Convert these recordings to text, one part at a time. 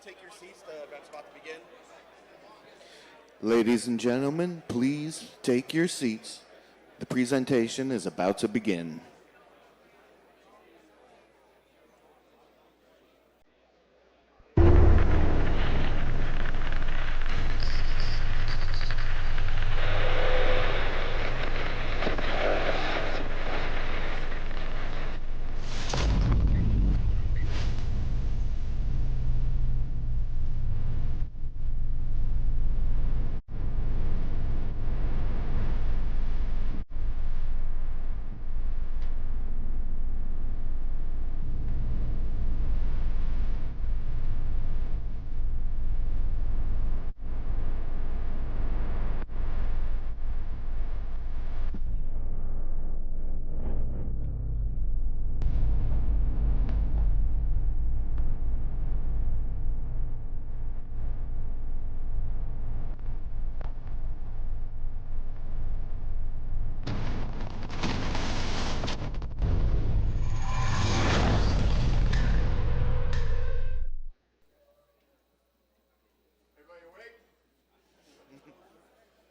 take your seats. The event's about to begin. Ladies and gentlemen, please take your seats. The presentation is about to begin.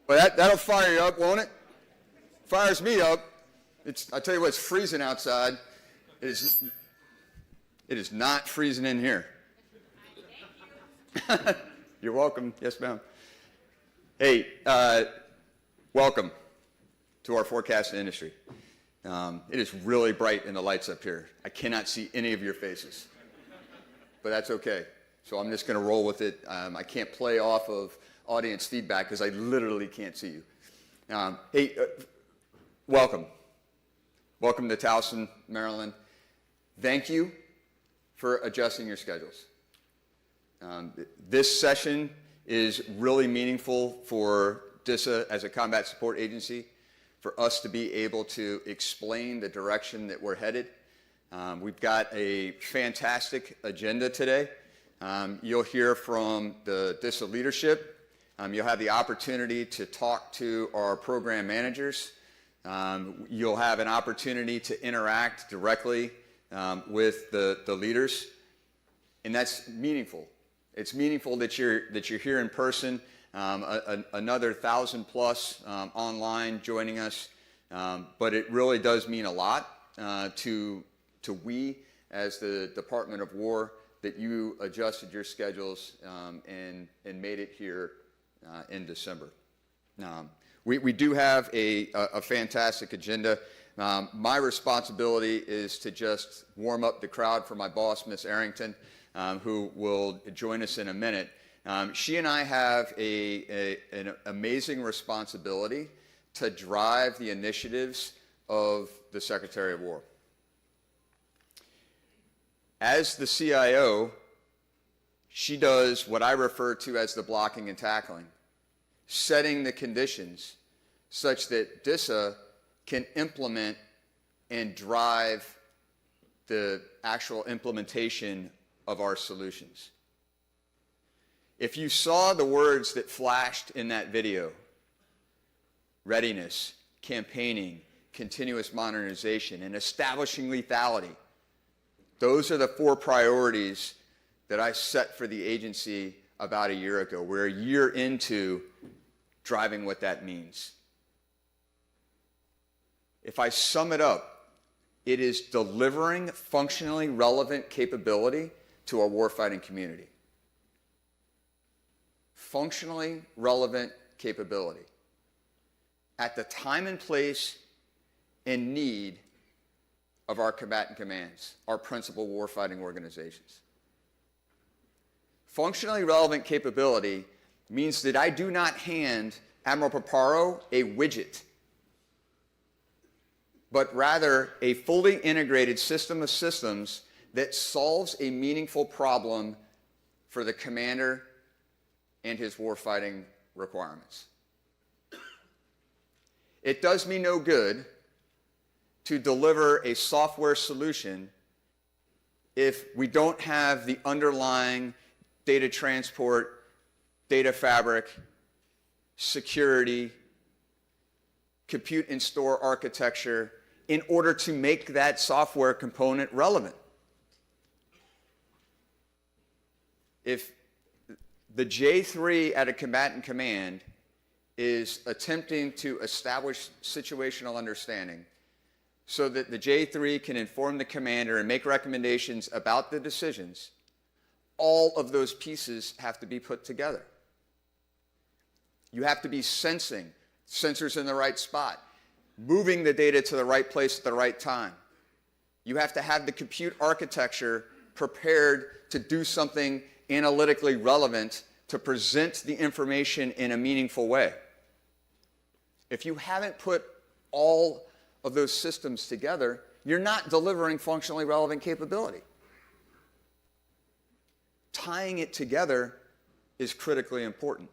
Well, that'll fire you up, won't it? Fires me up. I tell you what, it's freezing outside. It is not freezing in here. You're welcome. Yes, ma'am. Hey, welcome to our forecasting industry. It is really bright in the lights up here. I cannot see any of your faces, but that's okay. So I'm just going to roll with it. I can't play off of audience feedback because I literally can't see you. Hey, welcome. Welcome to Towson, Maryland. Thank you for adjusting your schedules. This session is really meaningful for DISA as a combat support agency, for us to be able to explain the direction that we're headed. We've got a fantastic agenda today. You'll hear from the DISA leadership. You'll have the opportunity to talk to our program managers. You'll have an opportunity to interact directly with the leaders, and that's meaningful. It's meaningful that you're here in person. Another 1,000 plus online joining us, but it really does mean a lot to we as the Department of War that you adjusted your schedules and made it here in December. We do have a fantastic agenda. My responsibility is to just warm up the crowd for my boss, Miss Arrington, who will join us in a minute. She and I have an amazing responsibility to drive the initiatives of the Secretary of War. As the CIO, she does what I refer to as the blocking and tackling, setting the conditions such that DISA can implement and drive the actual implementation of our solutions. If you saw the words that flashed in that video, readiness, campaigning, continuous modernization, and establishing lethality, those are the 4 priorities that I set for the agency about a year ago. We're a year into driving what that means. If I sum it up, it is delivering functionally relevant capability to our warfighting community. Functionally relevant capability at the time and place and need of our combatant commands, our principal warfighting organizations. Functionally relevant capability means that I do not hand Admiral Paparo a widget, but rather a fully integrated system of systems that solves a meaningful problem for the commander and his warfighting requirements. It does me no good to deliver a software solution if we don't have the underlying data transport, data fabric, security, compute and store architecture in order to make that software component relevant. If The J3 at a combatant command is attempting to establish situational understanding so that the J3 can inform the commander and make recommendations about the decisions. All of those pieces have to be put together. You have to be sensing, sensors in the right spot, moving the data to the right place at the right time. You have to have the compute architecture prepared to do something analytically relevant to present the information in a meaningful way. If you haven't put all of those systems together, you're not delivering functionally relevant capability. Tying it together is critically important.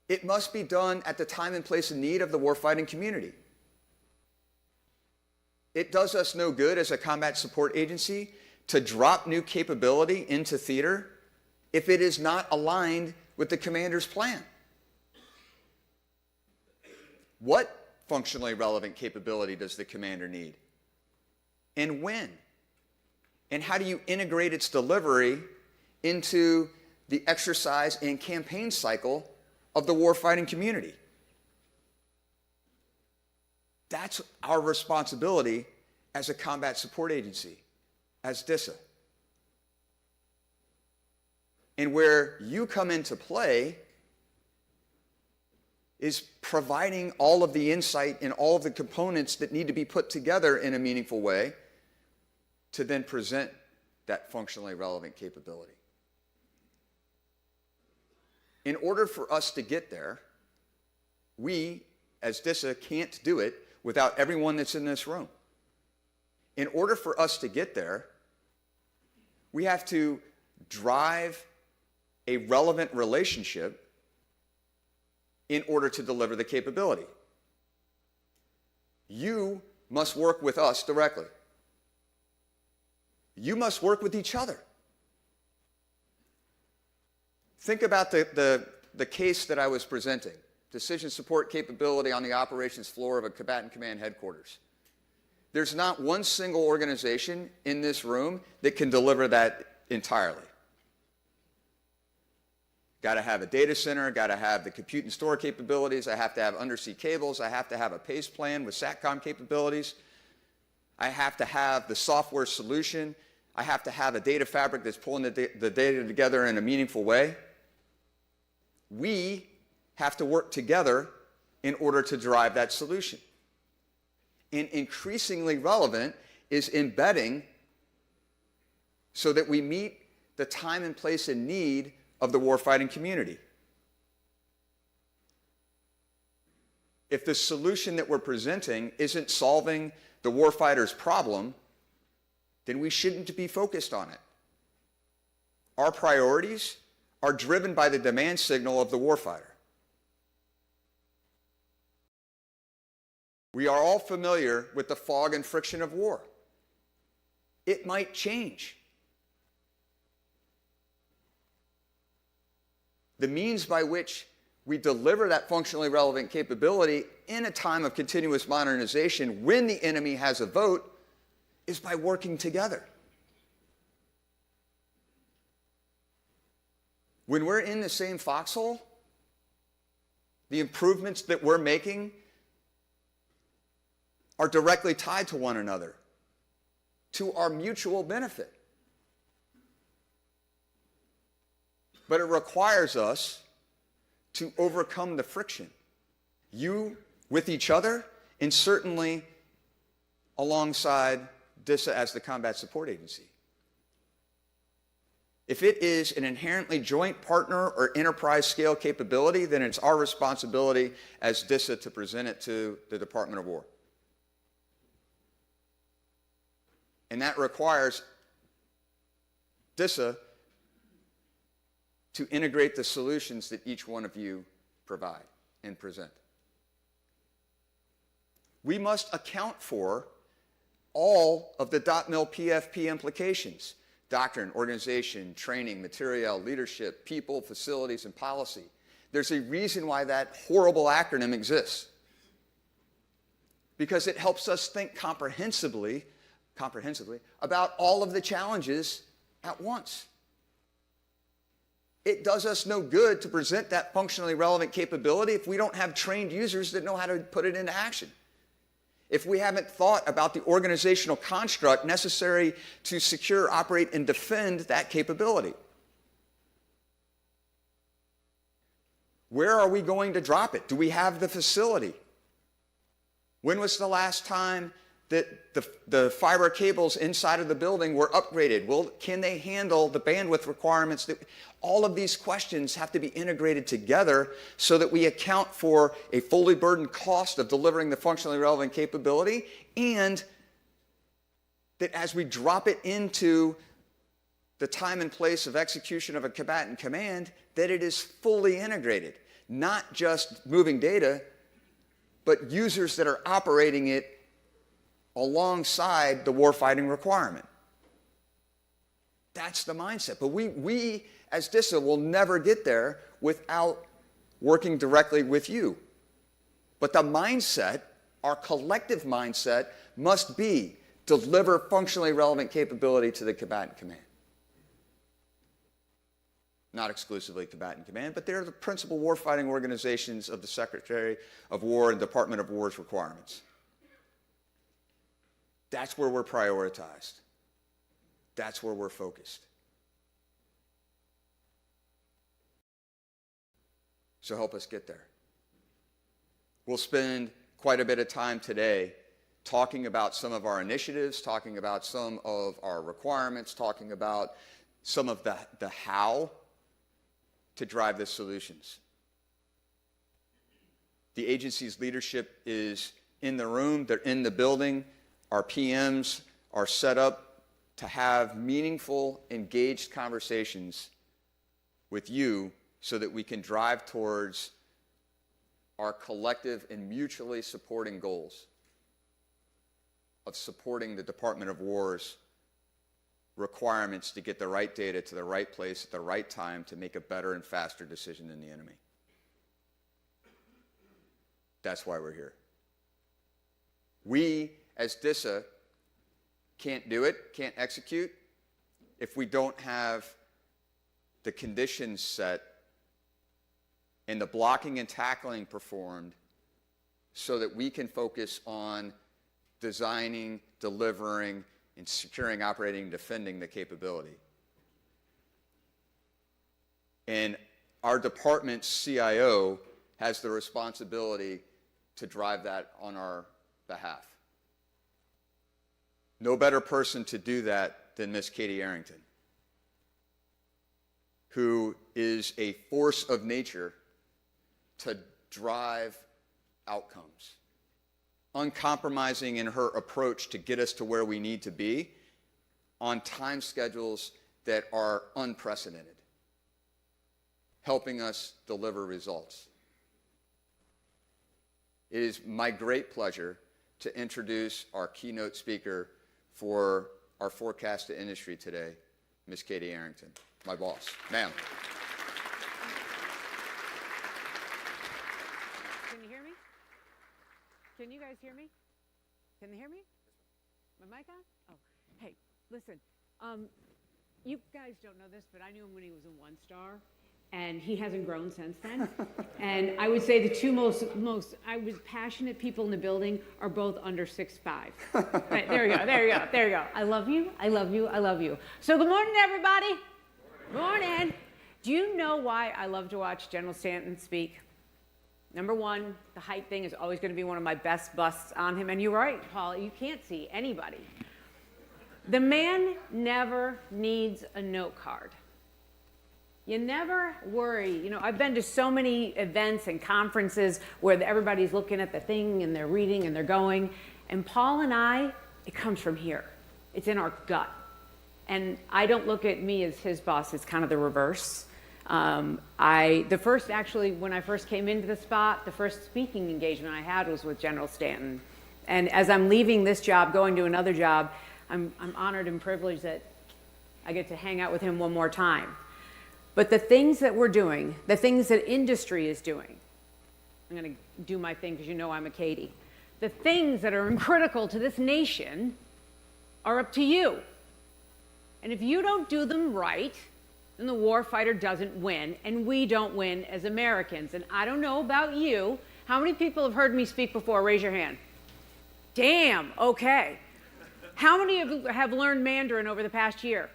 It must be done at the time and place and need of the warfighting community. It does us no good as a combat support agency to drop new capability into theater if it is not aligned with the commander's plan. What functionally relevant capability does the commander need? And when? And how do you integrate its delivery into the exercise and campaign cycle of the warfighting community? That's our responsibility as a combat support agency, as DISA. And where you come into play is providing all of the insight and all of the components that need to be put together in a meaningful way to then present that functionally relevant capability. In order for us to get there, we, as DISA, can't do it without everyone that's in this room. In order for us to get there, we have to drive a relevant relationship in order to deliver the capability. You must work with us directly. You must work with each other. Think about the case that I was presenting, decision support capability on the operations floor of a combatant command headquarters. There's not one single organization in this room that can deliver that entirely. Got to have a data center, got to have the compute and store capabilities, I have to have undersea cables, I have to have a PACE plan with SATCOM capabilities, I have to have the software solution, I have to have a data fabric that's pulling the data together in a meaningful way. We have to work together in order to drive that solution. And increasingly relevant is embedding so that we meet the time and place and need of the warfighting community. If the solution that we're presenting isn't solving the warfighter's problem, then we shouldn't be focused on it. Our priorities are driven by the demand signal of the warfighter. We are all familiar with the fog and friction of war. It might change. The means by which we deliver that functionally relevant capability in a time of continuous modernization when the enemy has a vote is by working together. When we're in the same foxhole, the improvements that we're making are directly tied to one another, to our mutual benefit. But it requires us to overcome the friction, you with each other, and certainly alongside DISA as the combat support agency. If it is an inherently joint partner or enterprise scale capability, then it's our responsibility as DISA to present it to the Department of War. And that requires DISA to integrate the solutions that each one of you provide and present. We must account for all of the .mil PFP implications: doctrine, organization, training, materiel, leadership, people, facilities, and policy. There's a reason why that horrible acronym exists. Because it helps us think comprehensively about all of the challenges at once. It does us no good to present that functionally relevant capability if we don't have trained users that know how to put it into action. If we haven't thought about the organizational construct necessary to secure, operate, and defend that capability. Where are we going to drop it? Do we have the facility? When was the last time that the fiber cables inside of the building were upgraded? Well, can they handle the bandwidth requirements? All of these questions have to be integrated together so that we account for a fully burdened cost of delivering the functionally relevant capability, and that as we drop it into the time and place of execution of a combatant command, that it is fully integrated, not just moving data, but users that are operating it alongside the warfighting requirement. That's the mindset. But we as DISA will never get there without working directly with you. But the mindset, our collective mindset, must be deliver functionally relevant capability to the combatant command. Not exclusively combatant command, but they're the principal warfighting organizations of the Secretary of War and Department of War's requirements. That's where we're prioritized. That's where we're focused. So help us get there. We'll spend quite a bit of time today talking about some of our initiatives, talking about some of our requirements, talking about some of the how to drive the solutions. The agency's leadership is in the room, they're in the building. Our PMs are set up to have meaningful, engaged conversations with you so that we can drive towards our collective and mutually supporting goals of supporting the Department of War's requirements to get the right data to the right place at the right time to make a better and faster decision than the enemy. That's why we're here. We, as DISA, can't do it, can't execute, if we don't have the conditions set and the blocking and tackling performed so that we can focus on designing, delivering, and securing, operating, and defending the capability. And our department's CIO has the responsibility to drive that on our behalf. No better person to do that than Ms. Katie Arrington, who is a force of nature to drive outcomes, uncompromising in her approach to get us to where we need to be on time schedules that are unprecedented, helping us deliver results. It is my great pleasure to introduce our keynote speaker for our forecast to industry today, Ms. Katie Arrington, my boss. Ma'am. Can you hear me? Can you guys hear me? Can they hear me? My mic on? Oh, hey, listen. You guys don't know this, but I knew him when he was a 1-star, and he hasn't grown since then. And I would say the two most passionate people in the building are both under 6'5". Right, there you go. I love you. So good morning, everybody. Morning. Do you know why I love to watch General Stanton speak? Number one, the height thing is always going to be one of my best busts on him. And you're right, Paul, you can't see anybody. The man never needs a note card. You never worry. You know, I've been to so many events and conferences where everybody's looking at the thing and they're reading and they're going. And Paul and I, it comes from here. It's in our gut. And I don't look at me as his boss. It's kind of the reverse. When I first came into the spot, the first speaking engagement I had was with General Stanton. And as I'm leaving this job, going to another job, I'm honored and privileged that I get to hang out with him one more time. But the things that we're doing, the things that industry is doing, I'm going to do my thing because you know I'm a Katie. The things that are critical to this nation are up to you. And if you don't do them right, and the war fighter doesn't win, and we don't win as Americans. And I don't know about you. How many people have heard me speak before? Raise your hand. Damn, okay. How many of you have learned Mandarin over the past year?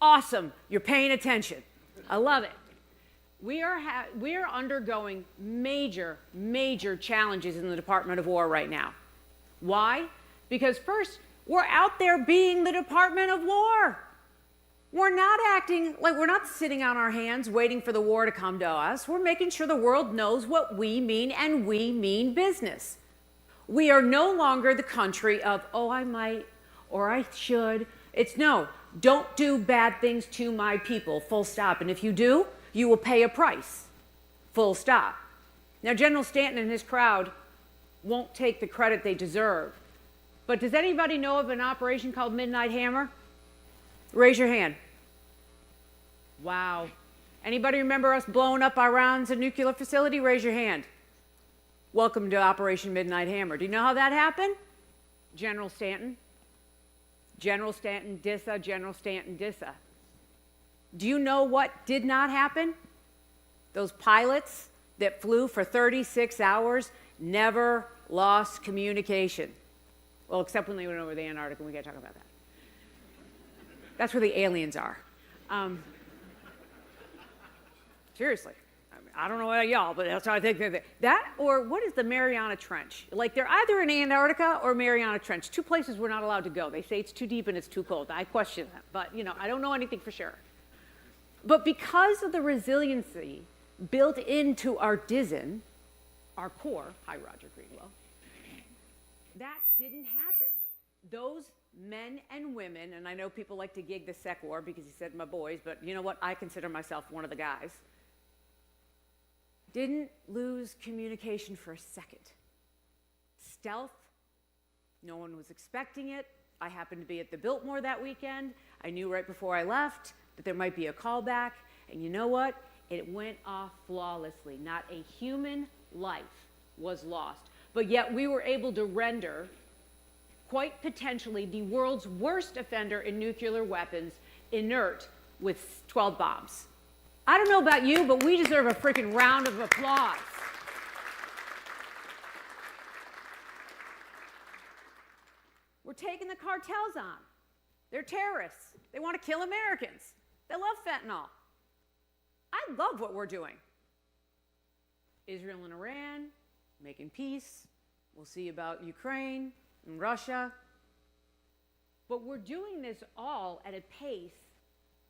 Awesome, you're paying attention. I love it. We are undergoing major, major challenges in the Department of War right now. Why? Because first, we're out there being the Department of War. We're not acting like we're not sitting on our hands waiting for the war to come to us. We're making sure the world knows what we mean, and we mean business. We are no longer the country of, oh, I might, or I should. It's no, don't do bad things to my people, full stop. And if you do, you will pay a price, full stop. Now, General Stanton and his crowd won't take the credit they deserve. But does anybody know of an operation called Midnight Hammer? Raise your hand. Wow. Anybody remember us blowing up Iran's nuclear facility? Raise your hand. Welcome to Operation Midnight Hammer. Do you know how that happened? General Stanton. General Stanton, DISA, General Stanton, DISA. Do you know what did not happen? Those pilots that flew for 36 hours never lost communication. Well, except when they went over the Antarctic, and we got to talk about that. That's where the aliens are. Seriously. I don't know about y'all, but that's how I think. That, or what is the Mariana Trench? Like, they're either in Antarctica or Mariana Trench. Two places we're not allowed to go. They say it's too deep and it's too cold. I question that, but, you know, I don't know anything for sure. But because of the resiliency built into our DISN, our core, hi, Roger Greenwell, that didn't happen. Those men and women, and I know people like to gig the sec war because he said my boys, but you know what? I consider myself one of the guys. Didn't lose communication for a second. Stealth, no one was expecting it. I happened to be at the Biltmore that weekend. I knew right before I left that there might be a callback, and you know what? It went off flawlessly. Not a human life was lost. But yet we were able to render quite potentially the world's worst offender in nuclear weapons inert with 12 bombs. I don't know about you, but we deserve a freaking round of applause. We're taking the cartels on. They're terrorists. They want to kill Americans. They love fentanyl. I love what we're doing. Israel and Iran, making peace. We'll see about Ukraine and Russia. But we're doing this all at a pace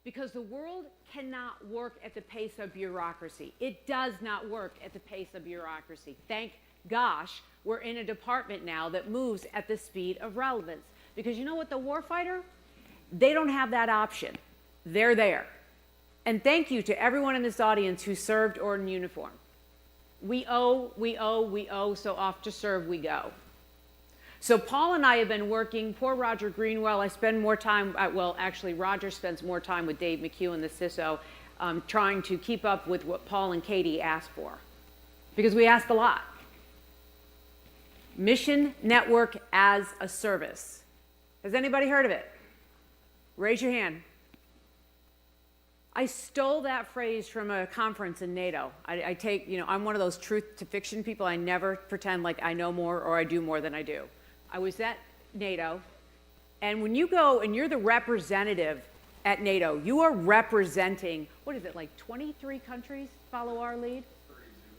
because the world cannot work at the pace of bureaucracy. It does not work at the pace of bureaucracy. Thank gosh, we're in a department now that moves at the speed of relevance. Because you know what, the warfighter, they don't have that option. They're there. And thank you to everyone in this audience who served or in uniform. We owe, so off to serve we go. So Paul and I have been working, poor Roger Greenwell, I spend more time, well, actually Roger spends more time with Dave McHugh, the CISO, trying to keep up with what Paul and Katie asked for. Because we ask a lot. Mission Network as a Service. Has anybody heard of it? Raise your hand. I stole that phrase from a conference in NATO. I take, you know, I'm one of those truth to fiction people. I never pretend like I know more or I do more than I do. I was at NATO, and when you go and you're the representative at NATO, you are representing, what is it, like 23 countries follow our lead?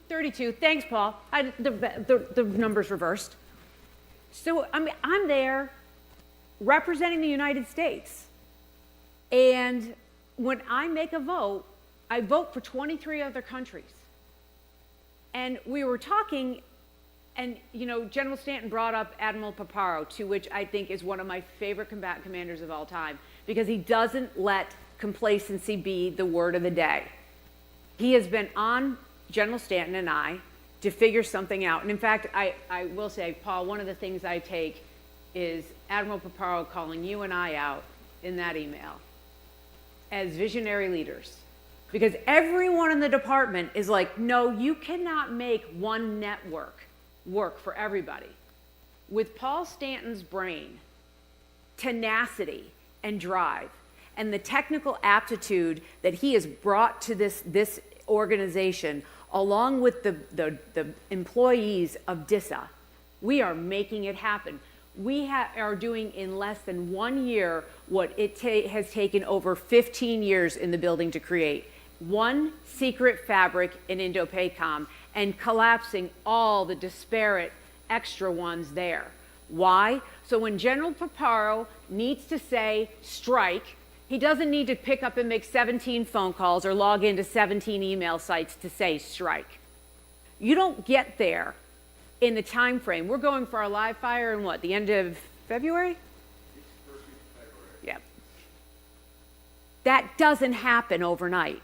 32. Thanks, Paul. The numbers reversed. So I'm there representing the United States. And when I make a vote, I vote for 23 other countries. And we were talking, and you know, General Stanton brought up Admiral Paparo, to which I think is one of my favorite combatant commanders of all time, because he doesn't let complacency be the word of the day. He has been on General Stanton and I to figure something out. And in fact, I will say, Paul, one of the things I take is Admiral Paparo calling you and I out in that email as visionary leaders. Because everyone in the department is like, no, you cannot make one network work for everybody. With Paul Stanton's brain, tenacity, and drive, and the technical aptitude that he has brought to this organization, along with the employees of DISA, we are making it happen. We are doing in less than 1 year what it has taken over 15 years in the building to create. One secret fabric in Indo-PACOM and collapsing all the disparate extra ones there. Why? So when General Paparo needs to say strike, he doesn't need to pick up and make 17 phone calls or log into 17 email sites to say strike. You don't get there in the time frame. We're going for our live fire in what, the end of February? Yeah. That doesn't happen overnight.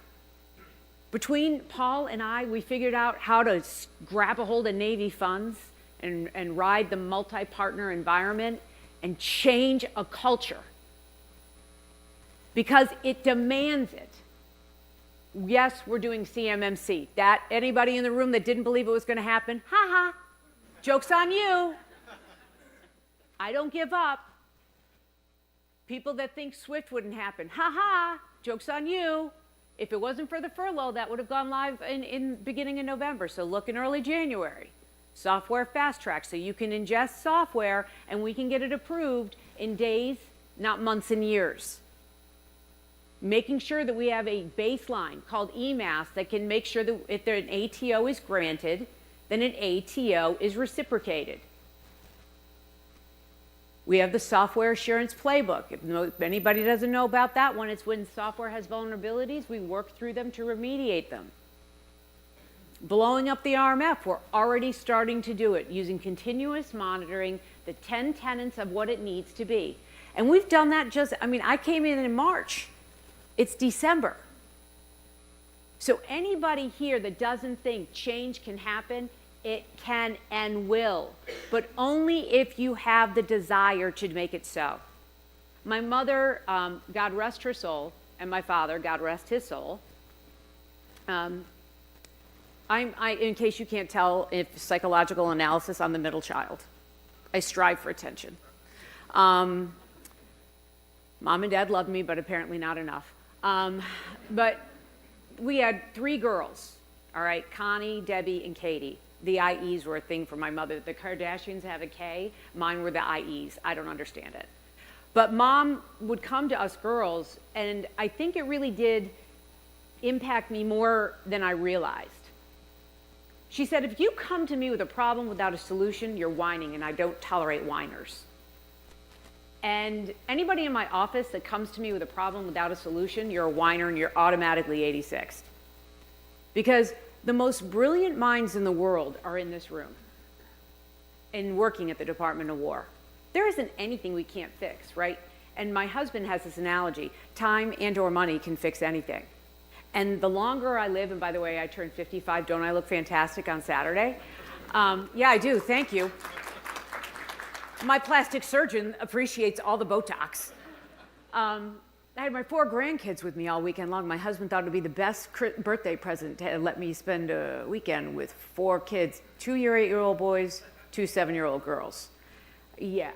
Between Paul and I, we figured out how to grab a hold of Navy funds and ride the multi-partner environment and change a culture because it demands it. Yes, we're doing CMMC. That, anybody in the room that didn't believe it was going to happen, ha ha, joke's on you. I don't give up. People that think SWIFT wouldn't happen, ha ha, joke's on you. If it wasn't for the furlough, that would have gone live in beginning of November, so look in early January. Software fast track, so you can ingest software and we can get it approved in days, not months and years. Making sure that we have a baseline called EMAS that can make sure that if an ATO is granted, then an ATO is reciprocated. We have the software assurance playbook. If anybody doesn't know about that one, it's when software has vulnerabilities, we work through them to remediate them. Blowing up the RMF, we're already starting to do it using continuous monitoring, the 10 tenets of what it needs to be. And we've done that I came in March. It's December. So anybody here that doesn't think change can happen, it can and will, but only if you have the desire to make it so. My mother, God rest her soul, and my father, God rest his soul, in case you can't tell, if psychological analysis, I'm the middle child. I strive for attention. Mom and Dad loved me, but apparently not enough. But we had 3 girls, all right, Connie, Debbie, and Katie. The IEs were a thing for my mother. The Kardashians have a K. Mine were the IEs. I don't understand it. But Mom would come to us girls, and I think it really did impact me more than I realized. She said, if you come to me with a problem without a solution, you're whining, and I don't tolerate whiners. And anybody in my office that comes to me with a problem without a solution, you're a whiner, and you're automatically 86th. Because the most brilliant minds in the world are in this room and working at the Department of War. There isn't anything we can't fix, right? And my husband has this analogy, time and or money can fix anything. And the longer I live, and by the way, I turned 55, don't I look fantastic on Saturday? Yeah, I do, thank you. My plastic surgeon appreciates all the Botox. I had my 4 grandkids with me all weekend long. My husband thought it would be the best birthday present to let me spend a weekend with 4 kids, 2 8-year-old boys, 2 7-year-old girls. Yeah.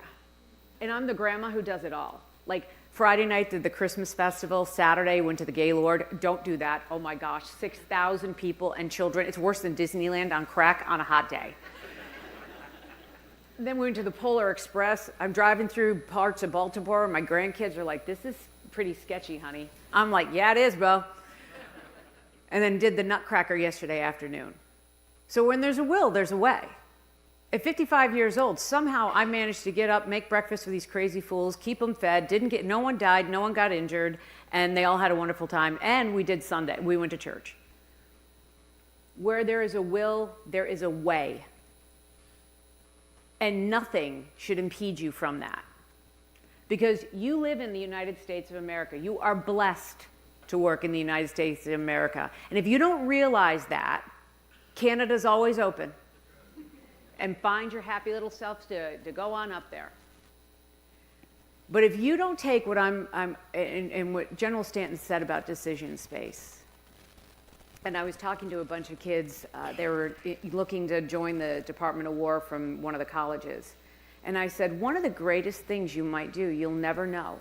And I'm the grandma who does it all. Like Friday night did the Christmas festival, Saturday went to the Gaylord. Don't do that. Oh my gosh, 6,000 people and children. It's worse than Disneyland on crack on a hot day. Then we went to the Polar Express. I'm driving through parts of Baltimore, and my grandkids are like, this is pretty sketchy, honey. I'm like, yeah, it is, bro. And then did the Nutcracker yesterday afternoon. So when there's a will, there's a way. At 55 years old, somehow I managed to get up, make breakfast for these crazy fools, keep them fed, no one died, no one got injured, and they all had a wonderful time. And we did Sunday. We went to church. Where there is a will, there is a way. And nothing should impede you from that. Because you live in the United States of America. You are blessed to work in the United States of America. And if you don't realize that, Canada's always open. And find your happy little selves to go on up there. But if you don't take what and what General Stanton said about decision space, and I was talking to a bunch of kids, they were looking to join the Department of War from one of the colleges. And I said, one of the greatest things you might do, you'll never know.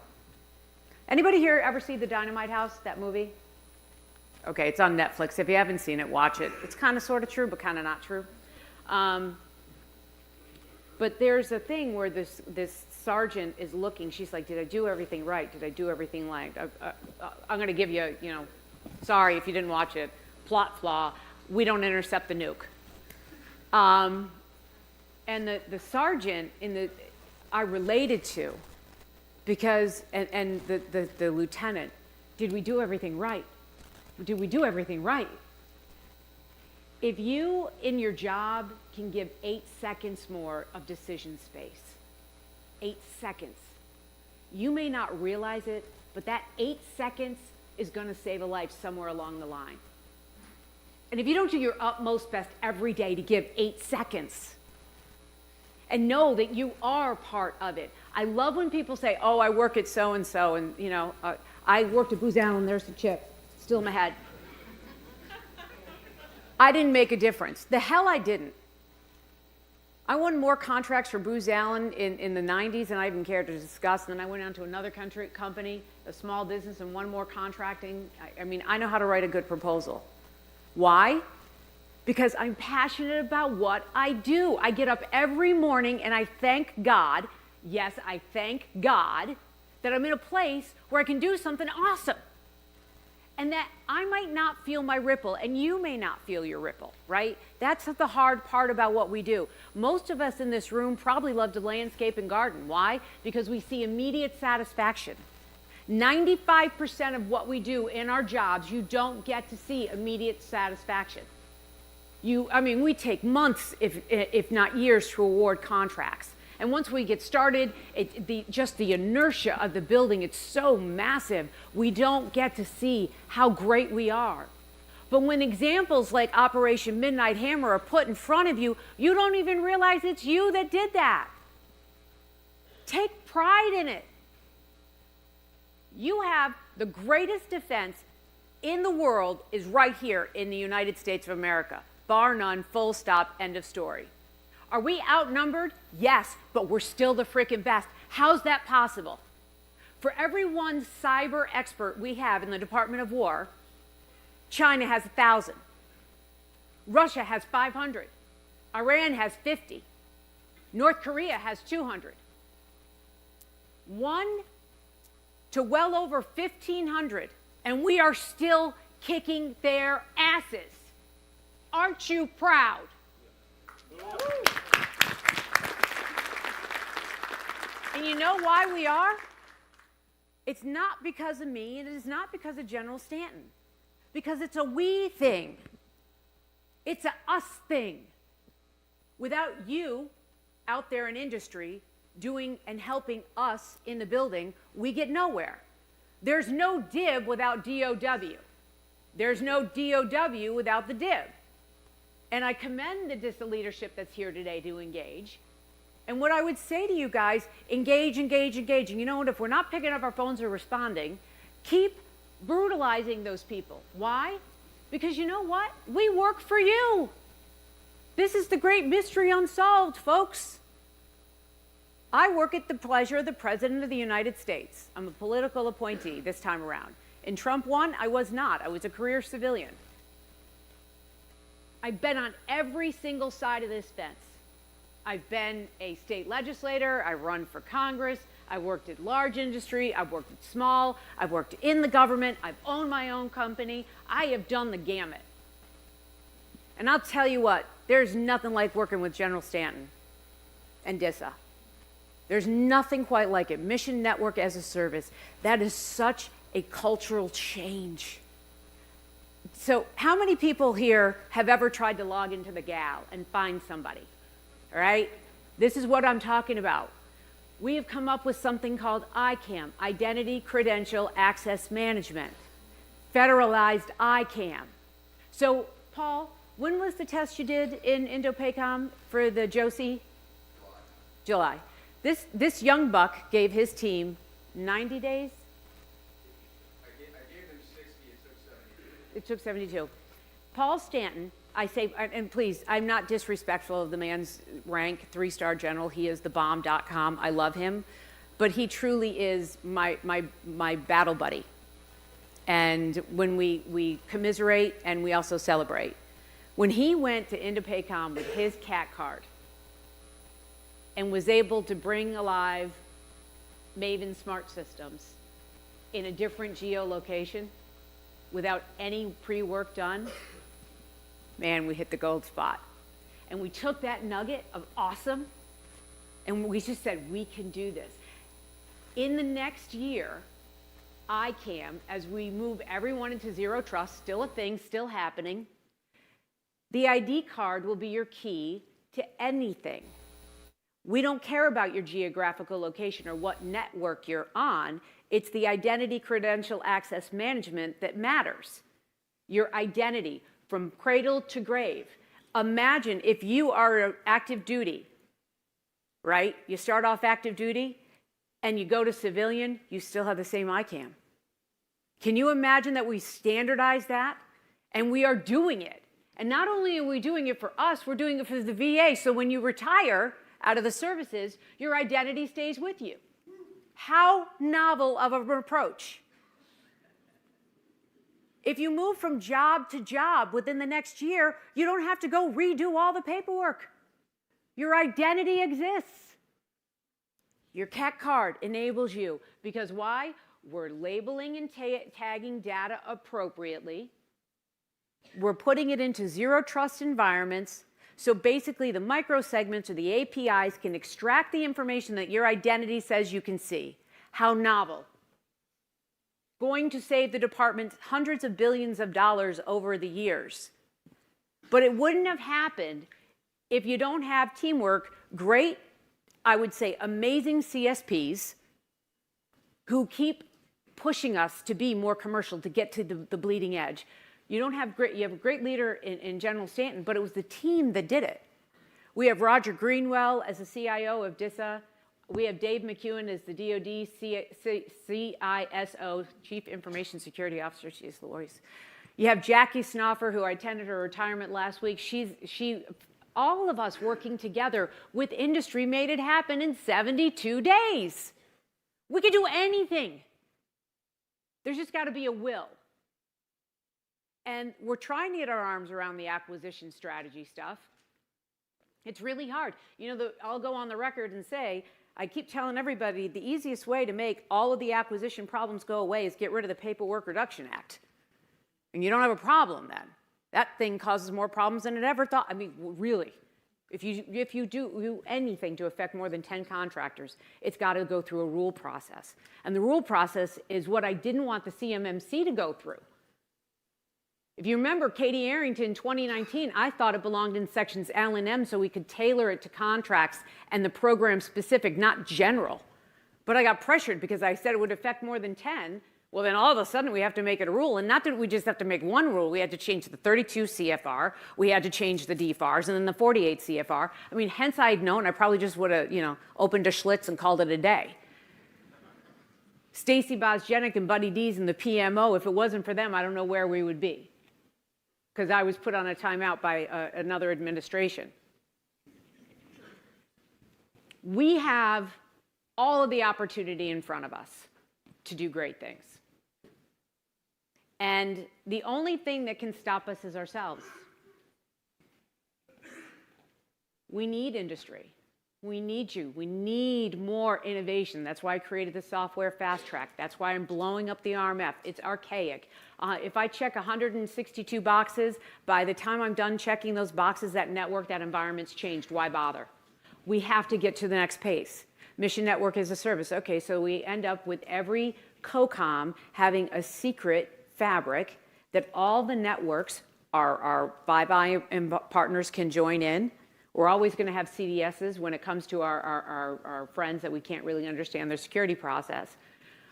Anybody here ever see The Dynamite House, that movie? Okay, it's on Netflix. If you haven't seen it, watch it. It's kind of sort of true, but kind of not true. But there's a thing where this sergeant is looking. She's like, did I do everything right? Did I do everything right? I'm going to give you, sorry if you didn't watch it, plot flaw. We don't intercept the nuke. And the sergeant I related to, because, and the lieutenant, did we do everything right? Did we do everything right? If you, in your job, can give 8 seconds more of decision space, 8 seconds, you may not realize it, but that 8 seconds is going to save a life somewhere along the line. And if you don't do your utmost best every day to give 8 seconds, and know that you are part of it. I love when people say, oh, I work at so-and-so, and I worked at Booz Allen, there's the chip, still in my head. I didn't make a difference. The hell I didn't. I won more contracts for Booz Allen in the 90s than I even cared to discuss, and then I went on to another company, a small business, and won more contracting. I mean, I know how to write a good proposal. Why? Because I'm passionate about what I do. I get up every morning and I thank God, yes, I thank God, that I'm in a place where I can do something awesome. And that I might not feel my ripple, and you may not feel your ripple, right? That's the hard part about what we do. Most of us in this room probably love to landscape and garden. Why? Because we see immediate satisfaction. 95% of what we do in our jobs, you don't get to see immediate satisfaction. We take months, if not years, to award contracts. And once we get started, just the inertia of the building, it's so massive, we don't get to see how great we are. But when examples like Operation Midnight Hammer are put in front of you, you don't even realize it's you that did that. Take pride in it. You have the greatest defense in the world is right here in the United States of America. Bar none, full stop, end of story. Are we outnumbered? Yes, but we're still the frickin' best. How's that possible? For every one cyber expert we have in the Department of War, China has 1,000. Russia has 500. Iran has 50. North Korea has 200. 1 to well over 1,500, and we are still kicking their asses. Aren't you proud? And you know why we are? It's not because of me, and it is not because of General Stanton. Because it's a we thing. It's a us thing. Without you out there in industry doing and helping us in the building, we get nowhere. There's no DIB without DOW. There's no DOW without the DIB. And I commend the DISA leadership that's here today to engage. And what I would say to you guys, engage, engage, engage. And you know what, if we're not picking up our phones or responding, keep brutalizing those people. Why? Because you know what? We work for you. This is the great mystery unsolved, folks. I work at the pleasure of the President of the United States. I'm a political appointee this time around. In Trump 1, I was not. I was a career civilian. I've been on every single side of this fence. I've been a state legislator, I run for Congress, I worked at large industry, I've worked at small, I've worked in the government, I've owned my own company, I have done the gamut. And I'll tell you what, there's nothing like working with General Stanton and DISA. There's nothing quite like it. Mission Network as a Service, that is such a cultural change. So how many people here have ever tried to log into the GAL and find somebody? All right? This is what I'm talking about. We have come up with something called ICAM, Identity Credential Access Management, federalized ICAM. So, Paul, when was the test you did in Indo-PACOM for the JOSI? July. This young buck gave his team 90 days? I gave them 60, It took 72. Paul Stanton, I say, and please, I'm not disrespectful of the man's rank, 3-star general. He is the bomb.com. I love him. but he truly is my battle buddy. And when we commiserate and we also celebrate. When he went to INDOPACOM with his CAT card and was able to bring alive Maven Smart Systems in a different geolocation without any pre-work done, man, we hit the gold spot. And we took that nugget of awesome and we just said, we can do this. In the next year, ICAM, as we move everyone into zero trust, still a thing, still happening, the ID card will be your key to anything. We don't care about your geographical location or what network you're on. It's the identity credential access management that matters. Your identity from cradle to grave. Imagine if you are active duty, right? You start off active duty and you go to civilian, you still have the same ICAM. Can you imagine that we standardize that? And we are doing it. And not only are we doing it for us, we're doing it for the VA. So when you retire out of the services, your identity stays with you. How novel of an approach. If you move from job to job within the next year, you don't have to go redo all the paperwork. Your identity exists. Your CAT card enables you. Because why? We're labeling and tagging data appropriately. We're putting it into zero trust environments. So basically the microsegments or the APIs can extract the information that your identity says you can see. How novel. Going to save the department hundreds of billions of dollars over the years. But it wouldn't have happened if you don't have teamwork, great, I would say amazing CSPs who keep pushing us to be more commercial, to get to the bleeding edge. You have a great leader in General Stanton, but it was the team that did it. We have Roger Greenwell as the CIO of DISA. We have Dave McEwen as the DoD CISO, Chief Information Security Officer. She's Lois. You have Jackie Snoffer, who I attended her retirement last week. All of us working together with industry made it happen in 72 days. We could do anything. There's just got to be a will. And we're trying to get our arms around the acquisition strategy stuff. It's really hard. I'll go on the record and say, I keep telling everybody the easiest way to make all of the acquisition problems go away is get rid of the Paperwork Reduction Act. And you don't have a problem then. That thing causes more problems than it ever thought. I mean, really. If you do anything to affect more than 10 contractors, it's got to go through a rule process. And the rule process is what I didn't want the CMMC to go through. If you remember Katie Arrington 2019, I thought it belonged in sections L and M so we could tailor it to contracts and the program specific, not general. But I got pressured because I said it would affect more than 10. Well, then all of a sudden we have to make it a rule. And not that we just have to make one rule. We had to change the 32 CFR. We had to change the DFARS and then the 48 CFR. I mean, hence I had known I probably just would have, opened a Schlitz and called it a day. Stacy Bozjenik and Buddy Dees and the PMO, if it wasn't for them, I don't know where we would be. Because I was put on a timeout by another administration. We have all of the opportunity in front of us to do great things. And the only thing that can stop us is ourselves. We need industry. We need you. We need more innovation. That's why I created the software fast track. That's why I'm blowing up the RMF. It's archaic. If I check 162 boxes, by the time I'm done checking those boxes, that network, that environment's changed. Why bother? We have to get to the next pace. Mission network as a service. Okay, so we end up with every COCOM having a secret fabric that all the networks, our buy and partners can join in. We're always going to have CDSs when it comes to our friends that we can't really understand their security process.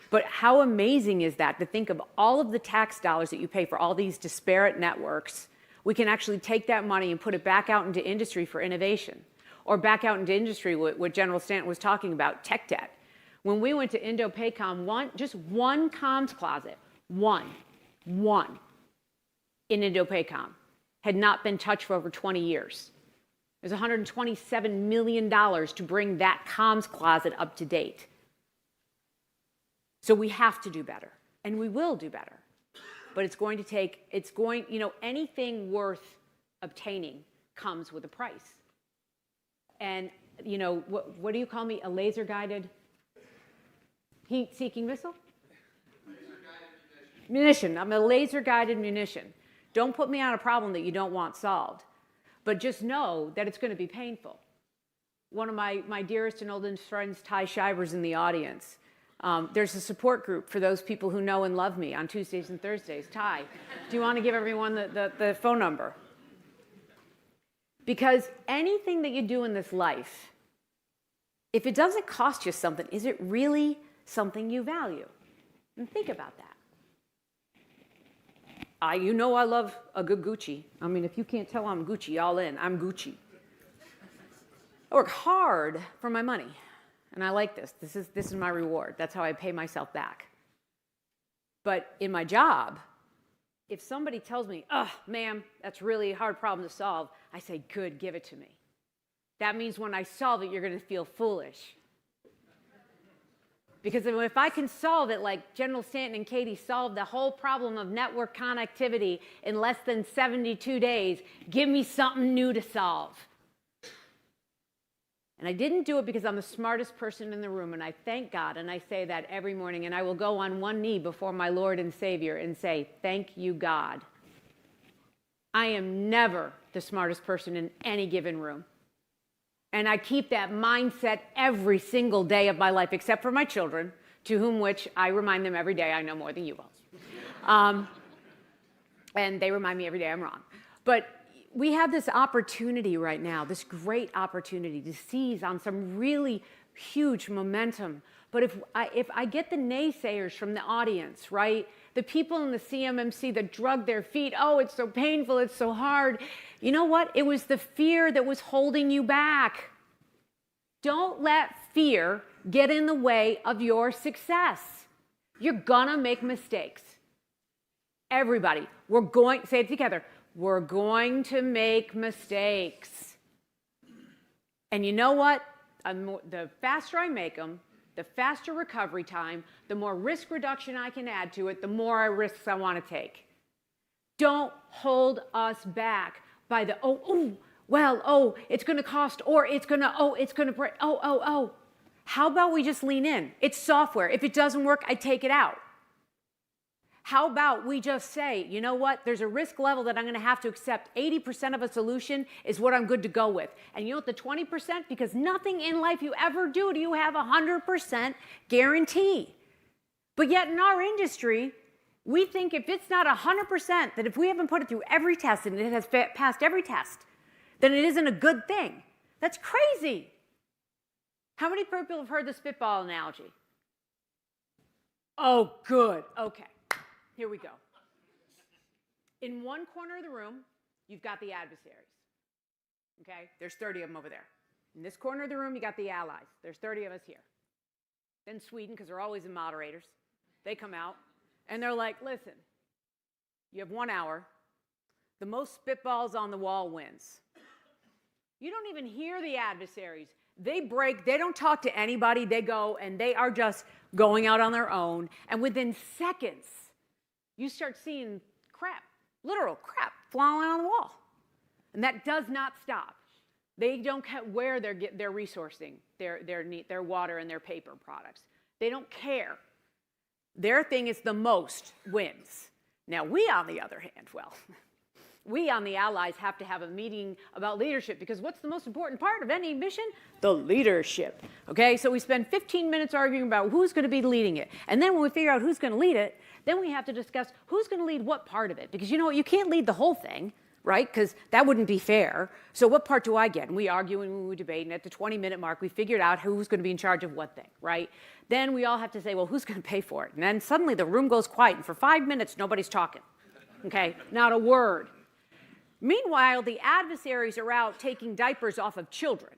But how amazing is that to think of all of the tax dollars that you pay for all these disparate networks, we can actually take that money and put it back out into industry for innovation, or back out into industry, what General Stanton was talking about, tech debt. When we went to INDOPACOM, just one comms closet, one in INDOPACOM had not been touched for over 20 years. There's $127 million to bring that comms closet up to date. So we have to do better, and we will do better. But it's going to take, anything worth obtaining comes with a price. And, what do you call me? A laser-guided heat-seeking missile? Laser-guided munition. I'm a laser-guided munition. Don't put me on a problem that you don't want solved. But just know that it's going to be painful. One of my dearest and oldest friends, Ty Shiver's in the audience. There's a support group for those people who know and love me on Tuesdays and Thursdays. Ty, do you want to give everyone the phone number? Because anything that you do in this life, if it doesn't cost you something, is it really something you value? And think about that. I love a good Gucci. I mean, if you can't tell I'm Gucci, all in. I'm Gucci. I work hard for my money. And I like this. This is my reward. That's how I pay myself back. But in my job, if somebody tells me, ma'am, that's really a hard problem to solve, I say, good, give it to me. That means when I solve it, you're going to feel foolish. Because if I can solve it like General Stanton and Katie solved the whole problem of network connectivity in less than 72 days, give me something new to solve. And I didn't do it because I'm the smartest person in the room, and I thank God, and I say that every morning, and I will go on one knee before my Lord and Savior and say, thank you, God. I am never the smartest person in any given room. And I keep that mindset every single day of my life, except for my children, to whom which I remind them every day I know more than you will. And they remind me every day I'm wrong. But we have this opportunity right now, this great opportunity to seize on some really huge momentum. But if I get the naysayers from the audience, right? The people in the CMMC that drug their feet, it's so painful, it's so hard. You know what? It was the fear that was holding you back. Don't let fear get in the way of your success. You're gonna make mistakes. Everybody, say it together. We're going to make mistakes. And you know what? The faster I make them, the faster recovery time, the more risk reduction I can add to it, the more risks I want to take. Don't hold us back by the, it's going to cost, or it's going to break, How about we just lean in? It's software. If it doesn't work, I take it out. How about we just say, you know what, there's a risk level that I'm going to have to accept. 80% of a solution is what I'm good to go with. And you know what the 20%? Because nothing in life you ever do you have 100% guarantee. But yet in our industry, we think if it's not 100%, that if we haven't put it through every test and it has passed every test, then it isn't a good thing. That's crazy. How many people have heard the spitball analogy? Oh, good. Okay. Here we go. In one corner of the room, you've got the adversaries. Okay? There's 30 of them over there. In this corner of the room, you got the allies. There's 30 of us here. Then Sweden, because they're always in moderators, they come out, and they're like, listen, you have 1 hour. The most spitballs on the wall wins. You don't even hear the adversaries. They break. They don't talk to anybody. They go, and they are just going out on their own. And within seconds, you start seeing crap, literal crap, flying on the wall. And that does not stop. They don't care where they're resourcing their water and their paper products. They don't care. Their thing is the most wins. Now, we, on the other hand, we on the allies have to have a meeting about leadership, because what's the most important part of any mission? The leadership. Okay, so we spend 15 minutes arguing about who's going to be leading it. And then when we figure out who's going to lead it, then we have to discuss who's going to lead what part of it. Because you know what, you can't lead the whole thing, right? Because that wouldn't be fair. So what part do I get? And we argue and we debate, and at the 20-minute mark, we figured out who's going to be in charge of what thing, right? Then we all have to say, well, who's going to pay for it? And then suddenly the room goes quiet, and for 5 minutes, nobody's talking. Okay, not a word. Meanwhile, the adversaries are out taking diapers off of children,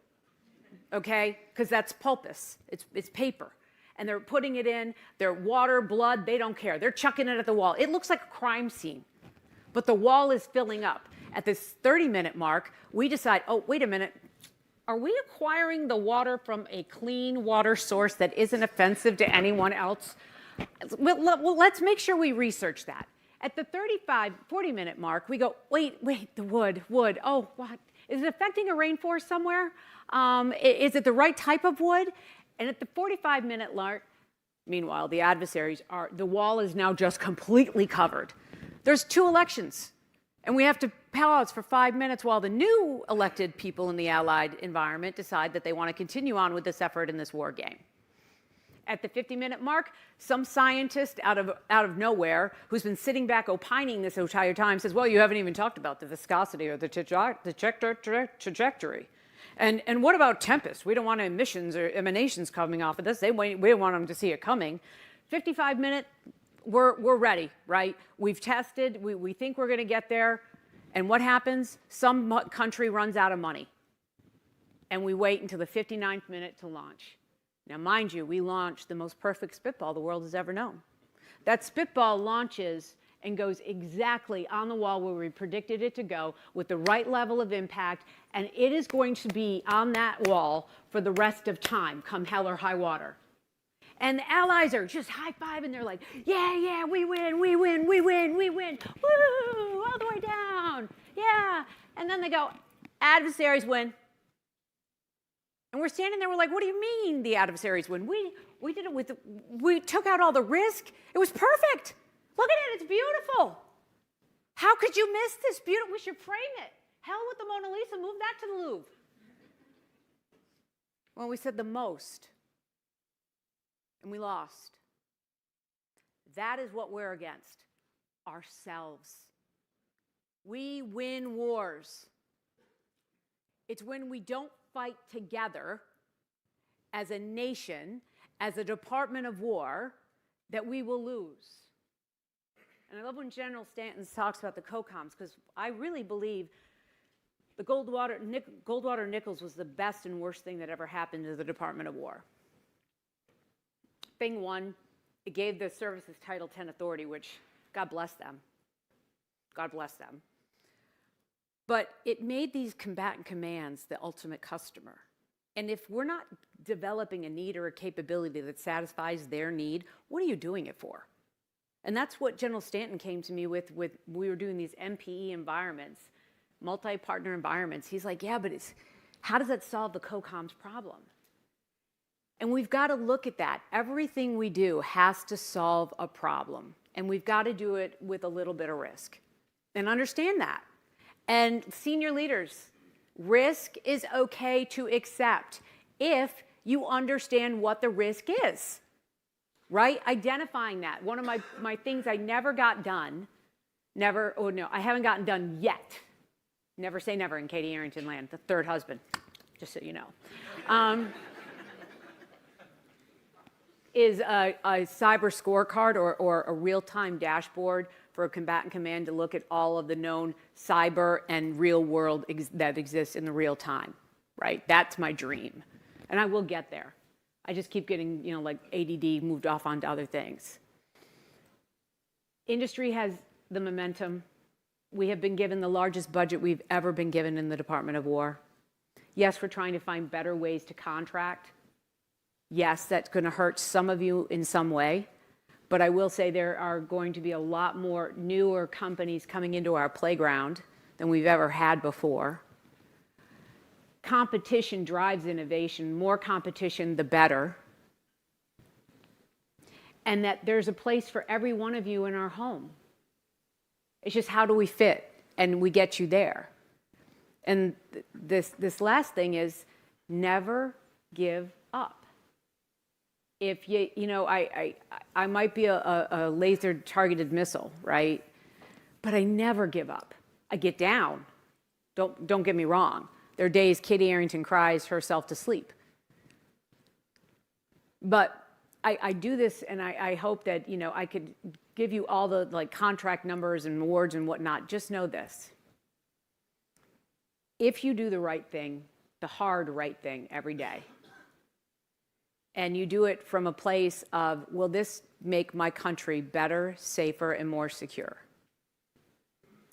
okay? Because that's pulpus, it's paper. And they're putting it in, their water, blood, they don't care. They're chucking it at the wall. It looks like a crime scene, but the wall is filling up. At this 30-minute mark, we decide, oh, wait a minute. Are we acquiring the water from a clean water source that isn't offensive to anyone else? Well, let's make sure we research that. At the 40-minute mark, we go, wait, the wood. Oh, what? Is it affecting a rainforest somewhere? Is it the right type of wood? And at the 45-minute mark, meanwhile, the wall is now just completely covered. There's 2 elections, and we have to pause for 5 minutes while the new elected people in the Allied environment decide that they want to continue on with this effort in this war game. At the 50-minute mark, some scientist out of nowhere who's been sitting back opining this entire time says, well, you haven't even talked about the viscosity or the trajectory. And what about tempest? We don't want emissions or emanations coming off of this. We don't want them to see it coming. 55-minute, we're ready, right? We've tested. We think we're going to get there. And what happens? Some country runs out of money. And we wait until the 59th minute to launch. Now, mind you, we launched the most perfect spitball the world has ever known. That spitball launches and goes exactly on the wall where we predicted it to go with the right level of impact, and it is going to be on that wall for the rest of time, come hell or high water. And the allies are just high-fiving. They're like, yeah, we win, woo, all the way down, yeah. And then they go, adversaries win. And we're standing there, we're like, what do you mean the adversaries win? We did it we took out all the risk. It was perfect. Look at it, it's beautiful. How could you miss this beautiful? We should frame it. Hell with the Mona Lisa, move that to the Louvre. Well, we said the most, and we lost. That is what we're against, ourselves. We win wars. It's when we don't fight together as a nation, as a Department of War, that we will lose. And I love when General Stanton talks about the COCOMs, because I really believe the Goldwater Nichols was the best and worst thing that ever happened to the Department of War. Thing one, it gave the services Title 10 authority, which God bless them. God bless them. But it made these combatant commands the ultimate customer. And if we're not developing a need or a capability that satisfies their need, what are you doing it for? And that's what General Stanton came to me with we were doing these MPE environments, multi-partner environments. He's like, yeah, but how does that solve the COCOM's problem? And we've got to look at that. Everything we do has to solve a problem. And we've got to do it with a little bit of risk. And understand that. And senior leaders, risk is okay to accept if you understand what the risk is, right? Identifying that. One of my things I never got done, I haven't gotten done yet. Never say never in Katie Arrington land, the third husband, just so you know. Is a cyber scorecard or a real-time dashboard for a combatant command to look at all of the known cyber and real world that exists in the real time, right? That's my dream. And I will get there. I just keep getting, like ADD moved off onto other things. Industry has the momentum. We have been given the largest budget we've ever been given in the Department of War. Yes, we're trying to find better ways to contract. Yes, that's going to hurt some of you in some way. But I will say there are going to be a lot more newer companies coming into our playground than we've ever had before. Competition drives innovation. More competition, the better. And that there's a place for every one of you in our home. It's just how do we fit? And we get you there. And this last thing is never give up. If I might be a laser targeted missile, right? But I never give up. I get down. Don't get me wrong. There are days Katie Arrington cries herself to sleep. But I do this, and I hope that I could give you all the contract numbers and awards and whatnot. Just know this: if you do the right thing, the hard right thing every day, and you do it from a place of, will this make my country better, safer, and more secure?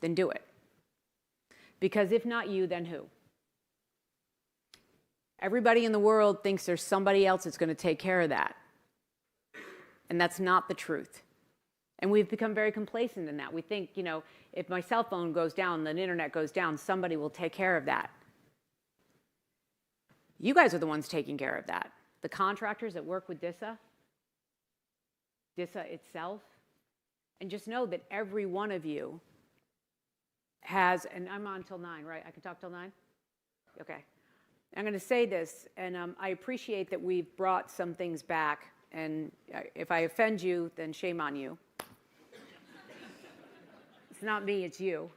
Then do it. Because if not you, then who? Everybody in the world thinks there's somebody else that's going to take care of that. And that's not the truth. And we've become very complacent in that. We think, you know, if my cell phone goes down, the internet goes down, somebody will take care of that. You guys are the ones taking care of that. The contractors that work with DISA, DISA itself. And just know that every one of you has, and I'm on till 9, right? I can talk till 9? Okay. I'm going to say this, and I appreciate that we've brought some things back. And if I offend you, then shame on you. It's not me, it's you.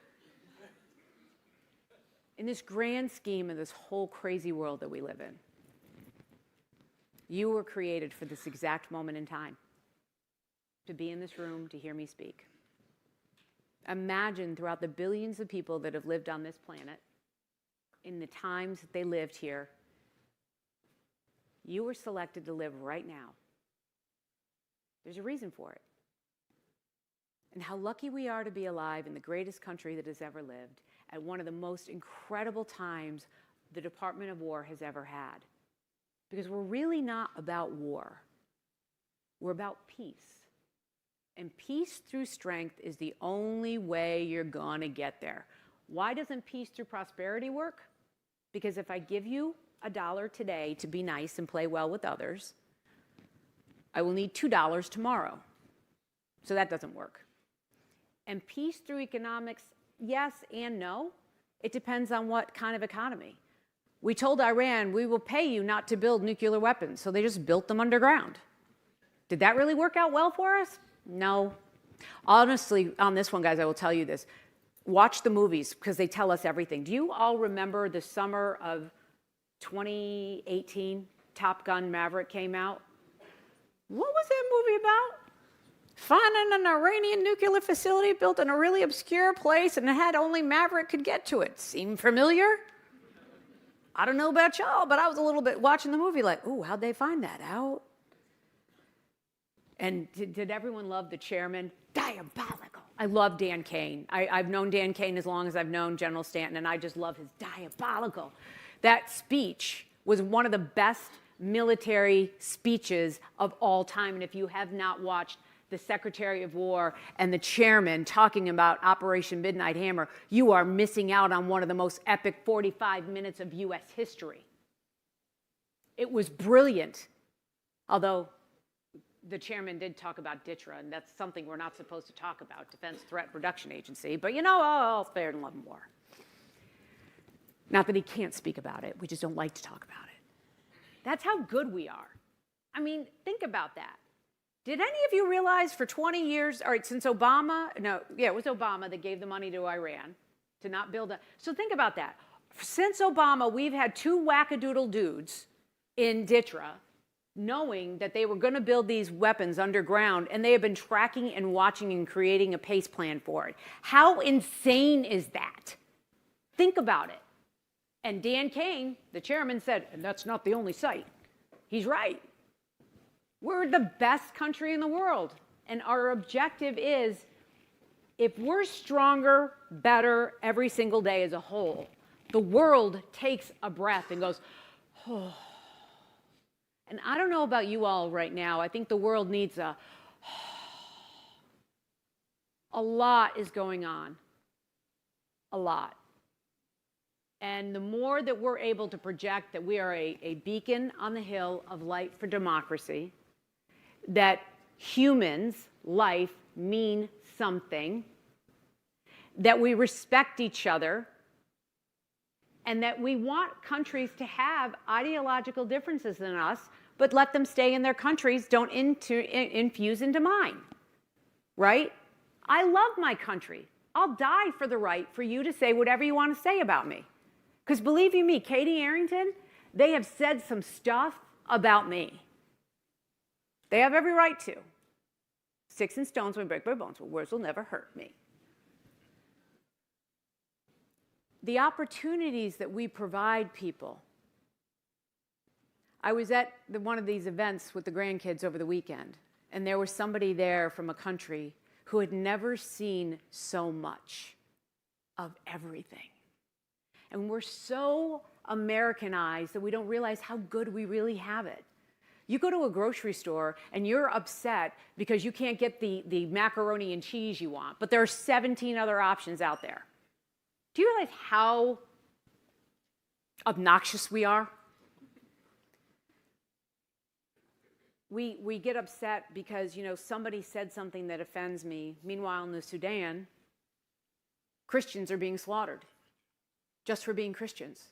In this grand scheme of this whole crazy world that we live in, you were created for this exact moment in time, to be in this room, to hear me speak. Imagine throughout the billions of people that have lived on this planet, in the times that they lived here, you were selected to live right now. There's a reason for it. And how lucky we are to be alive in the greatest country that has ever lived, at one of the most incredible times the Department of War has ever had. Because we're really not about war. We're about peace. And peace through strength is the only way you're going to get there. Why doesn't peace through prosperity work? Because if I give you $1 today to be nice and play well with others, I will need $2 tomorrow. So that doesn't work. And peace through economics, yes and no. It depends on what kind of economy. We told Iran, we will pay you not to build nuclear weapons, so they just built them underground. Did that really work out well for us? No. Honestly, on this one, guys, I will tell you this. Watch the movies, because they tell us everything. Do you all remember the summer of 2018, Top Gun Maverick came out? What was that movie about? Finding an Iranian nuclear facility built in a really obscure place, and it had only Maverick could get to it. Seem familiar? I don't know about y'all, but I was a little bit watching the movie like, ooh, how'd they find that out? And did everyone love the chairman? Diabolical. I love Dan Kane. I've known Dan Kane as long as I've known General Stanton, and I just love his diabolical. That speech was one of the best military speeches of all time. And if you have not watched the Secretary of War and the chairman talking about Operation Midnight Hammer, you are missing out on one of the most epic 45 minutes of U.S. history. It was brilliant, although the chairman did talk about DISA, and that's something we're not supposed to talk about, Defense Threat Reduction Agency, but you know, all fair and love and war. Not that he can't speak about it, we just don't like to talk about it. That's how good we are. I mean, think about that. Did any of you realize for 20 years, all right, since Obama, it was Obama that gave the money to Iran to not build a, so think about that. Since Obama, we've had 2 wackadoodle dudes in DISA knowing that they were going to build these weapons underground, and they have been tracking and watching and creating a pace plan for it. How insane is that? Think about it. And Dan Kane, the chairman, said, and that's not the only site. He's right. We're the best country in the world. And our objective is, if we're stronger, better every single day as a whole, the world takes a breath and goes, oh. And I don't know about you all right now. I think the world needs a lot is going on. A lot. And the more that we're able to project that we are a beacon on the hill of light for democracy, that humans, life, mean something, that we respect each other, and that we want countries to have ideological differences in us, but let them stay in their countries, don't infuse into mine, right? I love my country. I'll die for the right for you to say whatever you want to say about me. Because believe you me, Katie Arrington, they have said some stuff about me. They have every right to. Sticks and stones will break my bones, but words will never hurt me. The opportunities that we provide people. I was at one of these events with the grandkids over the weekend, and there was somebody there from a country who had never seen so much of everything. And we're so Americanized that we don't realize how good we really have it. You go to a grocery store and you're upset because you can't get the macaroni and cheese you want, but there are 17 other options out there. Do you realize how obnoxious we are? We get upset because, you know, somebody said something that offends me. Meanwhile, in the Sudan, Christians are being slaughtered just for being Christians.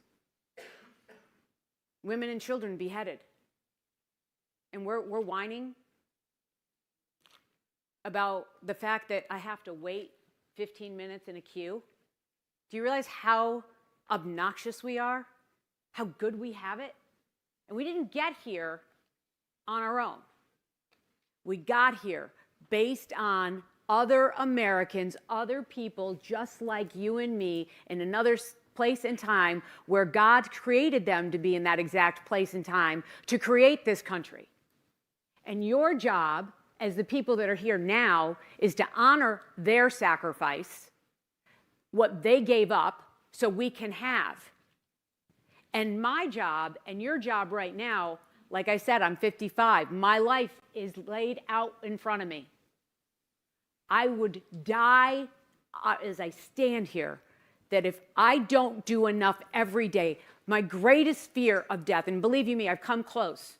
Women and children beheaded. And we're whining about the fact that I have to wait 15 minutes in a queue. Do you realize how obnoxious we are? How good we have it? And we didn't get here on our own. We got here based on other Americans, other people just like you and me in another place and time where God created them to be in that exact place and time to create this country. And your job as the people that are here now is to honor their sacrifice, what they gave up so we can have. And my job and your job right now, like I said, I'm 55. My life is laid out in front of me. I would die as I stand here that if I don't do enough every day, my greatest fear of death, and believe you me, I've come close.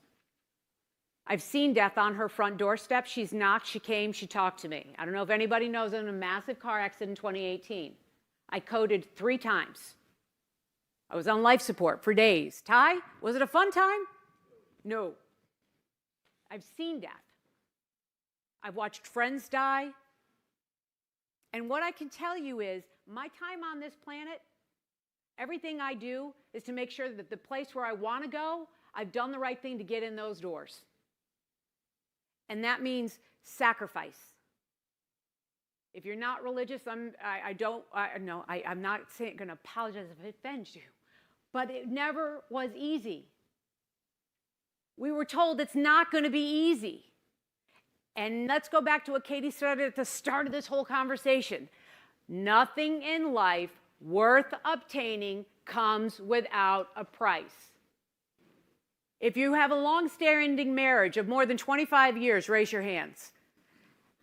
I've seen death on her front doorstep. She's knocked, she came, she talked to me. I don't know if anybody knows, in a massive car accident in 2018. I coded 3 times. I was on life support for days. Ty, was it a fun time? No. I've seen death. I've watched friends die. And what I can tell you is, my time on this planet, everything I do is to make sure that the place where I want to go, I've done the right thing to get in those doors. And that means sacrifice. If you're not religious, I'm not going to apologize if it offends you. But it never was easy. We were told it's not going to be easy. And let's go back to what Katie started at the start of this whole conversation. Nothing in life worth obtaining comes without a price. If you have a long-standing marriage of more than 25 years, raise your hands.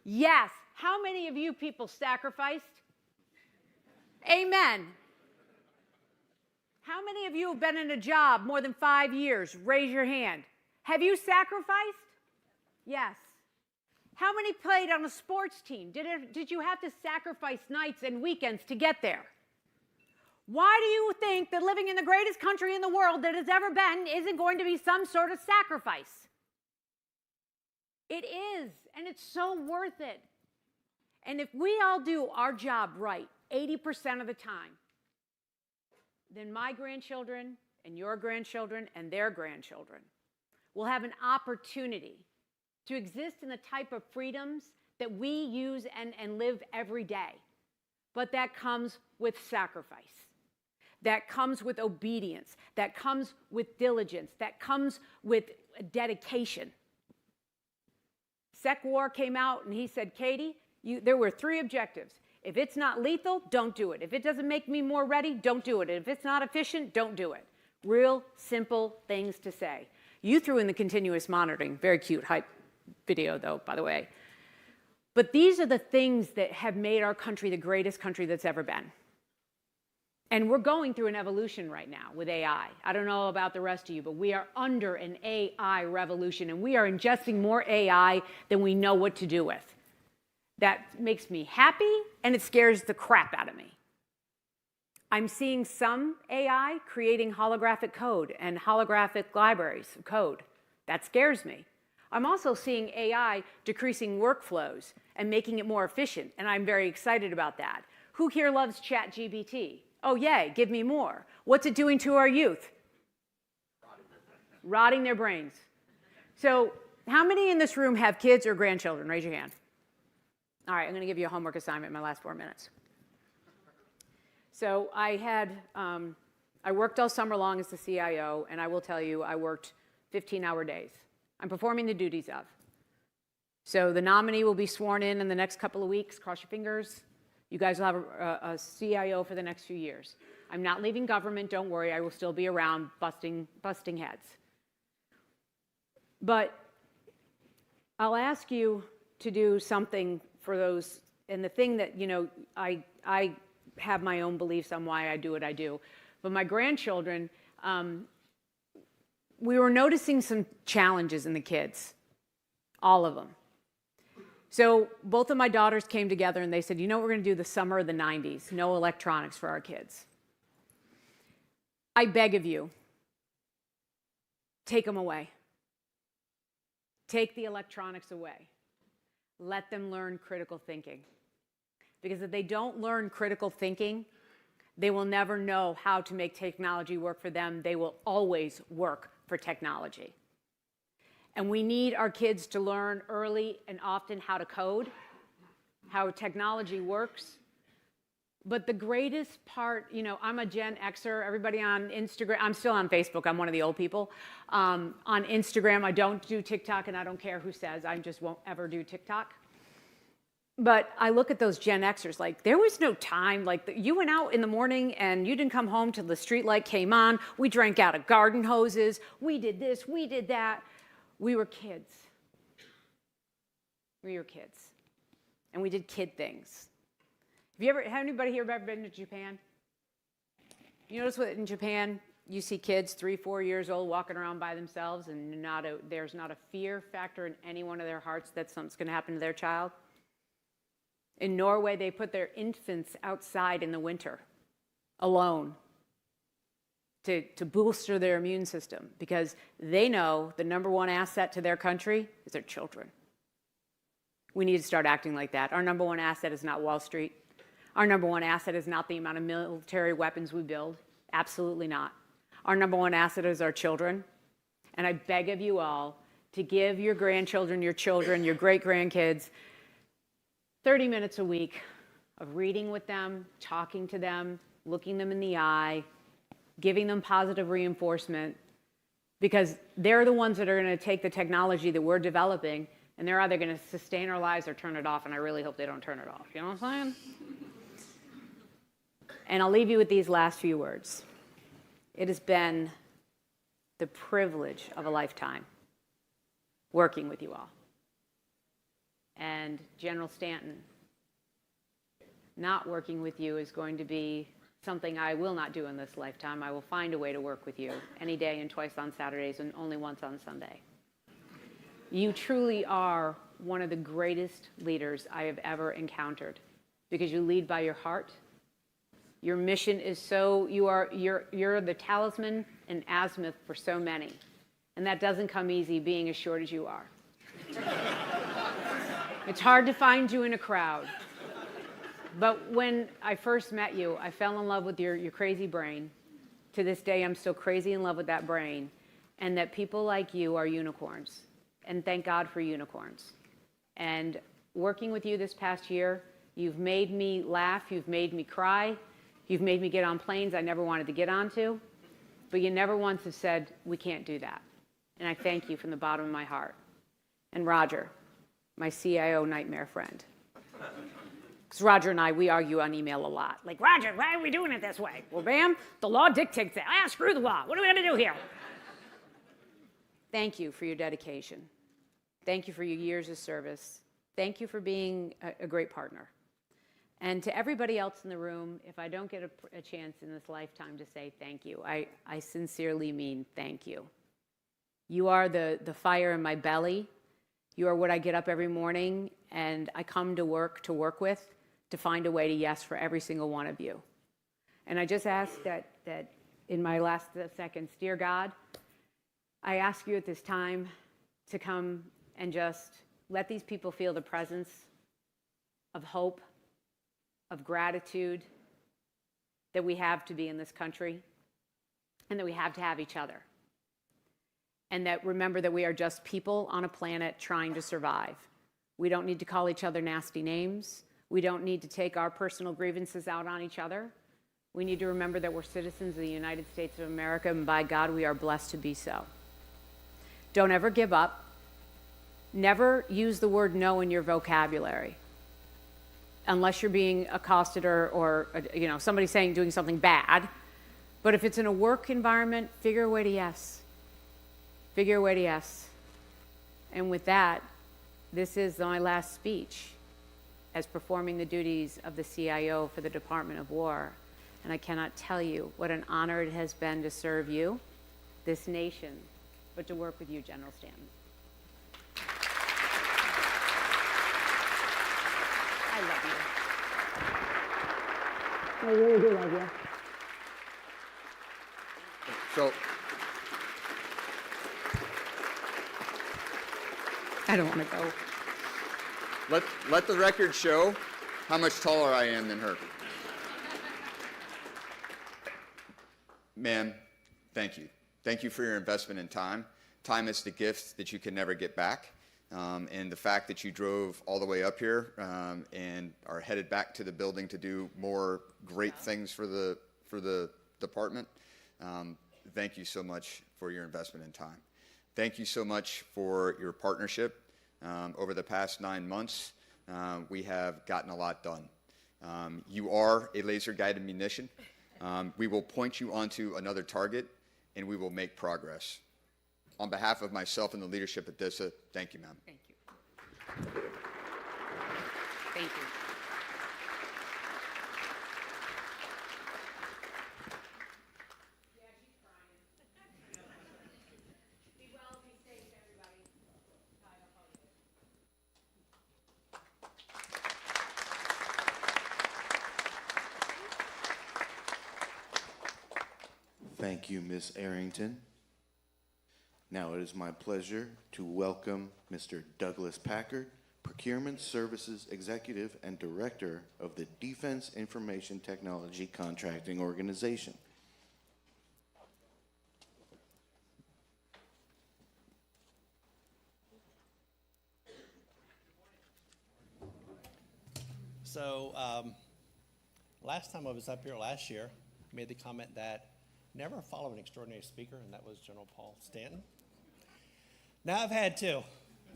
Yes. How many of you people sacrificed? Amen. How many of you have been in a job more than 5 years? Raise your hand. Have you sacrificed? Yes. How many played on a sports team? Did you have to sacrifice nights and weekends to get there? Why do you think that living in the greatest country in the world that has ever been isn't going to be some sort of sacrifice? It is, and it's so worth it. And if we all do our job right 80% of the time, then my grandchildren and your grandchildren and their grandchildren will have an opportunity to exist in the type of freedoms that we use and live every day. But that comes with sacrifice. That comes with obedience. That comes with diligence. That comes with dedication. Sec War came out and he said, Katie, there were 3 objectives. If it's not lethal, don't do it. If it doesn't make me more ready, don't do it. If it's not efficient, don't do it. Real simple things to say. You threw in the continuous monitoring. Very cute hype video, though, by the way. But these are the things that have made our country the greatest country that's ever been. And we're going through an evolution right now with AI. I don't know about the rest of you, but we are under an AI revolution, and we are ingesting more AI than we know what to do with. That makes me happy, and it scares the crap out of me. I'm seeing some AI creating holographic code and holographic libraries of code. That scares me. I'm also seeing AI decreasing workflows and making it more efficient, and I'm very excited about that. Who here loves ChatGPT? Oh, yay, give me more. What's it doing to our youth? Rotting their brains. So how many in this room have kids or grandchildren? Raise your hand. All right, I'm going to give you a homework assignment in my last 4 minutes. So I worked all summer long as the CIO, and I will tell you, I worked 15-hour days. I'm performing the duties of. So the nominee will be sworn in the next couple of weeks. Cross your fingers. You guys will have a CIO for the next few years. I'm not leaving government. Don't worry. I will still be around busting heads. But I'll ask you to do something for those, and the thing that, you know, I have my own beliefs on why I do what I do. But my grandchildren, we were noticing some challenges in the kids, all of them. So both of my daughters came together and they said, you know what we're going to do the summer of the 90s? No electronics for our kids. I beg of you, take them away. Take the electronics away. Let them learn critical thinking. Because if they don't learn critical thinking, they will never know how to make technology work for them. They will always work for technology. And we need our kids to learn early and often how to code, how technology works. But the greatest part, you know, I'm a Gen Xer. Everybody on Instagram, I'm still on Facebook. I'm one of the old people. On Instagram, I don't do TikTok, and I don't care who says. I just won't ever do TikTok. But I look at those Gen Xers, like, there was no time. Like, you went out in the morning and you didn't come home till the street light came on. We drank out of garden hoses. We did this, we did that. We were kids. We were kids. And we did kid things. Have anybody here ever been to Japan? You notice what in Japan, you see kids 3, 4 years old walking around by themselves, and there's not a fear factor in any one of their hearts that something's going to happen to their child? In Norway, they put their infants outside in the winter, alone, to bolster their immune system, because they know the number one asset to their country is their children. We need to start acting like that. Our number one asset is not Wall Street. Our number one asset is not the amount of military weapons we build. Absolutely not. Our number one asset is our children. And I beg of you all to give your grandchildren, your children, your great-grandkids 30 minutes a week of reading with them, talking to them, looking them in the eye, giving them positive reinforcement, because they're the ones that are going to take the technology that we're developing, and they're either going to sustain our lives or turn it off, and I really hope they don't turn it off. You know what I'm saying? And I'll leave you with these last few words. It has been the privilege of a lifetime working with you all. And General Stanton, not working with you is going to be something I will not do in this lifetime. I will find a way to work with you any day and twice on Saturdays and only once on Sunday. You truly are one of the greatest leaders I have ever encountered, because you lead by your heart. Your mission is so, you're the talisman and azimuth for so many. And that doesn't come easy, being as short as you are. It's hard to find you in a crowd. But when I first met you, I fell in love with your crazy brain. To this day, I'm still crazy in love with that brain. And that people like you are unicorns. And thank God for unicorns. And working with you this past year, you've made me laugh, you've made me cry, you've made me get on planes I never wanted to get onto, but you never once have said, we can't do that. And I thank you from the bottom of my heart. And Roger, my CIO nightmare friend. Because Roger and I, we argue on email a lot. Like, Roger, why are we doing it this way? Well, bam, the law dictates that. Ah, screw the law. What are we going to do here? Thank you for your dedication. Thank you for your years of service. Thank you for being a great partner. And to everybody else in the room, if I don't get a chance in this lifetime to say thank you, I sincerely mean thank you. You are the fire in my belly. You are what I get up every morning and I come to work with, to find a way to yes for every single one of you. And I just ask that in my last seconds, dear God, I ask you at this time to come and just let these people feel the presence of hope, of gratitude that we have to be in this country, and that we have to have each other. And that remember that we are just people on a planet trying to survive. We don't need to call each other nasty names. We don't need to take our personal grievances out on each other. We need to remember that we're citizens of the United States of America, and by God, we are blessed to be so. Don't ever give up. Never use the word no in your vocabulary, unless you're being accosted or somebody doing something bad. But if it's in a work environment, figure a way to yes. Figure a way to yes. And with that, this is my last speech as performing the duties of the CIO for the Department of War. And I cannot tell you what an honor it has been to serve you, this nation, but to work with you, General Stanton. I love you. I really do love you. So, I don't want to go. let the record show how much taller I am than her. Ma'am, thank you. Thank you for your investment in time. Time is the gift that you can never get back. And the fact that you drove all the way up here and are headed back to the building to do more great things for the department, thank you so much for your investment in time. Thank you so much for your partnership. Over the past 9 months, we have gotten a lot done. You are a laser-guided munition. We will point you onto another target, and we will make progress. On behalf of myself and the leadership at DISA, thank you, ma'am. Thank you. Thank you. Be well, be safe, everybody. Thank you, Ms. Arrington. Now it is my pleasure to welcome Mr. Douglas Packard, Procurement Services Executive and Director of the Defense Information Technology Contracting Organization. So last time I was up here last year, I made the comment that never follow an extraordinary speaker, and that was General Paul Stanton. Now I've had two.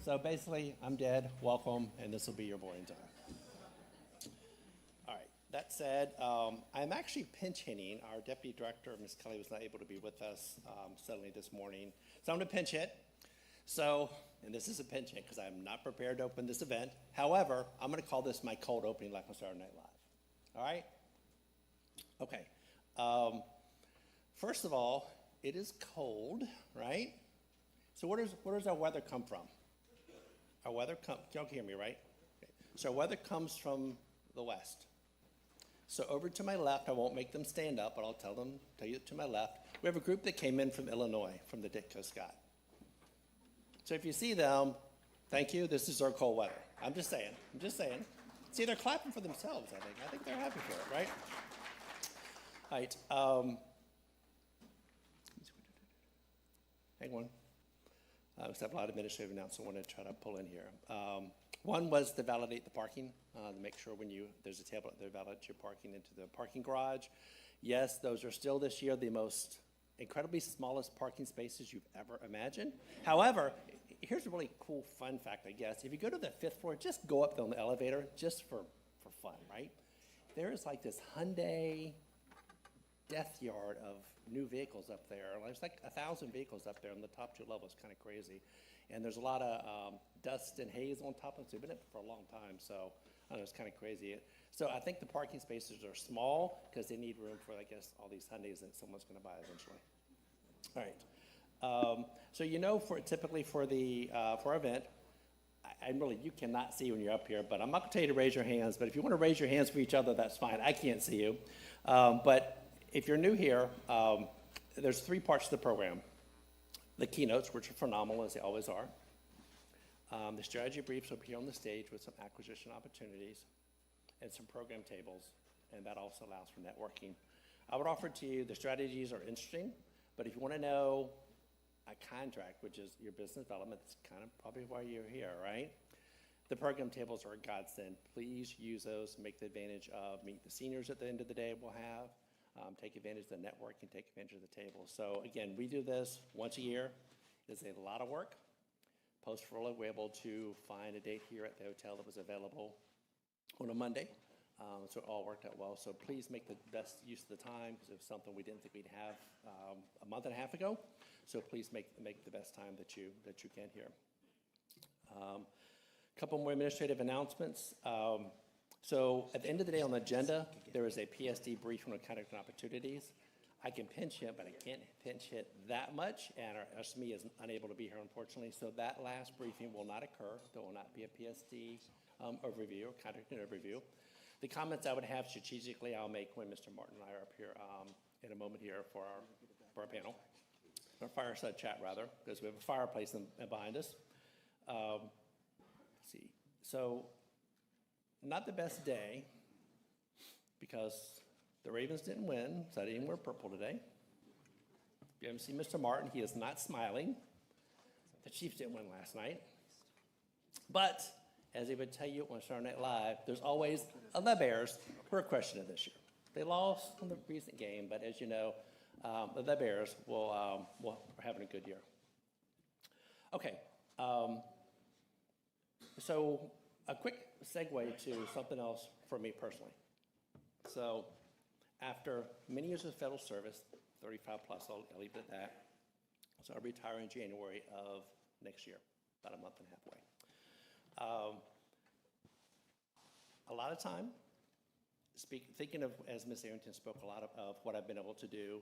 So basically, I'm dead, welcome, and this will be your boarding time. All right, that said, I'm actually pinch hitting. Our Deputy Director, Ms. Kelly, was not able to be with us suddenly this morning. So I'm going to pinch hit. So, and this is a pinch hit because I'm not prepared to open this event. However, I'm going to call this my cold opening like on Saturday Night Live. All right? Okay. First of all, it is cold, right? So where does our weather come from? Our weather y'all can hear me, right? Okay. So our weather comes from the west. So over to my left, I won't make them stand up, but I'll tell you to my left. We have a group that came in from Illinois, from the Ditko Scott. So if you see them, thank you, this is our cold weather. I'm just saying. See, they're clapping for themselves, I think. I think they're happy for it, right? All right. Hang on. Because I have a lot of administrative announcements I want to try to pull in here. One was to validate the parking, to make sure when there's a table there, validate your parking into the parking garage. Yes, those are still this year the most incredibly smallest parking spaces you've ever imagined. However, here's a really cool fun fact, I guess. If you go to the 5th floor, just go up on the elevator just for fun, right? There is like this Hyundai death yard of new vehicles up there. There's like 1,000 vehicles up there on the top 2 levels, kind of crazy. And there's a lot of dust and haze on top of it. So they've been up for a long time, so I don't know, it's kind of crazy. So I think the parking spaces are small because they need room for, I guess, all these Hyundais that someone's going to buy eventually. All right. So typically for our event, you cannot see when you're up here, but I'm not going to tell you to raise your hands. But if you want to raise your hands for each other, that's fine. I can't see you. But if you're new here, there's 3 parts to the program. The keynotes, which are phenomenal, as they always are. The strategy briefs up here on the stage with some acquisition opportunities and some program tables, and that also allows for networking. I would offer to you the strategies are interesting, but if you want to know a contract, which is your business development, that's kind of probably why you're here, right? The program tables are a godsend. Please use those, make the advantage of meet the seniors at the end of the day we'll have. Take advantage of the network and take advantage of the table. So again, we do this once a year. It's a lot of work. Post-furlough, we're able to find a date here at the hotel that was available on a Monday. So it all worked out well. So please make the best use of the time because it was something we didn't think we'd have a month and a half ago. So please make the best time that you can here. Couple more administrative announcements. So at the end of the day on the agenda, there is a PSD briefing on conduct and opportunities. I can pinch hit, but I can't pinch hit that much, and our SME is unable to be here, unfortunately. So that last briefing will not occur. There will not be a PSD overview or conduct and overview. The comments I would have strategically, I'll make when Mr. Martin and I are up here in a moment here for our panel, our fireside chat rather, because we have a fireplace behind us. Let's see. So not the best day because the Ravens didn't win, so I didn't wear purple today. If you haven't seen Mr. Martin, he is not smiling. The Chiefs didn't win last night. But as he would tell you on Saturday Night Live, there's always the Bears who are questioning this year. They lost in the recent game, but as you know, the Bears are having a good year. Okay, so a quick segue to something else for me personally. So after many years of federal service, 35 plus, I'll leave it at that. So I'll retire in January of next year, about a month and a half away. A lot of time thinking of, as Ms. Arrington spoke, a lot of what I've been able to do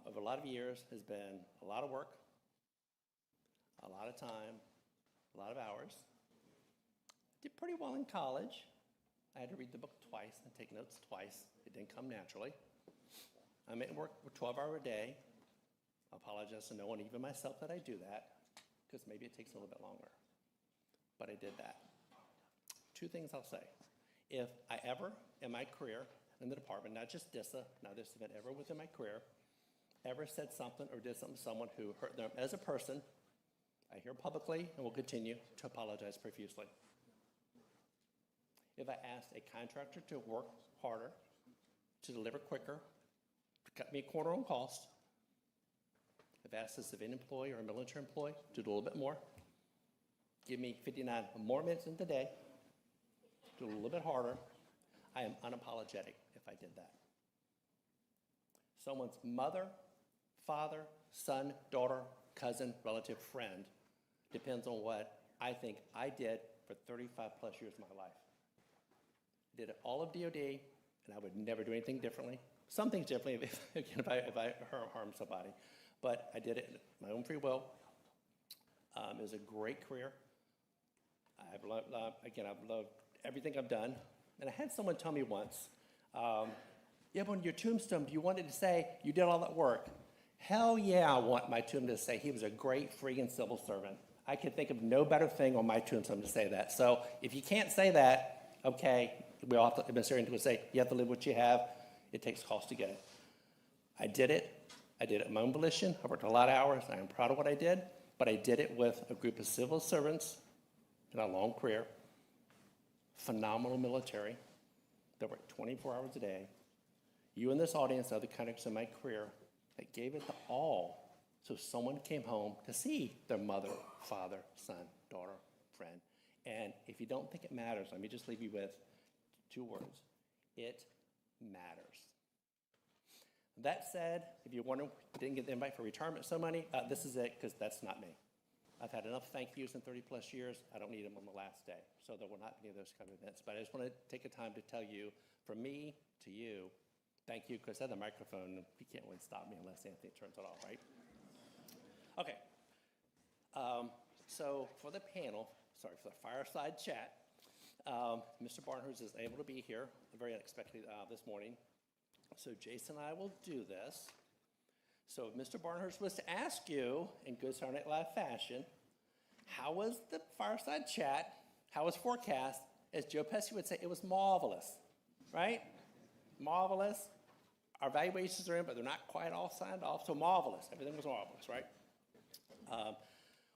over a lot of years has been a lot of work, a lot of time, a lot of hours. Did pretty well in college. I had to read the book twice and take notes twice. It didn't come naturally. I may work for 12 hours a day. I apologize to no one, even myself, that I do that, because maybe it takes a little bit longer. But I did that. Two things I'll say. If I ever, in my career in the department, not just DISA, not this event, ever within my career, ever said something or did something to someone who hurt them as a person, I hear publicly and will continue to apologize profusely. If I asked a contractor to work harder, to deliver quicker, to cut me a corner on cost, if I asked a civilian employee or a military employee to do a little bit more, give me 59 more minutes in the day, do a little bit harder, I am unapologetic if I did that. Someone's mother, father, son, daughter, cousin, relative, friend depends on what I think I did for 35 plus years of my life. I did all of DOD, and I would never do anything differently. Some things differently if I harm somebody, but I did it in my own free will. It was a great career. I've loved everything I've done. And I had someone tell me once, yeah, but on your tombstone, you wanted to say you did all that work. Hell yeah, I want my tombstone to say he was a great freaking civil servant. I could think of no better thing on my tombstone to say that. So if you can't say that, okay, we all have to, Ms. Arrington would say, you have to live what you have. It takes cost to get it. I did it. I did it at my own volition. I worked a lot of hours. I am proud of what I did, but I did it with a group of civil servants in a long career, phenomenal military that worked 24 hours a day. You in this audience, other context in my career, that gave it the all. So someone came home to see their mother, father, son, daughter, friend. And if you don't think it matters, let me just leave you with two words. It matters. That said, if you're wondering, didn't get the invite for retirement ceremony, this is it, because that's not me. I've had enough thank yous in 30 plus years. I don't need them on the last day. So there will not be any of those kind of events. But I just want to take a time to tell you, from me to you, thank you, because I have the microphone. You can't really stop me unless Anthony turns it off, right? Okay. So for the panel, for the fireside chat, Mr. Barnhurst is able to be here very unexpectedly this morning. So Jason and I will do this. So if Mr. Barnhurst was to ask you in good Saturday Night Live fashion, how was the fireside chat? How was forecast? As Joe Pesci would say, it was marvelous, right? Marvelous. Our evaluations are in, but they're not quite all signed off, so marvelous. Everything was marvelous, right?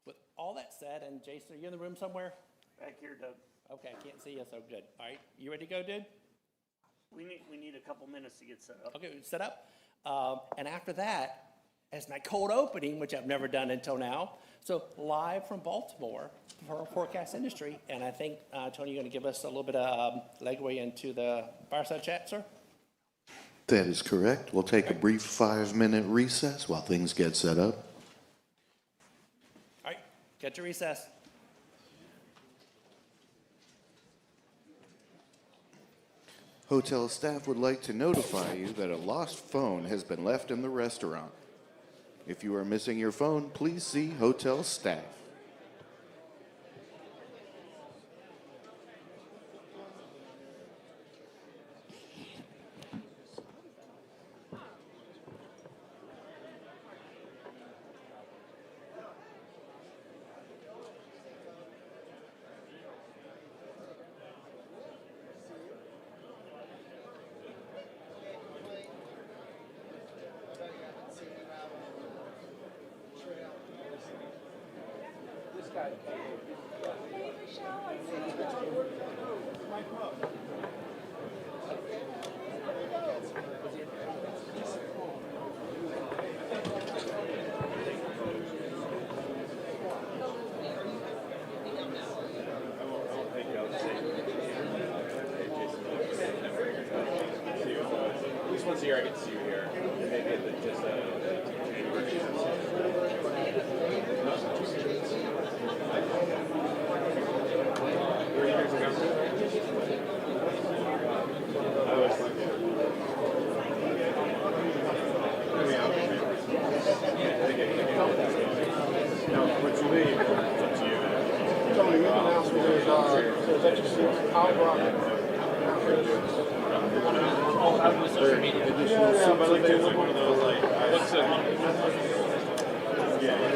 With all that said, and Jason, are you in the room somewhere? Back here, Doug. Okay, I can't see you, so good. All right, you ready to go, dude? We need a couple minutes to get set up. Okay, set up. And after that, as my cold opening, which I've never done until now, so live from Baltimore for our forecast industry, and I think, Tony, you're going to give us a little bit of legway into the fireside chat, sir? That is correct. We'll take a brief 5-minute recess while things get set up. All right, get your recess. Hotel staff would like to notify you that a lost phone has been left in the restaurant. If you are missing your phone, please see hotel staff. Once a year I get to see you here. Maybe at the DISA January. Where are you guys going? I was now, once you leave, it's up to you. Tony, your announcement is that you see how Out of the social media. Yeah, but like it's like one of those like what's it? Yeah.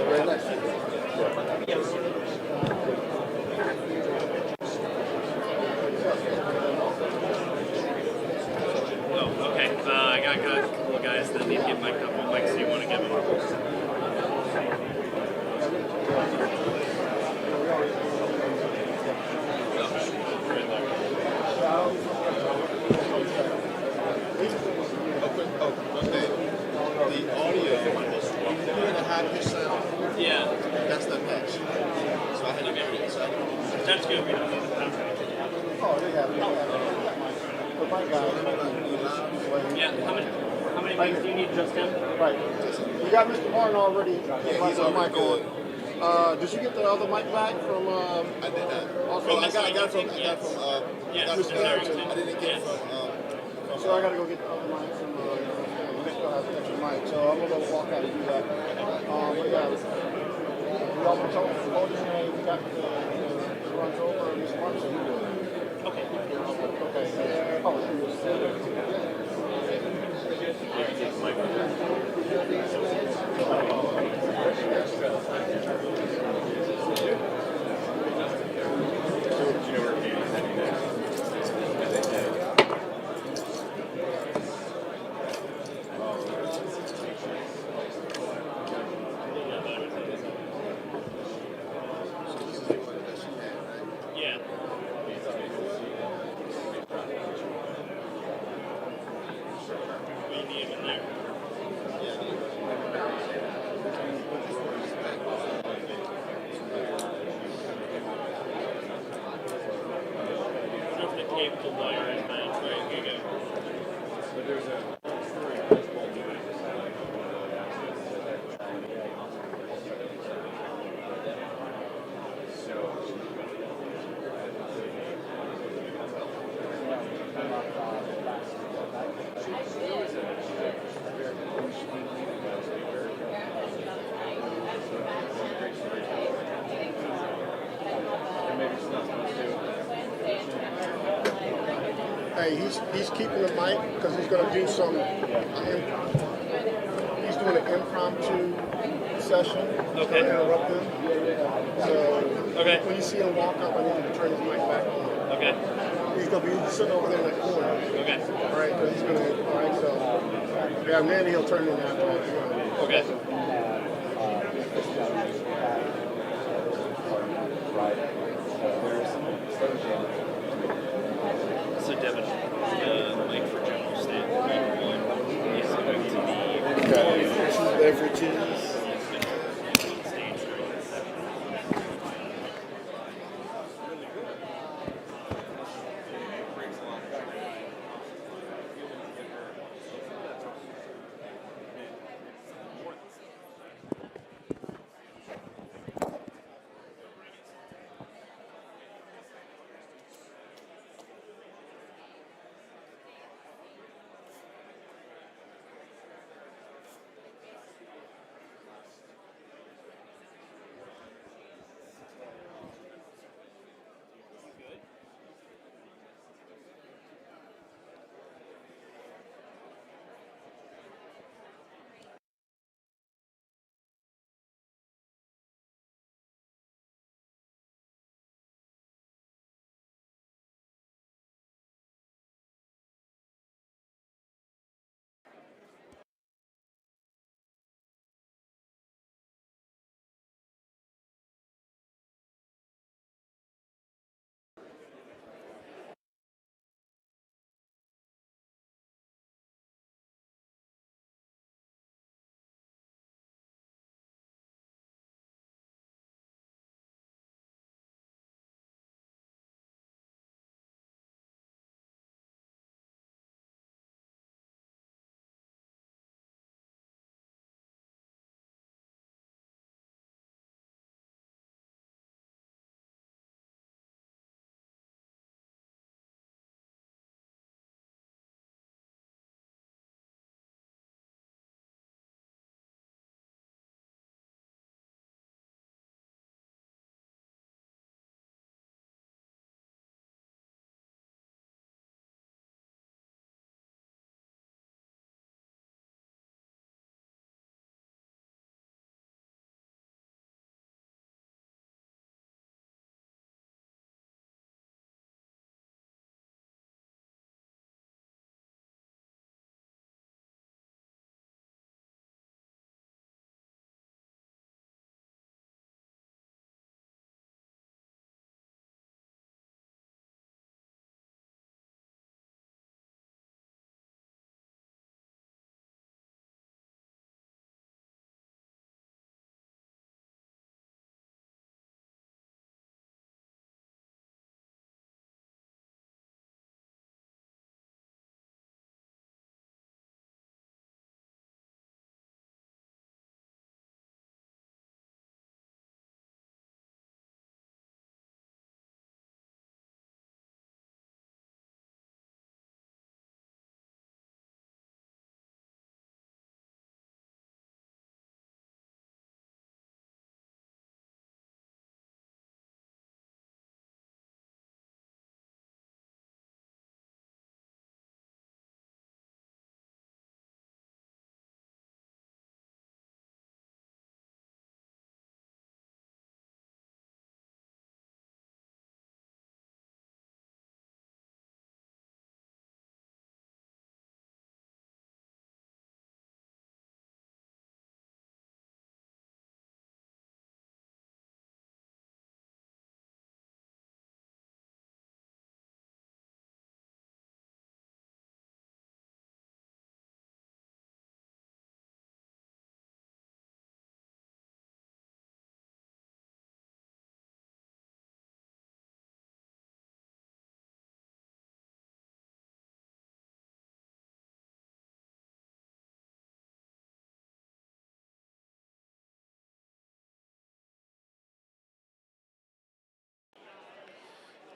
Oh, okay. I got a couple of guys that need to get mic'd up. What mics do you want to give them? Yeah. That's the pitch. So I had to get it. So That's good. We don't need the pound. Yeah. How many mics do you need, just him? Right. We got Mr. Martin already. yeah, he's already good. Did you get the other mic back from? I did not. Also, I got it from Mr. Harrington. I didn't get it from So I got to go get the other mic from. We still have extra mic, so I'm gonna walk out and do that. But yeah, we all told the podium and we got the runs over Mr. Martin. So you do it. Okay. Okay. Oh, Yeah. We need him in there. Go for the cable wire and mount. Right, here you go. Hey, he's keeping the mic because he's going to do some. He's doing an impromptu session. Okay. Interrupt him. So Okay. when you see him walk up, I need you to turn his mic back on. Okay. He's going to be sitting over there in that corner. Okay. All right, so he's going to. All right, so yeah, and then he'll turn it after that. Okay. So Devin, the link for General State is going to be Beverages.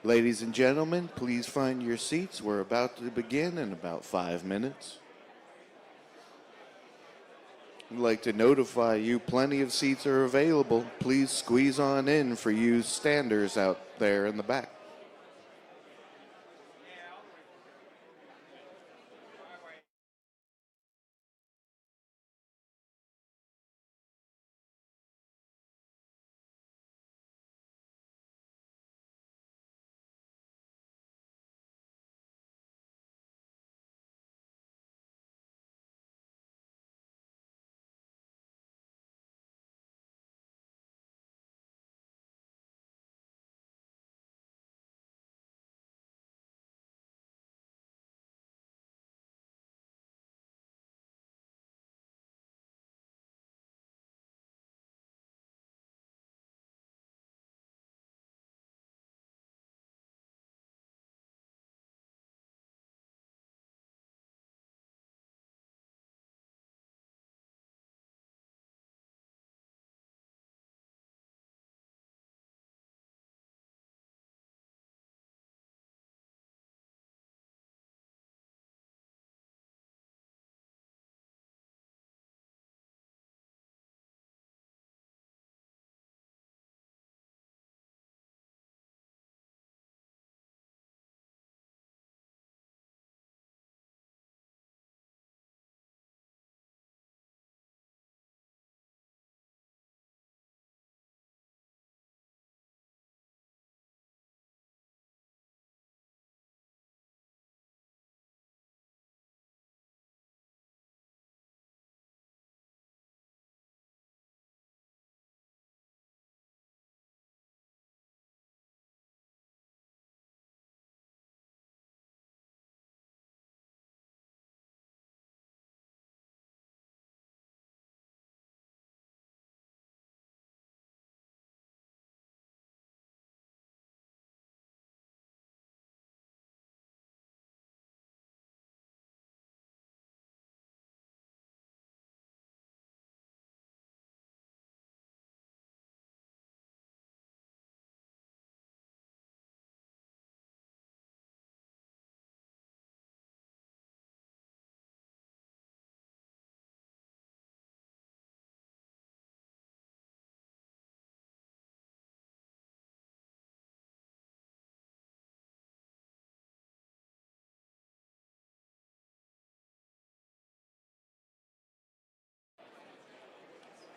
Ladies and gentlemen, please find your seats. We're about to begin in about 5 minutes. I'd like to notify you plenty of seats are available. Please squeeze on in for you standers out there in the back.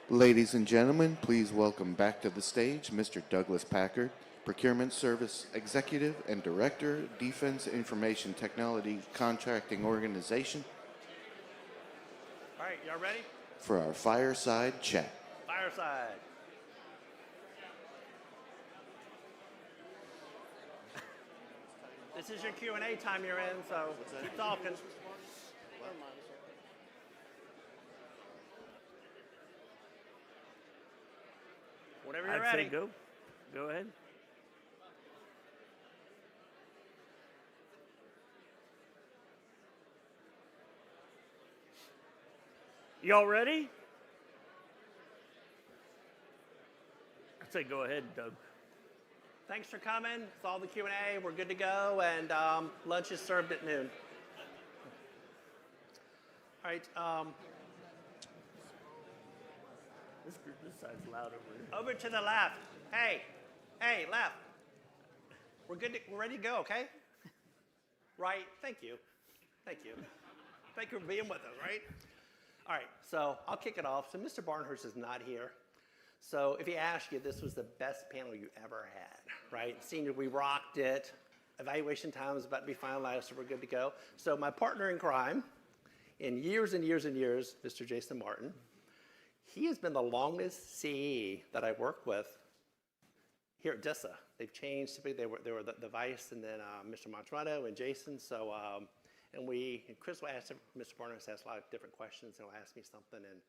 Ladies and gentlemen, please welcome back to the stage Mr. Douglas Packard, Procurement Service Executive and Director, Defense Information Technology Contracting Organization. All right, y'all ready? For our fireside chat. Fireside. This is your Q&A time you're in, so keep talking. Whenever you're ready. I'd say go. Go ahead. Y'all ready? I'd say go ahead, Doug. Thanks for coming. It's all the Q&A. We're good to go, and lunch is served at noon. All right. This side's loud over here. Over to the left. Hey, left. We're good. We're ready to go. Okay. Right. Thank you. Thank you for being with us. Right. All right. So I'll kick it off. So Mr. Barnhurst is not here. So if he asked you, this was the best panel you ever had, right? Senior, we rocked it. Evaluation time is about to be finalized, so we're good to go. So my partner in crime, in years and years and years, Mr. Jason Martin, he has been the longest CE that I worked with here at DISA. They've changed. They were the vice, and then Mr. Montrano and Jason. So and Chris will ask Mr. Barnhurst asked a lot of different questions. He'll ask me something, and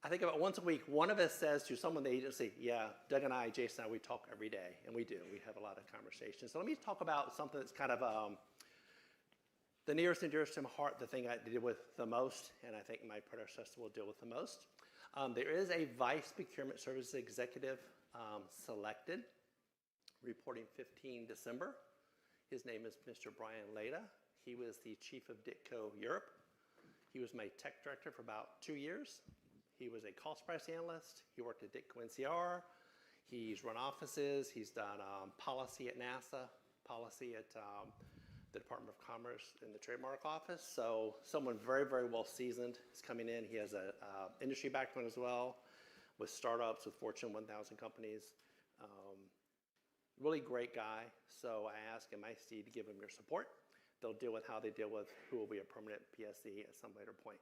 I think about once a week, one of us says to someone in the agency, yeah, Doug and I, Jason and I, we talk every day, and we do. We have a lot of conversations. So let me talk about something that's kind of the nearest and dearest to my heart, the thing I deal with the most, and I think my predecessor will deal with the most. There is a Vice Procurement Services Executive selected reporting 15 December. His name is Mr. Brian Leda. He was the chief of DITCO Europe. He was my tech director for about 2 years. He was a cost price analyst. He worked at DITCO NCR. He's run offices. He's done policy at NASA, policy at the Department of Commerce in the trademark office. So someone very, very well seasoned is coming in. He has an industry background as well, with startups, with Fortune 1000 companies. Really great guy. So I asked MIC to give him your support. They'll deal with how they deal with who will be a permanent PSE at some later point.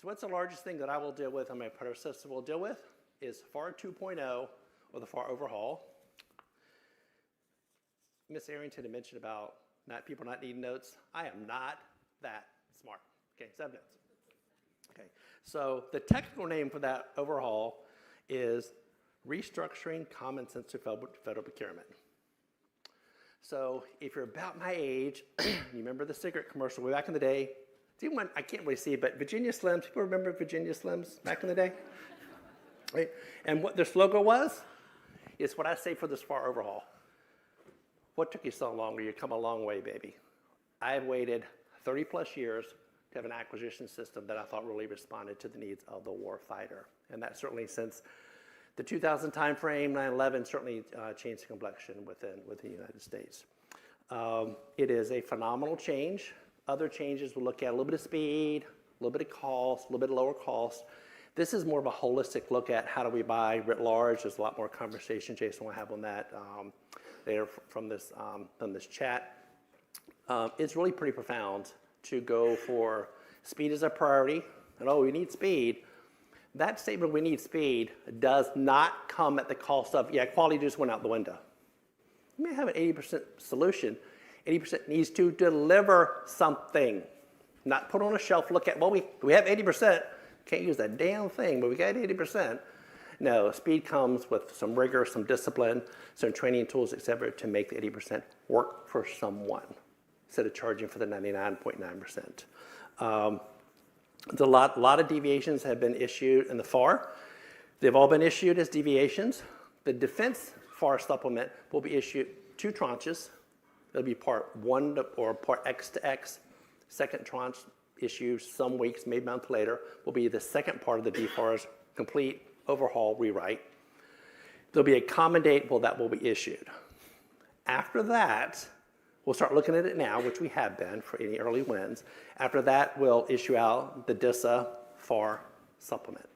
So what's the largest thing that I will deal with and my predecessor will deal with is FAR 2.0 or the FAR overhaul. Ms. Arrington had mentioned about people not needing notes. I am not that smart. Okay, 7 notes. Okay, so the technical name for that overhaul is Restructuring Common Sense to Federal Procurement. So if you're about my age, you remember the cigarette commercial way back in the day. I can't really see it, but Virginia Slims, people remember Virginia Slims back in the day? Right? And what this logo was, is what I say for this FAR overhaul. What took you so long? You come a long way, baby. I've waited 30 plus years to have an acquisition system that I thought really responded to the needs of the war fighter. And that certainly since the 2000 timeframe, 9/11 certainly changed the complexion within the United States. It is a phenomenal change. Other changes will look at a little bit of speed, a little bit of cost, a little bit of lower cost. This is more of a holistic look at how do we buy writ large. There's a lot more conversation Jason will have on that later from this chat. It's really pretty profound to go for speed as a priority. And we need speed. That statement, we need speed, does not come at the cost of, quality just went out the window. You may have an 80% solution. 80% needs to deliver something. Not put on a shelf, look at, we have 80%. Can't use that damn thing, but we got 80%. No, speed comes with some rigor, some discipline, some training tools, et cetera, to make the 80% work for someone instead of charging for the 99.9%. A lot of deviations have been issued in the FAR. They've all been issued as deviations. The defense FAR supplement will be issued 2 tranches. It'll be part 1 or part X to X. Second tranche issued some weeks, maybe a month later, will be the second part of the DFAR's complete overhaul rewrite. There'll be a common date that will be issued. After that, we'll start looking at it now, which we have been for any early wins. After that, we'll issue out the DISA FAR supplement.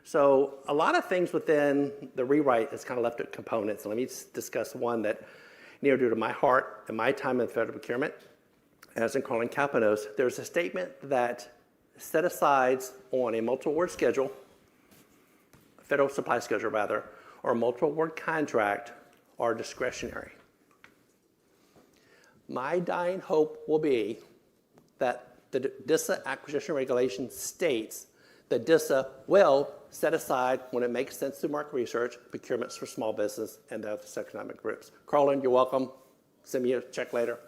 So a lot of things within the rewrite is kind of left at components. And let me discuss one that near dear to my heart and my time in federal procurement. As in Colin Kapanos, there's a statement that set-asides on a multiple-award schedule, federal supply schedule rather, or a multiple-award contract are discretionary. My dying hope will be that the DISA acquisition regulation states that DISA will set aside, when it makes sense through market research, procurements for small business and other economic groups. Carlin, you're welcome. Send me a check later.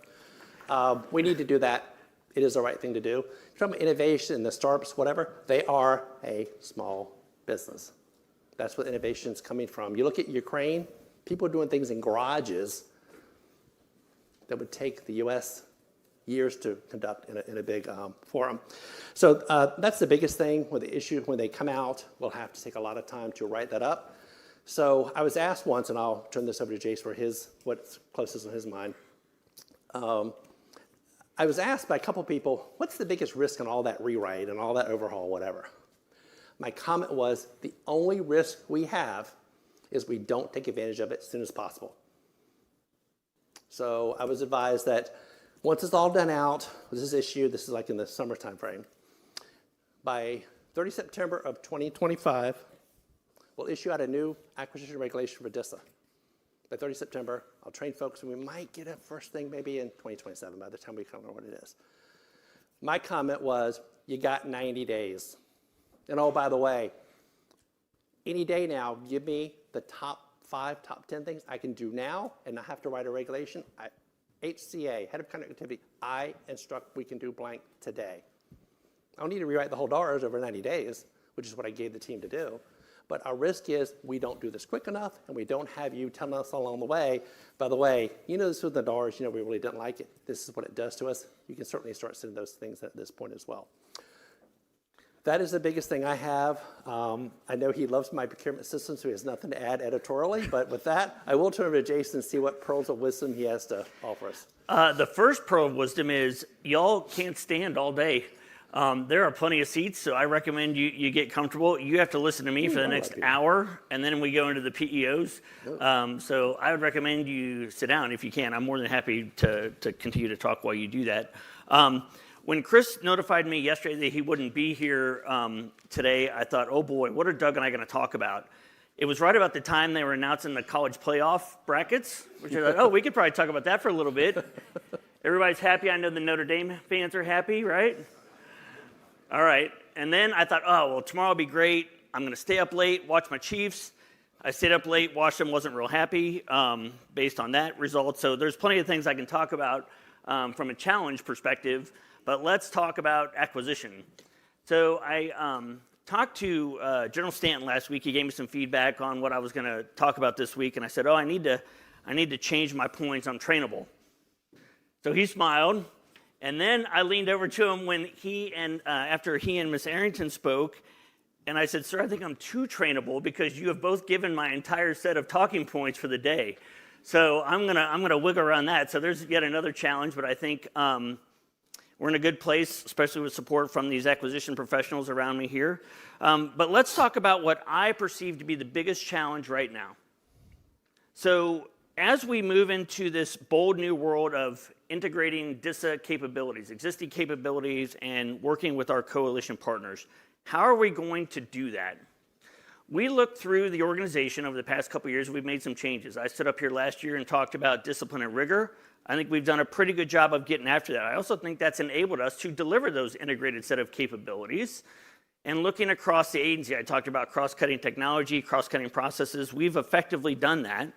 We need to do that. It is the right thing to do. From innovation, the startups, whatever, they are a small business. That's what innovation is coming from. You look at Ukraine, people are doing things in garages that would take the U.S. years to conduct in a big forum. So that's the biggest thing with the issue. When they come out, we'll have to take a lot of time to write that up. So I was asked once, and I'll turn this over to Jace for what's closest on his mind. I was asked by a couple people, what's the biggest risk in all that rewrite and all that overhaul, whatever? My comment was, the only risk we have is we don't take advantage of it as soon as possible. So I was advised that once it's all done out, this is issued, this is like in the summer time frame, by 30 September of 2025, we'll issue out a new acquisition regulation for DISA. By 30 September, I'll train folks, and we might get it first thing maybe in 2027 by the time we come to what it is. My comment was, you got 90 days. And oh, by the way, any day now, give me the top 5, top 10 things I can do now and not have to write a regulation. HCA, Head of Connectivity, I instruct we can do blank today. I don't need to rewrite the whole DARS over 90 days, which is what I gave the team to do. But our risk is we don't do this quick enough, and we don't have you telling us along the way, by the way, you know, this with the DARs, you know, we really didn't like it. This is what it does to us. You can certainly start sending those things at this point as well. That is the biggest thing I have. I know he loves my procurement system, so he has nothing to add editorially. But with that, I will turn over to Jason and see what pearls of wisdom he has to offer us. The first pearl of wisdom is y'all can't stand all day. There are plenty of seats, so I recommend you get comfortable. You have to listen to me for the next hour, and then we go into the PEOs. So I would recommend you sit down if you can. I'm more than happy to continue to talk while you do that. When Chris notified me yesterday that he wouldn't be here today, I thought, oh boy, what are Doug and I going to talk about? It was right about the time they were announcing the college playoff brackets, which I thought, oh, we could probably talk about that for a little bit. Everybody's happy. I know the Notre Dame fans are happy, right? All right. And then I thought, oh, well, tomorrow will be great. I'm going to stay up late, watch my Chiefs. I stayed up late, watched them, wasn't real happy based on that result. So there's plenty of things I can talk about from a challenge perspective. But let's talk about acquisition. So I talked to General Stanton last week. He gave me some feedback on what I was going to talk about this week, and I said, "Oh, I need to change my points. I'm trainable." So he smiled, and then I leaned over to him when after he and Miss Arrington spoke, and I said, "Sir, I think I'm too trainable because you have both given my entire set of talking points for the day." So I'm gonna wiggle around that. So there's yet another challenge, but I think. We're in a good place, especially with support from these acquisition professionals around me here. But let's talk about what I perceive to be the biggest challenge right now. So as we move into this bold new world of integrating DISA capabilities, existing capabilities, and working with our coalition partners, how are we going to do that? We looked through the organization over the past couple of years. We've made some changes. I stood up here last year and talked about discipline and rigor. I think we've done a pretty good job of getting after that. I also think that's enabled us to deliver those integrated set of capabilities. And looking across the agency, I talked about cross-cutting technology, cross-cutting processes. We've effectively done that.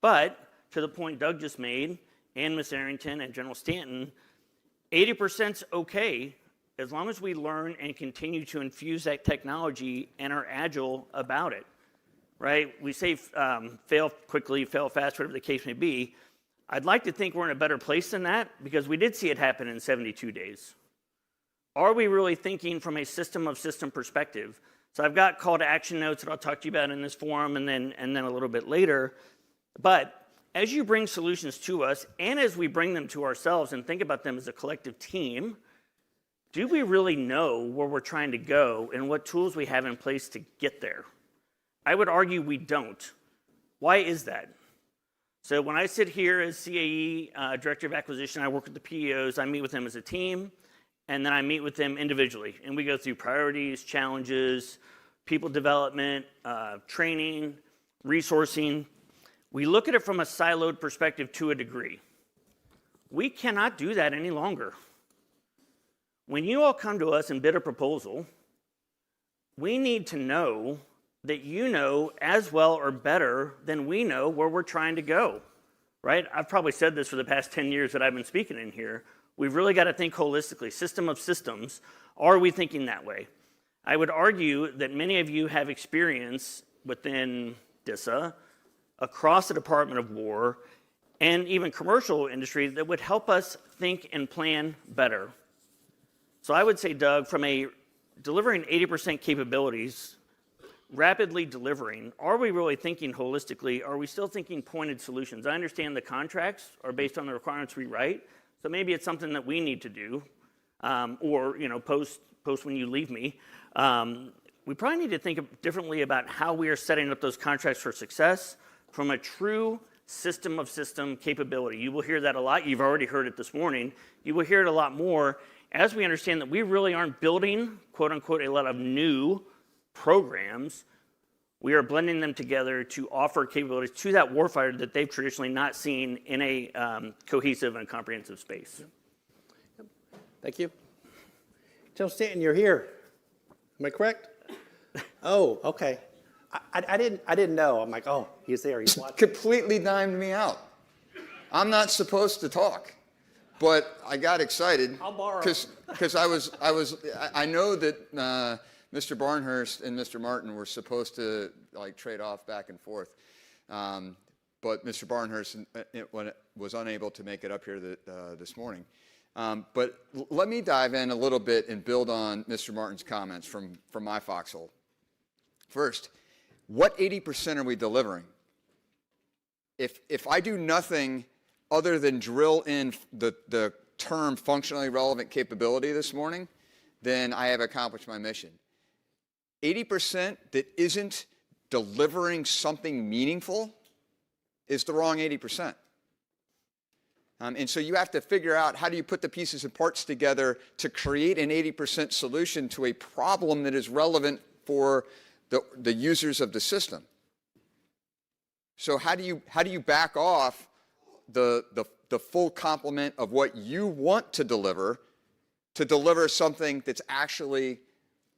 But to the point Doug just made, and Ms. Arrington and General Stanton, 80%'s okay as long as we learn and continue to infuse that technology and are agile about it, right? We say fail quickly, fail fast, whatever the case may be. I'd like to think we're in a better place than that because we did see it happen in 72 days. Are we really thinking from a system of system perspective? So I've got call to action notes that I'll talk to you about in this forum and then a little bit later. But as you bring solutions to us and as we bring them to ourselves and think about them as a collective team, do we really know where we're trying to go and what tools we have in place to get there? I would argue we don't. Why is that? So when I sit here as CAE, Director of Acquisition, I work with the PEOs, I meet with them as a team, and then I meet with them individually. And we go through priorities, challenges, people development, training, resourcing. We look at it from a siloed perspective to a degree. We cannot do that any longer. When you all come to us and bid a proposal, we need to know that you know as well or better than we know where we're trying to go, right? I've probably said this for the past 10 years that I've been speaking in here. We've really got to think holistically, system of systems. Are we thinking that way? I would argue that many of you have experience within DISA, across the Department of War, and even commercial industry that would help us think and plan better. So I would say, Doug, from a delivering 80% capabilities, rapidly delivering, are we really thinking holistically? Are we still thinking pointed solutions? I understand the contracts are based on the requirements we write, so maybe it's something that we need to do, or post when you leave me. We probably need to think differently about how we are setting up those contracts for success from a true system of system capability. You will hear that a lot. You've already heard it this morning. You will hear it a lot more as we understand that we really aren't building, quote unquote, a lot of new programs. We are blending them together to offer capabilities to that warfighter that they've traditionally not seen in a cohesive and comprehensive space. Yep. Thank you. General Stanton, you're here. Am I correct? Oh, okay. I didn't know. I'm like, oh, he's there. He's watching. Completely dimed me out. I'm not supposed to talk, but I got excited I'll borrow. because I know that Mr. Barnhurst and Mr. Martin were supposed to like trade off back and forth, but Mr. Barnhurst was unable to make it up here this morning. But let me dive in a little bit and build on Mr. Martin's comments from my foxhole. First, what 80% are we delivering? If I do nothing other than drill in the term functionally relevant capability this morning, then I have accomplished my mission. 80% that isn't delivering something meaningful is the wrong 80%. And so you have to figure out how do you put the pieces and parts together to create an 80% solution to a problem that is relevant for the users of the system. So how do you back off the full complement of what you want to deliver something that's actually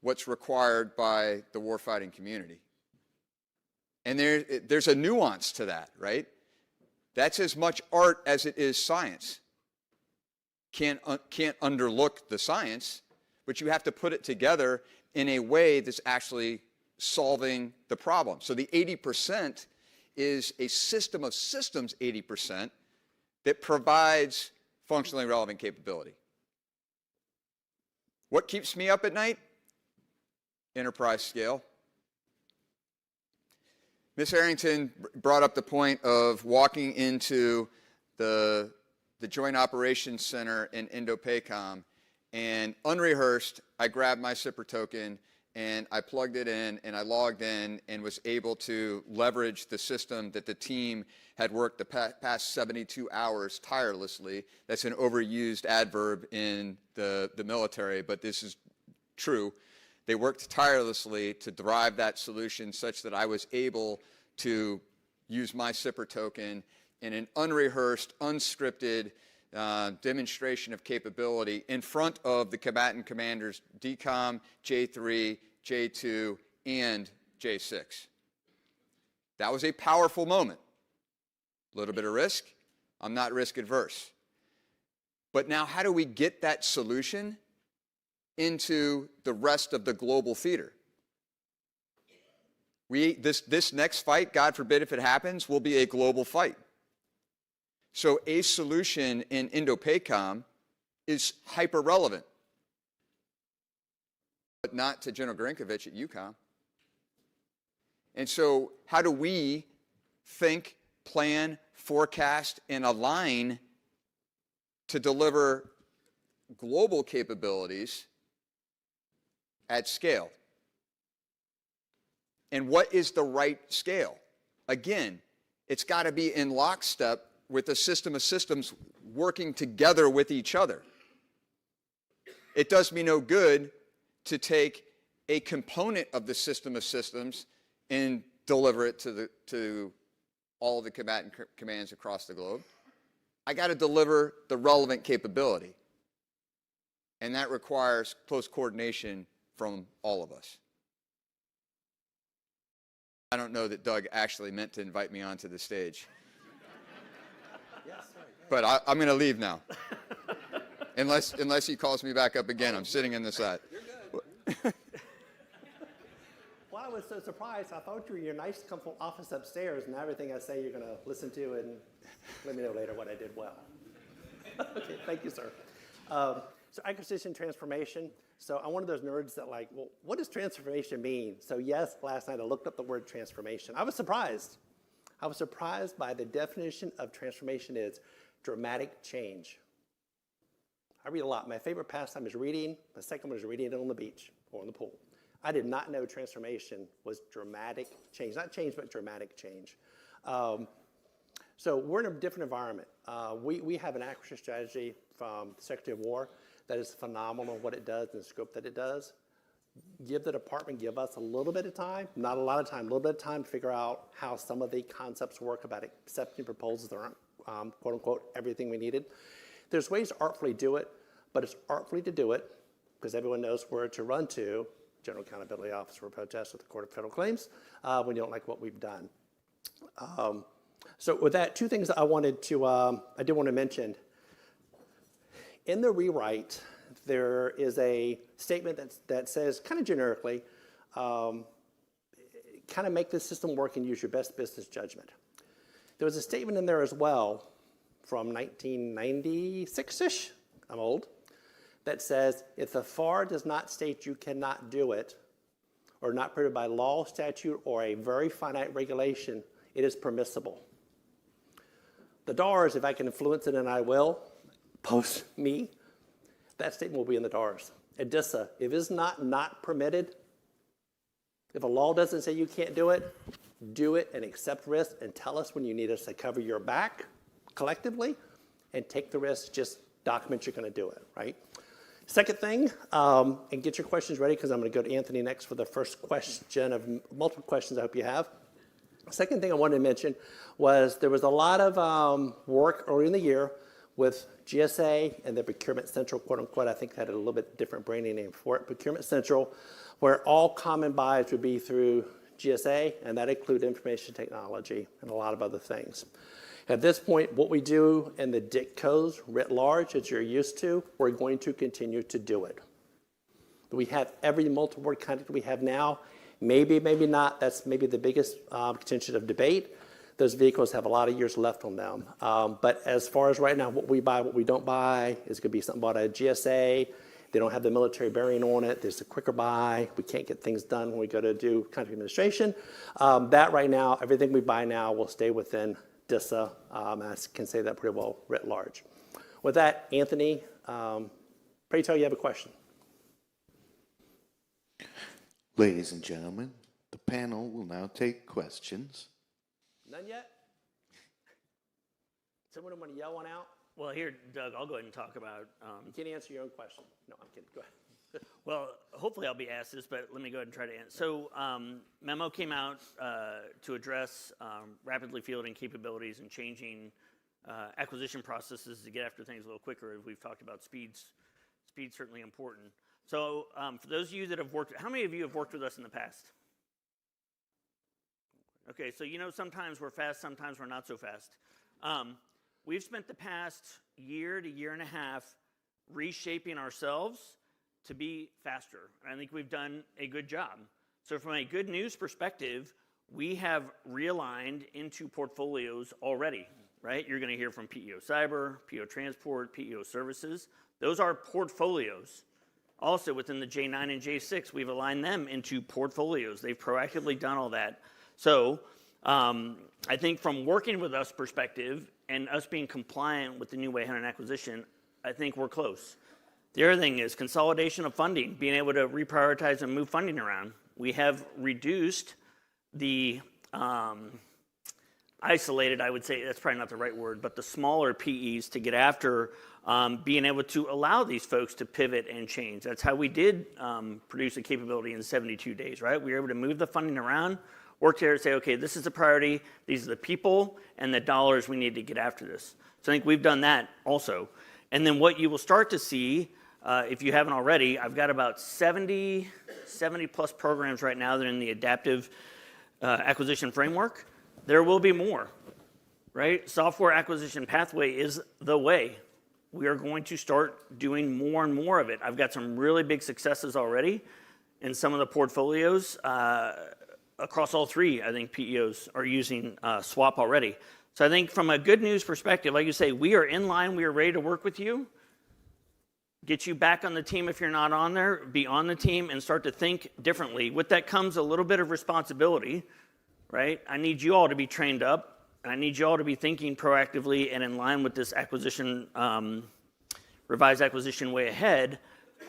what's required by the warfighting community? And there's a nuance to that, right? That's as much art as it is science. Can't underlook the science, but you have to put it together in a way that's actually solving the problem. So the 80% is a system of systems 80% that provides functionally relevant capability. What keeps me up at night? Enterprise scale. Ms. Arrington brought up the point of walking into the Joint Operations Center in Indo-PACOM, and unrehearsed, I grabbed my SIPR token and I plugged it in and I logged in and was able to leverage the system that the team had worked the past 72 hours tirelessly. That's an overused adverb in the military, but this is true. They worked tirelessly to drive that solution such that I was able to use my SIPR token in an unrehearsed, unscripted demonstration of capability in front of the combatant commanders DCOM, J3, J2, and J6. That was a powerful moment. A little bit of risk. I'm not risk adverse. But now how do we get that solution into the rest of the global theater? This next fight, God forbid if it happens, will be a global fight. So a solution in Indo-PACOM is hyper relevant, but not to General Grinkovich at UCOM. And so how do we think, plan, forecast, and align to deliver global capabilities at scale? And what is the right scale? Again, it's got to be in lockstep with a system of systems working together with each other. It does me no good to take a component of the system of systems and deliver it to all the combatant commands across the globe. I got to deliver the relevant capability. And that requires close coordination from all of us. I don't know that Doug actually meant to invite me onto the stage. But I'm going to leave now. Unless he calls me back up again. I'm sitting in the side. You're good. Well, I was so surprised. I thought you were in your nice, comfortable office upstairs, and everything I say you're going to listen to and let me know later what I did well. Okay, thank you, sir. So acquisition transformation. So I'm one of those nerds that like, well, what does transformation mean? So yes, last night I looked up the word transformation. I was surprised. I was surprised by the definition of transformation is dramatic change. I read a lot. My favorite pastime is reading. My second one is reading it on the beach or in the pool. I did not know transformation was dramatic change. Not change, but dramatic change. So we're in a different environment. We have an acquisition strategy from the Secretary of War that is phenomenal in what it does and the scope that it does. Give the department, give us a little bit of time, not a lot of time, a little bit of time to figure out how some of the concepts work about accepting proposals that aren't, quote unquote, everything we needed. There's ways to artfully do it, but it's artfully to do it because everyone knows where to run to, General Accountability Office for protest with the Court of Federal Claims, when you don't like what we've done. So with that, two things that I did want to mention. In the rewrite, there is a statement that says, kind of generically, kind of make the system work and use your best business judgment. There was a statement in there as well from 1996-ish, I'm old, that says, if the FAR does not state you cannot do it, or not permitted by law, statute, or a very finite regulation, it is permissible. The DARS, if I can influence it, and I will, post me, that statement will be in the DARS. At DISA, if it's not permitted, if a law doesn't say you can't do it and accept risk and tell us when you need us to cover your back collectively and take the risk, just document you're going to do it, right? Second thing, and get your questions ready because I'm going to go to Anthony next for the first question of multiple questions I hope you have. Second thing I wanted to mention was there was a lot of work early in the year with GSA and the Procurement Central, quote unquote. I think that had a little bit different branding name for it, Procurement Central, where all common buys would be through GSA, and that include information technology and a lot of other things. At this point, what we do in the DIC codes writ large, as you're used to, we're going to continue to do it. We have every multi-word content we have now. Maybe, maybe not. That's maybe the biggest contention of debate. Those vehicles have a lot of years left on them. But as far as right now, what we buy, what we don't buy, is going to be something bought at GSA. They don't have the military bearing on it. There's a quicker buy. We can't get things done when we go to do contract administration. That right now, everything we buy now will stay within DISA. I can say that pretty well writ large. With that, Anthony, pray tell you have a question. Ladies and gentlemen, the panel will now take questions. None yet? Someone want to yell one out? Well, here, Doug, I'll go ahead and talk about. You can't answer your own question. No, I'm kidding. Go ahead. Well, hopefully I'll be asked this, but let me go ahead and try to answer. So, memo came out to address rapidly fielding capabilities and changing acquisition processes to get after things a little quicker. As we've talked about, speed's certainly important. So, for those of you that have worked, how many of you have worked with us in the past? Okay, so you know sometimes we're fast, sometimes we're not so fast. We've spent the past year to year and a half reshaping ourselves to be faster. And I think we've done a good job. So from a good news perspective, we have realigned into portfolios already, right? You're going to hear from PEO Cyber, PEO Transport, PEO Services. Those are portfolios. Also within the J9 and J6, we've aligned them into portfolios. They've proactively done all that. So I think from working with us perspective and us being compliant with the new Way 100 acquisition, I think we're close. The other thing is consolidation of funding, being able to reprioritize and move funding around. We have reduced the isolated, I would say, that's probably not the right word, but the smaller PEs to get after being able to allow these folks to pivot and change. That's how we did produce a capability in 72 days, right? We were able to move the funding around, work together to say, okay, this is a priority, these are the people and the dollars we need to get after this. So I think we've done that also. And then what you will start to see, if you haven't already, I've got about 70 plus programs right now that are in the adaptive acquisition framework. There will be more, right? Software acquisition pathway is the way. We are going to start doing more and more of it. I've got some really big successes already in some of the portfolios. Across all three, I think PEOs are using SWAP already. So I think from a good news perspective, like you say, we are in line, we are ready to work with you, get you back on the team if you're not on there, be on the team and start to think differently. With that comes a little bit of responsibility, right? I need you all to be trained up, and I need you all to be thinking proactively and in line with this acquisition, revised acquisition way ahead,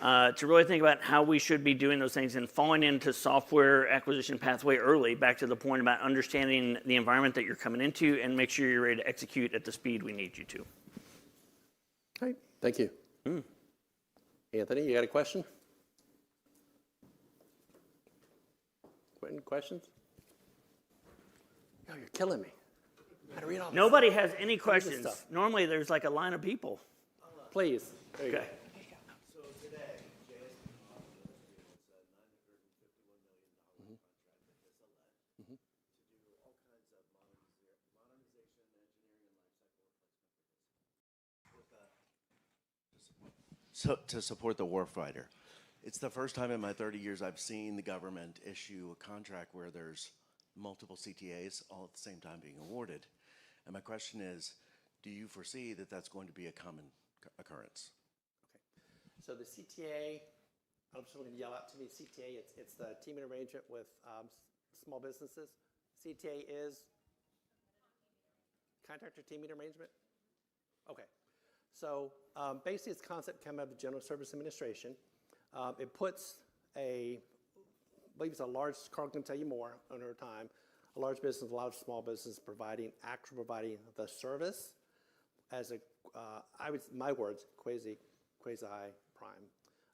to really think about how we should be doing those things and falling into software acquisition pathway early, back to the point about understanding the environment that you're coming into and make sure you're ready to execute at the speed we need you to. All right, thank you. Anthony, you got a question? Quentin, questions? No, you're killing me. I gotta read all this. Nobody has any questions. stuff. Normally there's like a line of people. Please, there you Okay. go. So today, JS came off with a $951 million contract that DISA led to do all kinds of modernization, engineering, and lifecycle replacement for DISA. to support the warfighter. It's the first time in my 30 years I've seen the government issue a contract where there's multiple CTAs all at the same time being awarded. And my question is, do you foresee that that's going to be a common occurrence? Okay. So the CTA, I'm just going to yell out to me, CTA, it's the teaming arrangement with small businesses. CTA is contractor teaming arrangement? Okay. So basically it's a concept coming out of the General Service Administration. It puts I believe it's a large, Carl can tell you more on her time, a large business, a lot of small business providing the service as a, my words, quasi prime,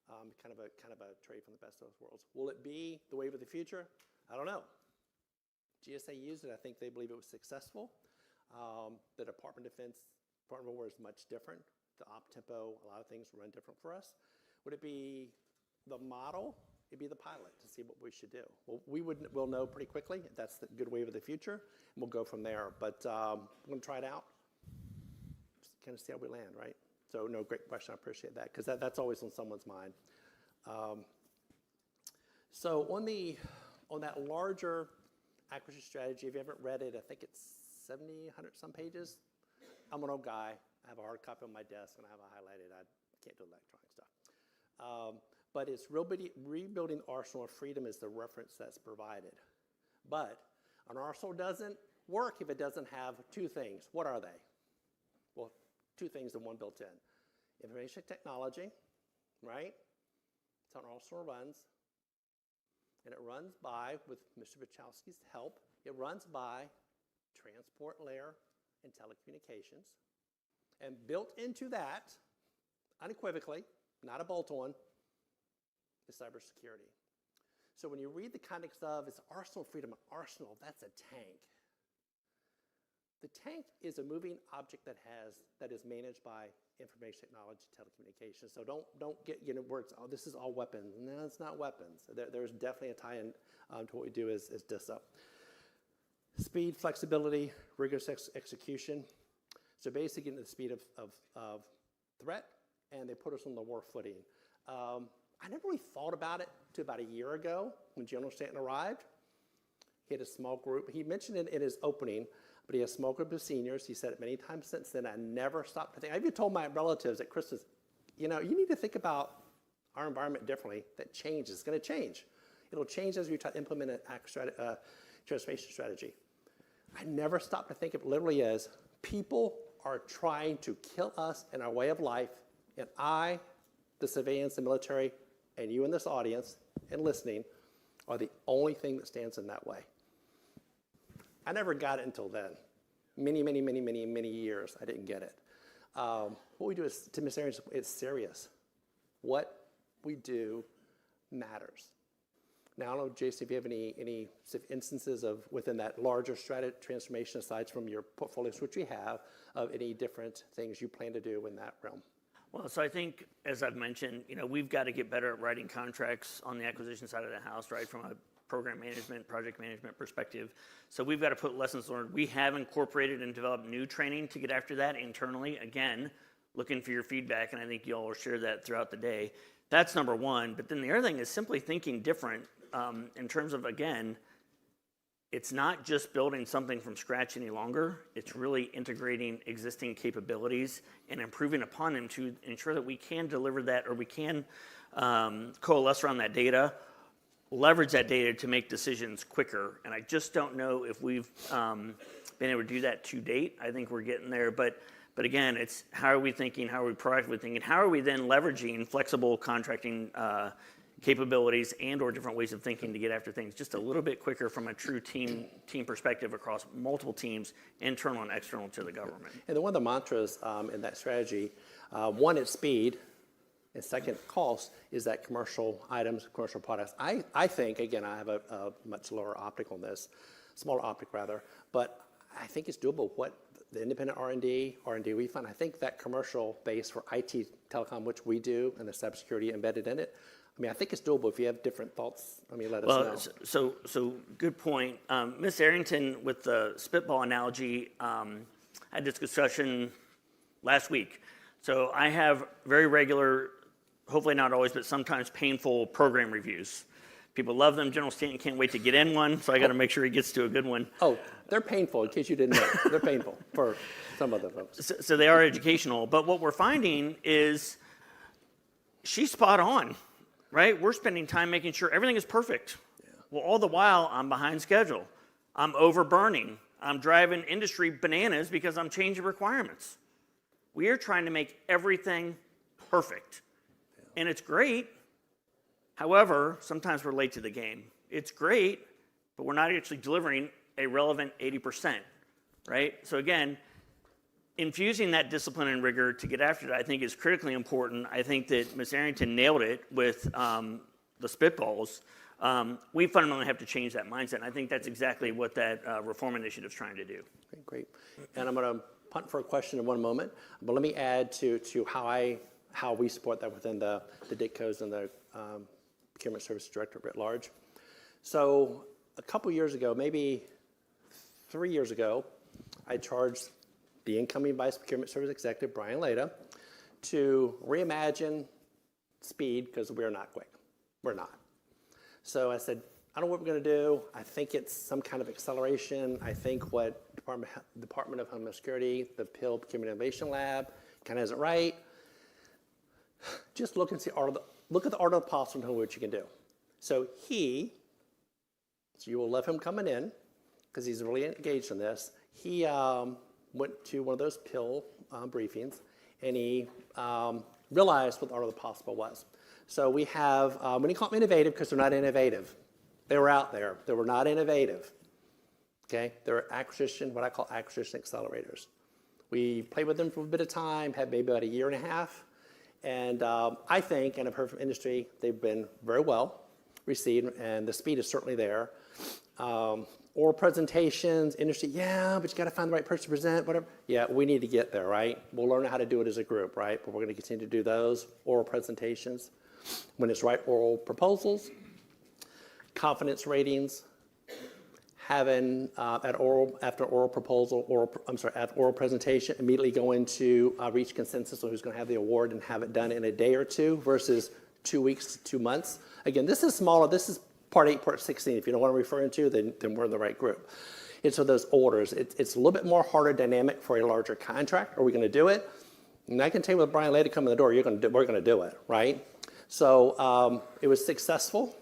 kind of a trade from the best of both worlds. Will it be the wave of the future? I don't know. GSA used it. I think they believe it was successful. The Department of Defense, Department of War is much different. The op tempo, a lot of things run different for us. Would it be the model? It'd be the pilot to see what we should do. Well, we'll know pretty quickly if that's the good wave of the future, and we'll go from there. But I'm going to try it out, just kind of see how we land, right? So no, great question. I appreciate that because that's always on someone's mind. So on that larger acquisition strategy, if you haven't read it, I think it's 70, 100 some pages. I'm an old guy. I have a hard copy on my desk and I have it highlighted. I can't do electronic stuff. But it's rebuilding arsenal of freedom is the reference that's provided. But an arsenal doesn't work if it doesn't have two things. What are they? Well, two things and one built in. Information technology, right? That's how an arsenal runs. And it runs by, with Mr. Wachowski's help, it runs by transport layer and telecommunications. And built into that, unequivocally, not a bolt-on, is cybersecurity. So when you read the context of it's arsenal freedom, an arsenal, that's a tank. The tank is a moving object that is managed by information technology, telecommunications. So don't get words, oh, this is all weapons. No, it's not weapons. There's definitely a tie-in to what we do as DISA. Speed, flexibility, rigorous execution. So basically getting the speed of threat, and they put us on the war footing. I never really thought about it until about a year ago when General Stanton arrived. He had a small group. He mentioned it in his opening, but he had a small group of seniors. He said it many times since then. I never stopped to think. I even told my relatives at Christmas, you need to think about our environment differently. That change is going to change. It'll change as we try to implement a transformation strategy. I never stopped to think of it literally as people are trying to kill us and our way of life, and I, the civilians, the military, and you in this audience and listening are the only thing that stands in that way. I never got it until then. Many years, I didn't get it. What we do is, to Ms. Aarons, it's serious. What we do matters. Now, I don't know, Jason, if you have any instances of within that larger transformation, aside from your portfolios, which we have, of any different things you plan to do in that realm. Well, so I think, as I've mentioned, we've got to get better at writing contracts on the acquisition side of the house, right, from a program management, project management perspective. So we've got to put lessons learned. We have incorporated and developed new training to get after that internally. Again, looking for your feedback, and I think you all will share that throughout the day. That's number one. But then the other thing is simply thinking different in terms of, again, it's not just building something from scratch any longer. It's really integrating existing capabilities and improving upon them to ensure that we can deliver that, or we can coalesce around that data, leverage that data to make decisions quicker. And I just don't know if we've been able to do that to date. I think we're getting there. But again, it's how are we thinking? How are we proactively thinking? How are we then leveraging flexible contracting capabilities and or different ways of thinking to get after things just a little bit quicker from a true team perspective across multiple teams, internal and external to the government. And one of the mantras in that strategy, one is speed, and second, cost, is that commercial items, commercial products. I think, again, I have a much lower optic on this, smaller optic rather, but I think it's doable. What the independent R&D we fund, I think that commercial base for IT telecom, which we do, and the cybersecurity embedded in it, I think it's doable. If you have different thoughts, let us know. So good point. Ms. Arrington, with the spitball analogy, had this discussion last week. So I have very regular hopefully not always, but sometimes painful program reviews. People love them. General Stanton can't wait to get in one, so I got to make sure he gets to a good one. Oh, they're painful, in case you didn't know. They're painful for some other folks. So they are educational. But what we're finding is she's spot on, right? We're spending time making sure everything is perfect. Yeah. Well, all the while, I'm behind schedule. I'm overburning. I'm driving industry bananas because I'm changing requirements. We are trying to make everything perfect. Yeah. And it's great. However, sometimes we're late to the game. It's great, but we're not actually delivering a relevant 80%, right? So again, infusing that discipline and rigor to get after it, I think, is critically important. I think that Ms. Arrington nailed it with the spitballs. We fundamentally have to change that mindset, and I think that's exactly what that reform initiative is trying to do. Okay, great. And I'm going to punt for a question in one moment, but let me add to how we support that within the DITCOs and the Procurement Services Director writ large. So a couple years ago, maybe 3 years ago, I charged the incoming Vice Procurement Service Executive, Brian Leda, to reimagine speed, because we're not quick. We're not. So I said, I don't know what we're going to do. I think it's some kind of acceleration. I think what Department of Homeland Security, the PIL Procurement Innovation Lab, kind of has it right. Just look and see look at the art of the possible and tell me what you can do. So you will love him coming in because he's really engaged in this. He went to one of those PIL briefings, and he realized what the art of the possible was. So we have, we didn't call them innovative because they're not innovative. They were out there. They were not innovative. Okay? They're what I call acquisition accelerators. We played with them for a bit of time, had maybe about a year and a half. And I think, and I've heard from industry, they've been very well received, and the speed is certainly there. Oral presentations, industry, yeah, but you got to find the right person to present, whatever. Yeah, we need to get there, right? We'll learn how to do it as a group, right? But we're going to continue to do those oral presentations. When it's right, oral proposals, confidence ratings, having after oral presentation, immediately go into reach consensus on who's going to have the award and have it done in a day or two versus 2 weeks to 2 months. Again, this is smaller. This is part 8, part 16. If you know what I'm referring to, then we're in the right group. And so those orders, it's a little bit more harder dynamic for a larger contract. Are we going to do it? And I can tell you with Brian Lady coming in the door, we're going to do it, right? So it was successful.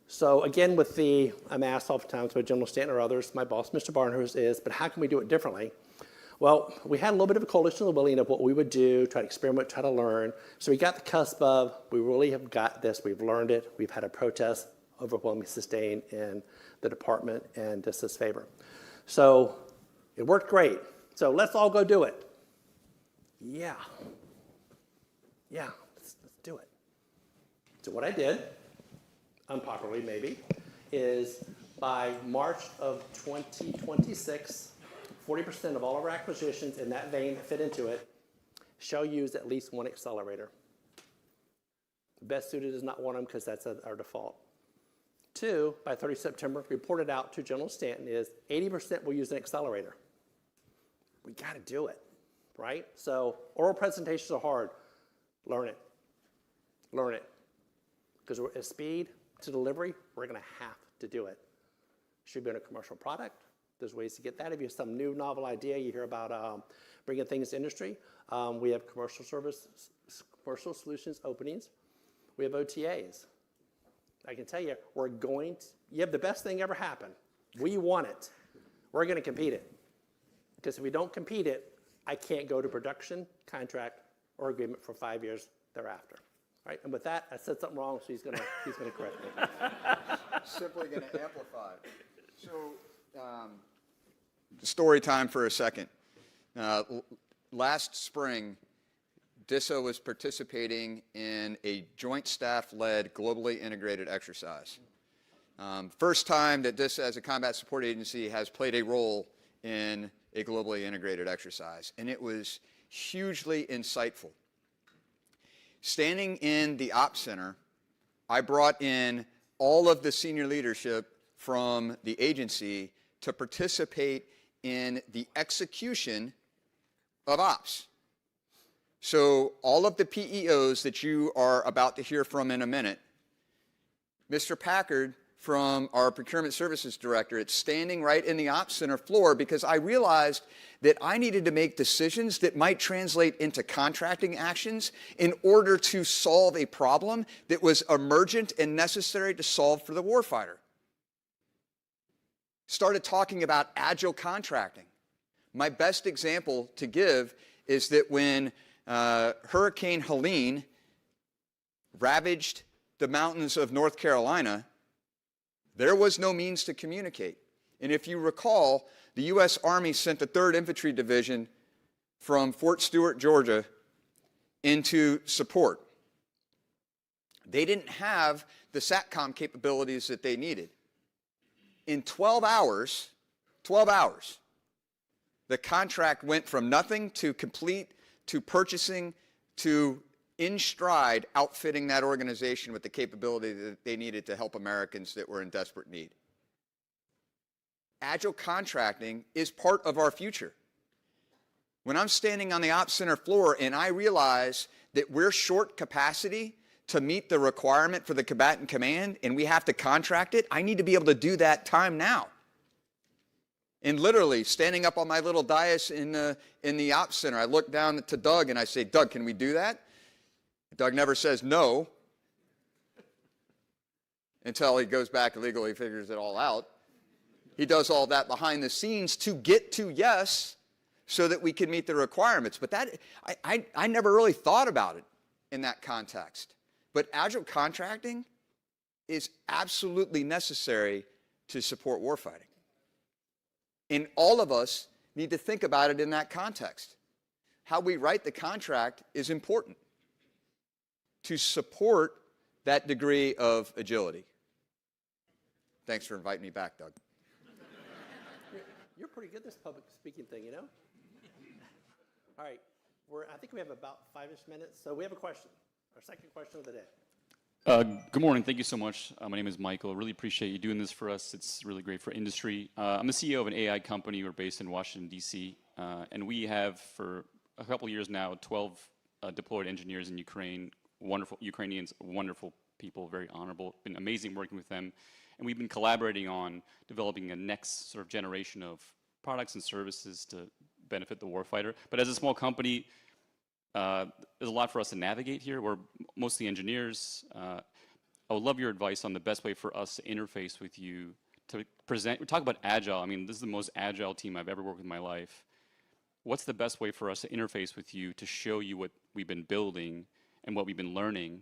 So again, I'm asked oftentimes by General Stanton or others, my boss, Mr. Barnhurst, is, but how can we do it differently? Well, we had a little bit of a coalition of the willing of what we would do, try to experiment, try to learn. So we got the cusp of, we really have got this, we've learned it, we've had a protest, overwhelmingly sustained in the department and DISA's favor. So it worked great. So let's all go do it. Yeah, let's do it. So what I did, unpopularly maybe, is by March of 2026, 40% of all of our acquisitions in that vein that fit into it shall use at least one accelerator. Best suited is not one of them because that's our default. 2, by 30 September, reported out to General Stanton is 80% will use an accelerator. We got to do it, right? So oral presentations are hard. Learn it. Learn it. Because at speed to delivery, we're going to have to do it. Should be in a commercial product. There's ways to get that. If you have some new novel idea, you hear about bringing things to industry. We have commercial solutions openings. We have OTAs. I can tell you, you have the best thing ever happen. We want it. We're going to compete it. Because if we don't compete it, I can't go to production, contract, or agreement for 5 years thereafter. Right, and with that, I said something wrong, so he's gonna correct me. Simply going to amplify. So, story time for a second. Last spring, DISA was participating in a joint staff-led, globally integrated exercise. First time that DISA, as a combat support agency, has played a role in a globally integrated exercise, and it was hugely insightful. Standing in the Ops Center, I brought in all of the senior leadership from the agency to participate in the execution of ops. So all of the PEOs that you are about to hear from in a minute, Mr. Packard from our Procurement Services Directorate standing right in the Ops Center floor because I realized that I needed to make decisions that might translate into contracting actions in order to solve a problem that was emergent and necessary to solve for the warfighter. Started talking about agile contracting. My best example to give is that when Hurricane Helene ravaged the mountains of North Carolina, there was no means to communicate. And if you recall, the U.S. Army sent the 3rd Infantry Division from Fort Stewart, Georgia, into support. They didn't have the SATCOM capabilities that they needed. In 12 hours, the contract went from nothing to complete to purchasing to in stride outfitting that organization with the capability that they needed to help Americans that were in desperate need. Agile contracting is part of our future. When I'm standing on the Ops Center floor and I realize that we're short capacity to meet the requirement for the combatant command and we have to contract it, I need to be able to do that time now. And literally standing up on my little dais in the Ops Center, I look down to Doug and I say, Doug, can we do that? Doug never says no until he goes back legally, figures it all out. He does all that behind the scenes to get to yes so that we can meet the requirements. But that, I never really thought about it in that context. But agile contracting is absolutely necessary to support warfighting. And all of us need to think about it in that context. How we write the contract is important to support that degree of agility. Thanks for inviting me back, Doug. You're pretty good at this public speaking thing, you know? All right, I think we have about 5-ish minutes, so we have a question, our second question of the day. Good morning. Thank you so much. My name is Michael. I really appreciate you doing this for us. It's really great for industry. I'm the CEO of an AI company. We're based in Washington, D.C., and we have, for a couple of years now, 12 deployed engineers in Ukraine. Wonderful Ukrainians, wonderful people, very honorable. Been amazing working with them. And we've been collaborating on developing a next sort of generation of products and services to benefit the warfighter. But as a small company, there's a lot for us to navigate here. We're mostly engineers. I would love your advice on the best way for us to interface with you to present. We talk about agile. I mean, this is the most agile team I've ever worked with in my life. What's the best way for us to interface with you to show you what we've been building and what we've been learning?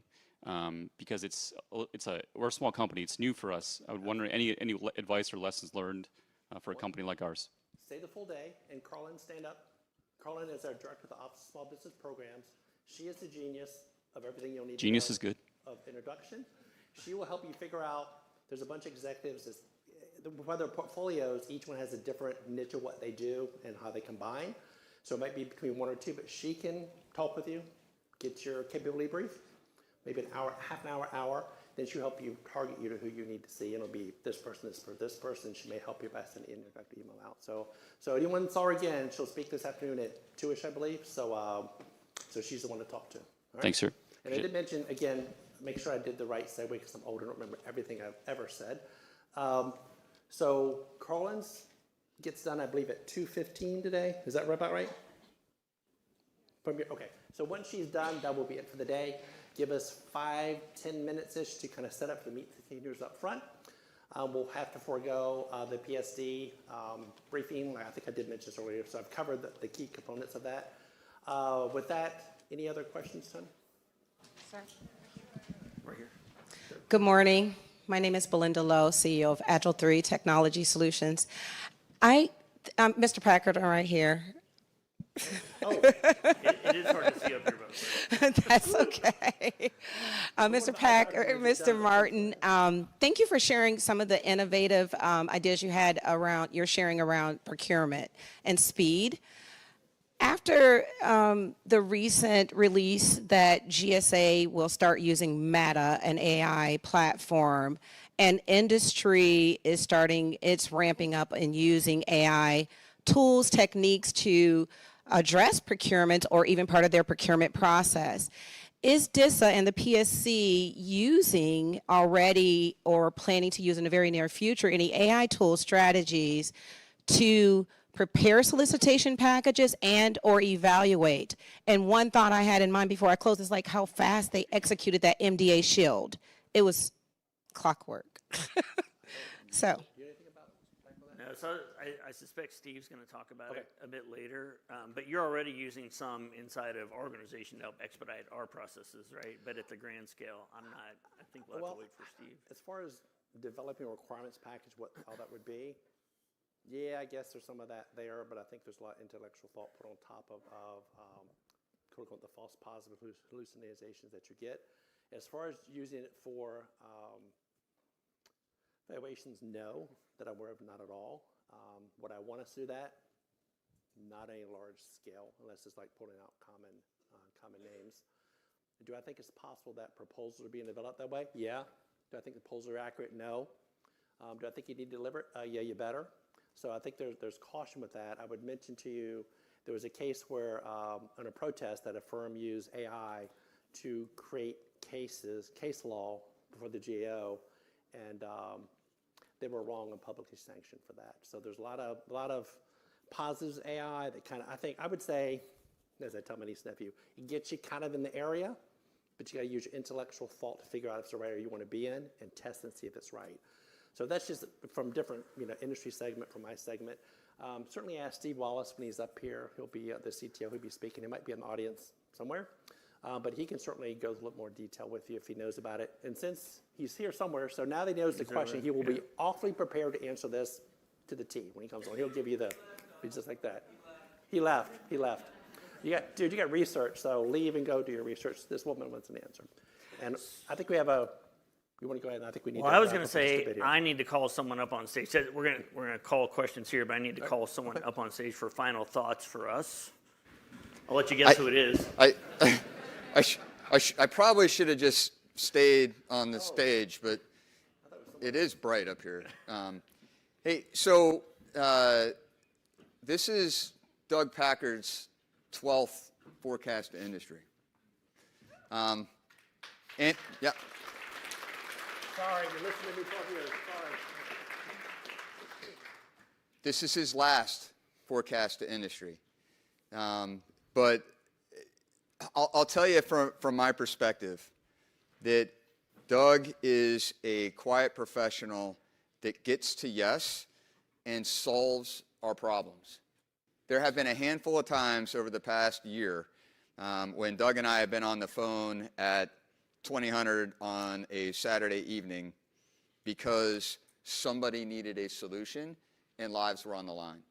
Because we're a small company. It's new for us. I would wonder any advice or lessons learned for a company like ours. Stay the full day, and Carlin, stand up. Carlin is our director of the Office of Small Business Programs. She is the genius of everything you'll need Genius to know is good. of introduction. She will help you figure out, there's a bunch of executives, by their portfolios, each one has a different niche of what they do and how they combine. So it might be between one or two, but she can talk with you, get your capability brief, maybe an hour, half an hour, then she'll help you target you to who you need to see, and it'll be this person is for this person. She may help you by sending an introductory email out. So anyone saw her again, she'll speak this afternoon at 2-ish, I believe. So she's the one to talk to. All right? Thanks, sir. And I did mention, again, make sure I did the right segue because I'm old and don't remember everything I've ever said. So Carlin's gets done, I believe, at 2:15 today. Is that about right? Okay. So once she's done, that will be it for the day. Give us 5-10 minutes-ish to kind of set up the meet the seniors up front. We'll have to forego the PSD briefing. I think I did mention this earlier, so I've covered the key components of that. With that, any other questions, Tony? Sir. Right here. Good morning. My name is Belinda Lowe, CEO of Agile 3 Technology Solutions. Mr. Packard, I'm right here. It is hard to see up here, but That's okay. Mr. Packard, Mr. Martin, thank you for sharing some of the innovative ideas you had you're sharing around procurement and speed. After the recent release that GSA will start using Meta, an AI platform, and industry is ramping up and using AI tools, techniques to address procurement or even part of their procurement process. Is DISA and the PSC using already or planning to use in the very near future any AI tool strategies to prepare solicitation packages and or evaluate? And one thought I had in mind before I close is like how fast they executed that MDA shield. It was clockwork. So. No, so I suspect Steve's going to talk about it a bit later, but you're already using some inside of our organization to help expedite our processes, right? But at the grand scale, I'm not. I think we'll have to wait for Steve. As far as developing a requirements package, how that would be, yeah, I guess there's some of that there, but I think there's a lot of intellectual thought put on top of quote unquote, the false positive hallucinations that you get. As far as using it for evaluations, no, that I'm aware of, not at all. Would I want us to do that? Not a large scale, unless it's like pulling out common names. Do I think it's possible that proposals are being developed that way? Yeah. Do I think the proposals are accurate? No. Do I think you need to deliver it? Yeah, you better. So I think there's caution with that. I would mention to you, there was a case where, on a protest, that a firm used AI to create case law before the GAO, and they were wrong and publicly sanctioned for that. So there's a lot of positives AI that I would say, as I tell my niece and nephew, it gets you kind of in the area, but you got to use your intellectual thought to figure out if it's the right area you want to be in and test and see if it's right. So that's just from different, industry segment from my segment. Certainly ask Steve Wallace when he's up here. He'll be the CTO. He'll be speaking. He might be in the audience somewhere, but he can certainly go into a little more detail with you if he knows about it. And since he's here somewhere, so now that he knows the question, he will be awfully prepared to answer this to the T when he comes on. He'll give you he's just like that. He left. You got research, so leave and go do your research. This woman wants an answer. And I think we have you want to go ahead? And I think we need. Well, I was going to say I need to call someone up on stage. We're going to call questions here, but I need to call someone up on stage for final thoughts for us. I'll let you guess who it is. I probably should have just stayed on the stage, but it is bright up here. Hey, so this is Doug Packard's 12th forecast to industry. And yeah. Sorry, you're listening to me 12 years. Sorry. This is his last forecast to industry. But I'll tell you from my perspective that Doug is a quiet professional that gets to yes and solves our problems. There have been a handful of times over the past year when Doug and I have been on the phone at 2000 on a Saturday evening because somebody needed a solution and lives were on the line.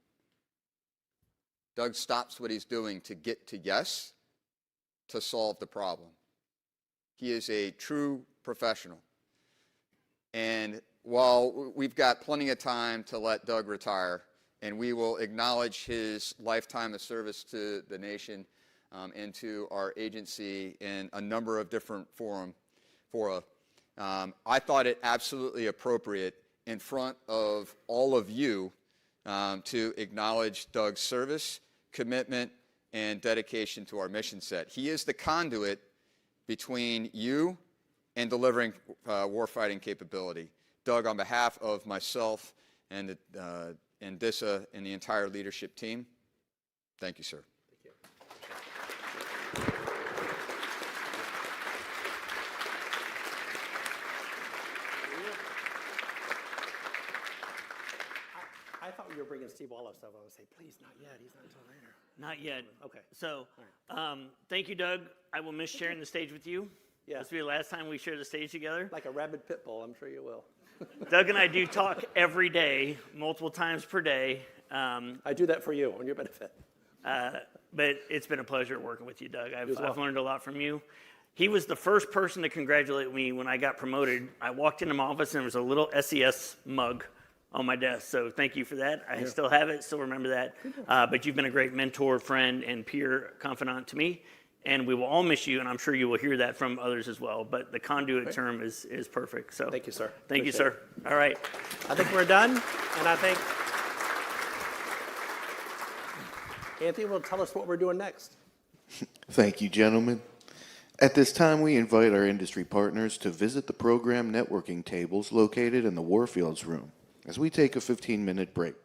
Doug stops what he's doing to get to yes to solve the problem. He is a true professional. And while we've got plenty of time to let Doug retire, and we will acknowledge his lifetime of service to the nation and to our agency in a number of different fora, I thought it absolutely appropriate in front of all of you to acknowledge Doug's service, commitment, and dedication to our mission set. He is the conduit between you and delivering warfighting capability. Doug, on behalf of myself and DISA and the entire leadership team, thank you, sir. I thought you were bringing Steve Wallace up. I would say, please, not yet. He's not until later. Not yet. Okay. So, thank you, Doug. I will miss sharing the stage with you. Yeah. This will be the last time we share the stage together. Like a rabid pit bull, I'm sure you will. Doug and I do talk every day, multiple times per day. I do that for you, on your benefit. But it's been a pleasure working with you, Doug. I've learned a lot from you. He was the first person to congratulate me when I got promoted. I walked into my office and there was a little SES mug on my desk. So thank you for that. I still have it, still remember that. But you've been a great mentor, friend, and peer confidant to me. And we will all miss you, and I'm sure you will hear that from others as well. But the conduit term is perfect. So thank you, sir. Thank you, sir. All right. I think we're done, and I think Anthony will tell us what we're doing next. Thank you, gentlemen. At this time, we invite our industry partners to visit the program networking tables located in the Warfields room as we take a 15-minute break.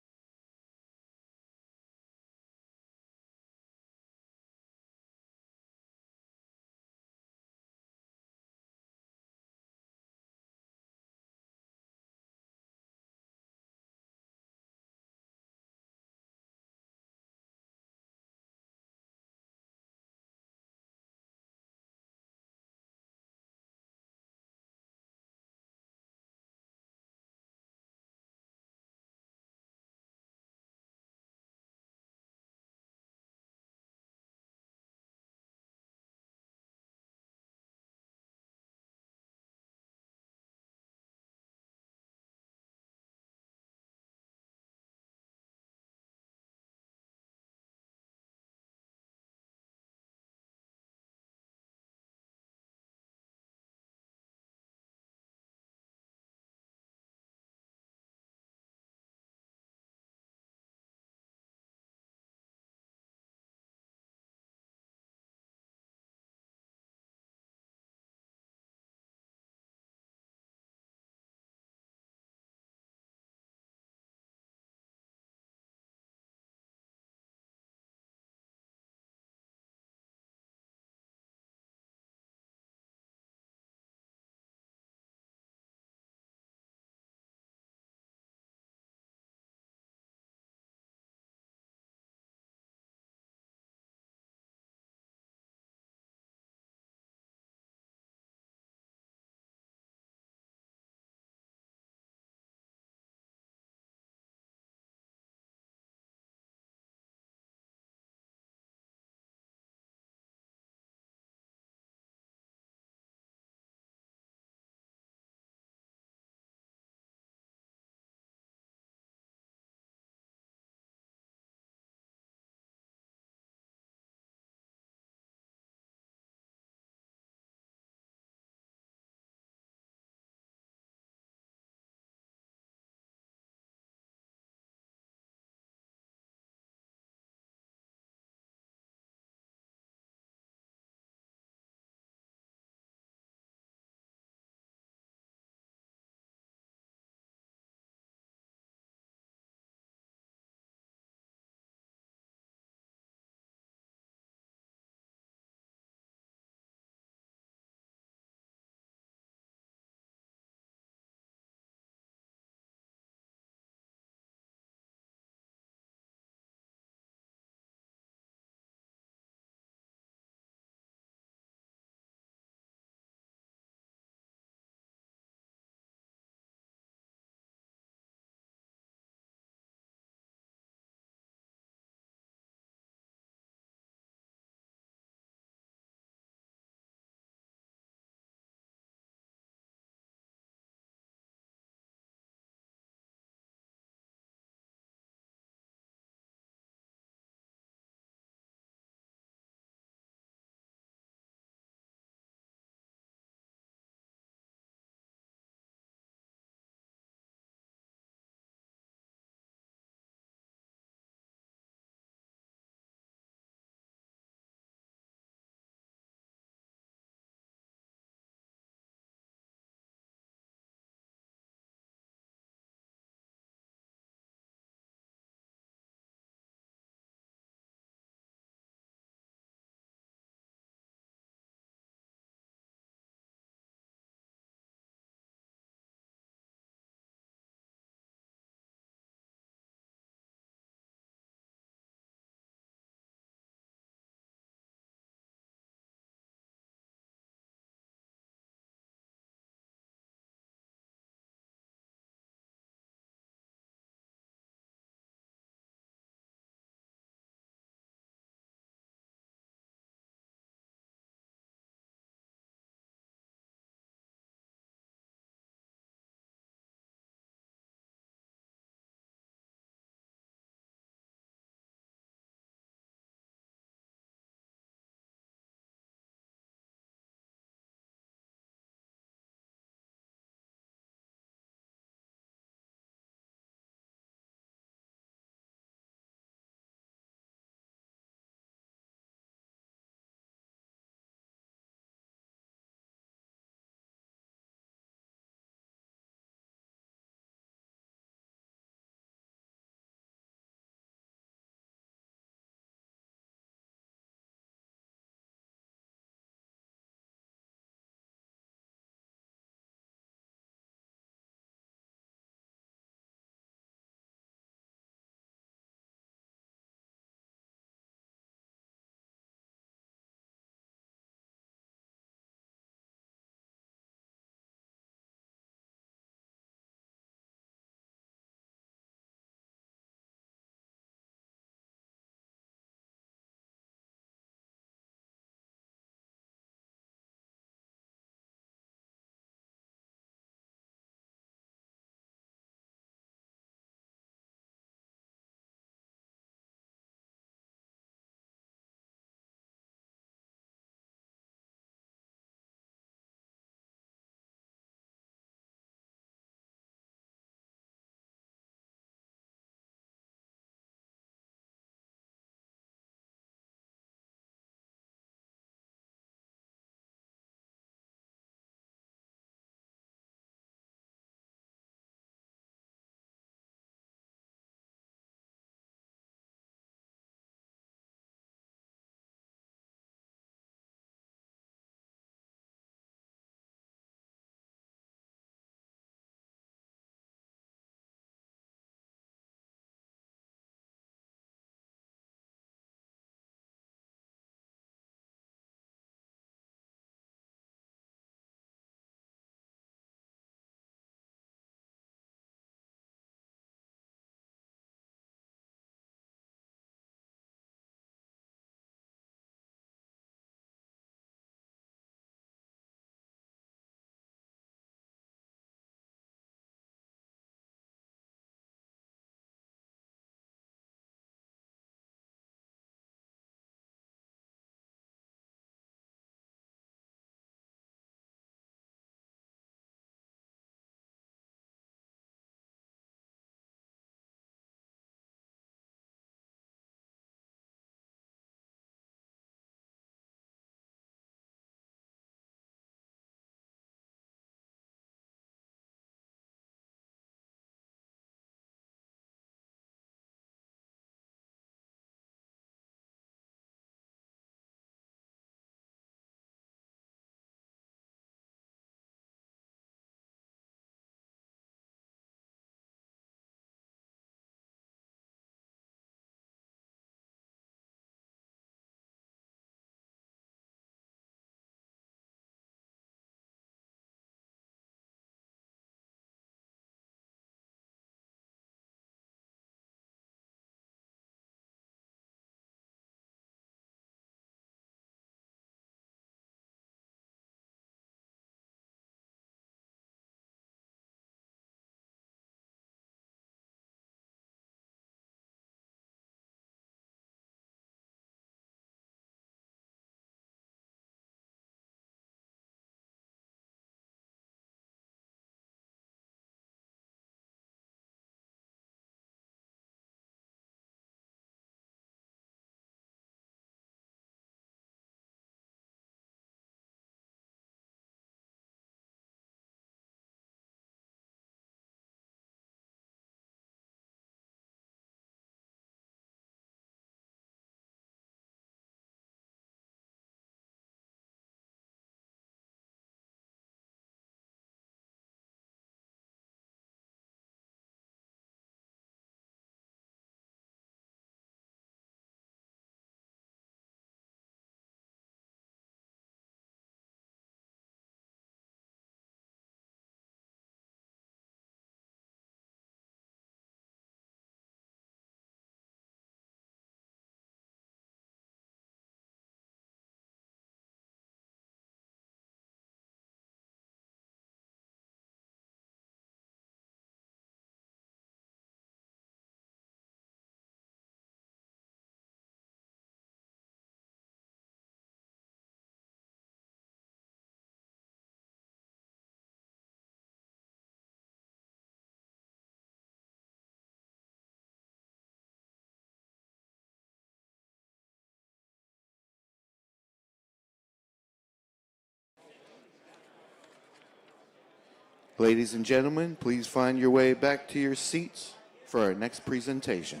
Ladies and gentlemen, please find your way back to your seats for our next presentation.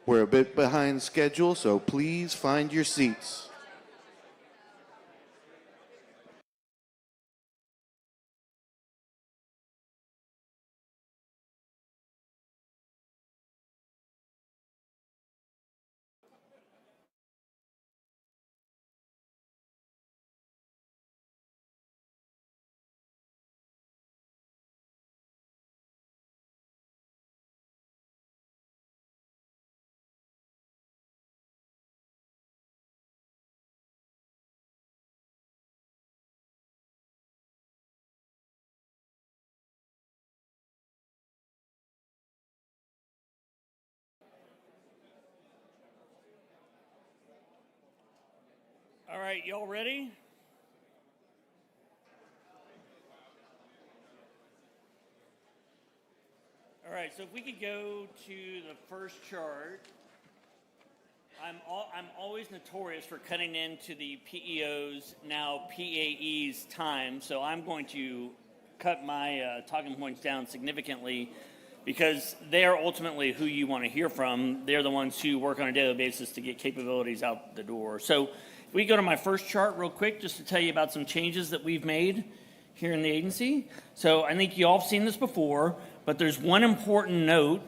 We're a bit behind schedule, so please find your seats. All right, y'all ready? All right, so if we could go to the first chart. I'm always notorious for cutting into the PEO's, now PAE's time, so I'm going to cut my talking points down significantly because they are ultimately who you want to hear from. They're the ones who work on a daily basis to get capabilities out the door. So if we go to my first chart real quick, just to tell you about some changes that we've made here in the agency. So I think you all have seen this before, but there's one important note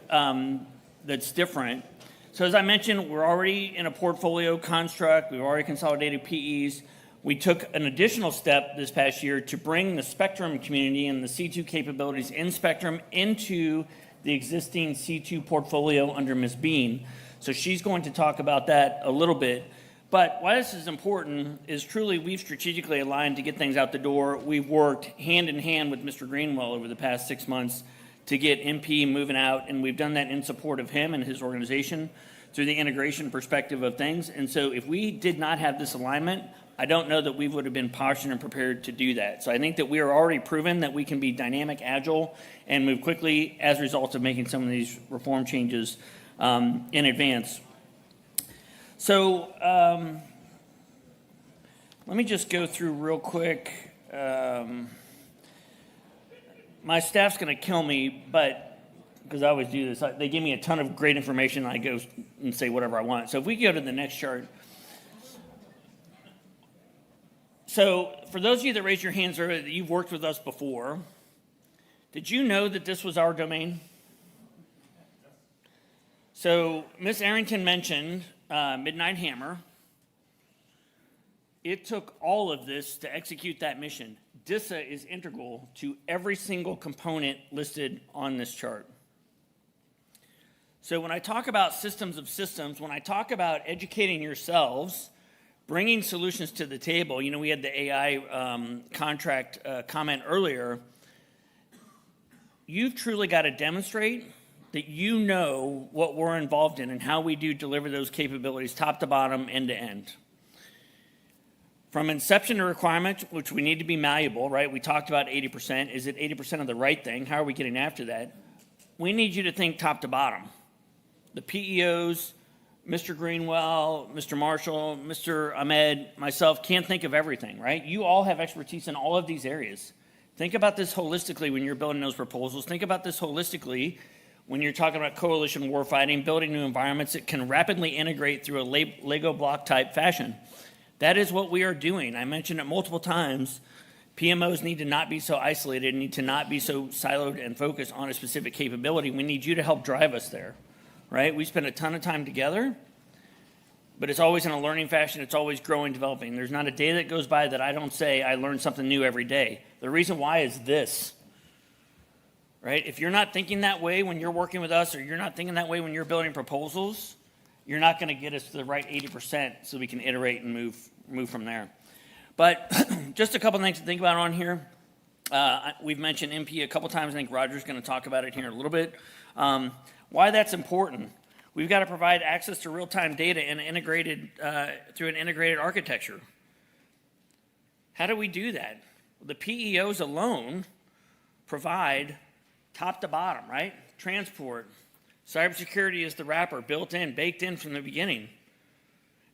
that's different. So as I mentioned, we're already in a portfolio construct. We've already consolidated PEs. We took an additional step this past year to bring the Spectrum community and the C2 capabilities in Spectrum into the existing C2 portfolio under Ms. Bean. So she's going to talk about that a little bit. But why this is important is truly we've strategically aligned to get things out the door. We've worked hand in hand with Mr. Greenwell over the past 6 months to get MP moving out, and we've done that in support of him and his organization through the integration perspective of things. And so if we did not have this alignment, I don't know that we would have been postured and prepared to do that. So I think that we are already proven that we can be dynamic, agile, and move quickly as a result of making some of these reform changes in advance. So let me just go through real quick. My staff's going to kill me, but because I always do this, they give me a ton of great information, and I go and say whatever I want. So if we go to the next chart. So for those of you that raised your hands earlier that you've worked with us before, did you know that this was our domain? So Ms. Arrington mentioned Midnight Hammer. It took all of this to execute that mission. DISA is integral to every single component listed on this chart. So when I talk about systems of systems, when I talk about educating yourselves, bringing solutions to the table, you know, we had the AI contract comment earlier, you've truly got to demonstrate that you know what we're involved in and how we do deliver those capabilities top to bottom, end to end. From inception to requirement, which we need to be malleable, right? We talked about 80%. Is it 80% of the right thing? How are we getting after that? We need you to think top to bottom. The PEOs, Mr. Greenwell, Mr. Marshall, Mr. Ahmed, myself can't think of everything, right? You all have expertise in all of these areas. Think about this holistically when you're building those proposals. Think about this holistically when you're talking about coalition warfighting, building new environments that can rapidly integrate through a Lego block type fashion. That is what we are doing. I mentioned it multiple times. PMOs need to not be so isolated, need to not be so siloed and focused on a specific capability. We need you to help drive us there, right? We spend a ton of time together, but it's always in a learning fashion. It's always growing, developing. There's not a day that goes by that I don't say I learn something new every day. The reason why is this, right? If you're not thinking that way when you're working with us, or you're not thinking that way when you're building proposals, you're not going to get us to the right 80% so we can iterate and move from there. But just a couple things to think about on here. We've mentioned MP a couple times. I think Roger's going to talk about it here in a little bit. Why that's important. We've got to provide access to real-time data and integrated through an integrated architecture. How do we do that? The PEOs alone provide top to bottom, right? Transport. Cybersecurity is the wrapper, built in, baked in from the beginning.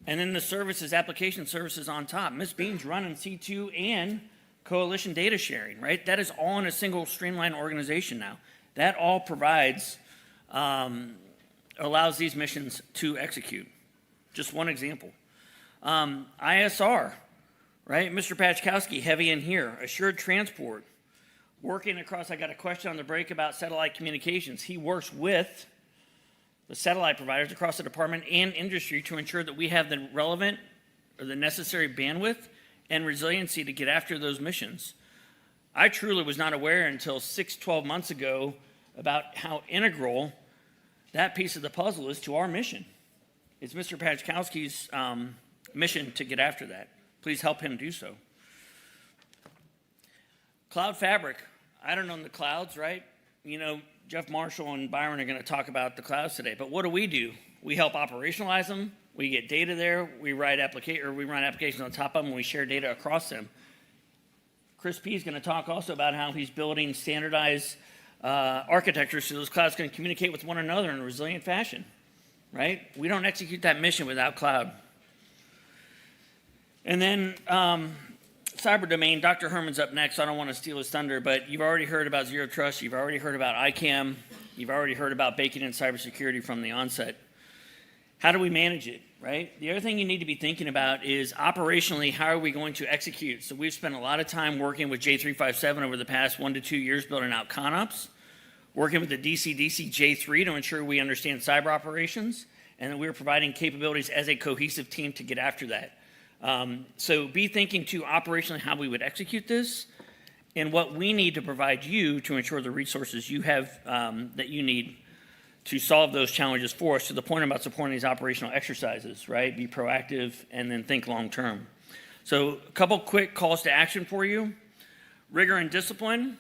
And then the services, application services on top. Ms. Bean's running C2 and coalition data sharing, right? That is all in a single streamlined organization now. That all provides, allows these missions to execute. Just one example. ISR, right? Mr. Pachkowski, heavy in here. Assured transport. Working across, I got a question on the break about satellite communications. He works with the satellite providers across the department and industry to ensure that we have the relevant or the necessary bandwidth and resiliency to get after those missions. I truly was not aware until 12 months ago about how integral that piece of the puzzle is to our mission. It's Mr. Pachkowski's mission to get after that. Please help him do so. Cloud fabric. I don't own the clouds, right? You know, Jeff Marshall and Byron are going to talk about the clouds today, but what do? We help operationalize them. We get data there. We run applications on top of them. And we share data across them. Chris P is going to talk also about how he's building standardized architecture so those clouds can communicate with one another in a resilient fashion, right? We don't execute that mission without cloud. And then cyber domain, Dr. Herman's up next. I don't want to steal his thunder, but you've already heard about Zero Trust. You've already heard about ICAM. You've already heard about baking in cybersecurity from the onset. How do we manage it, right? The other thing you need to be thinking about is operationally, how are we going to execute? So we've spent a lot of time working with J357 over the past 1 to 2 years building out ConOps, working with the DC J3 to ensure we understand cyber operations, and that we're providing capabilities as a cohesive team to get after that. So be thinking too operationally how we would execute this and what we need to provide you to ensure the resources you have that you need to solve those challenges for us, to the point about supporting these operational exercises, right? Be proactive and then think long term. So a couple quick calls to action for you. Rigor and discipline.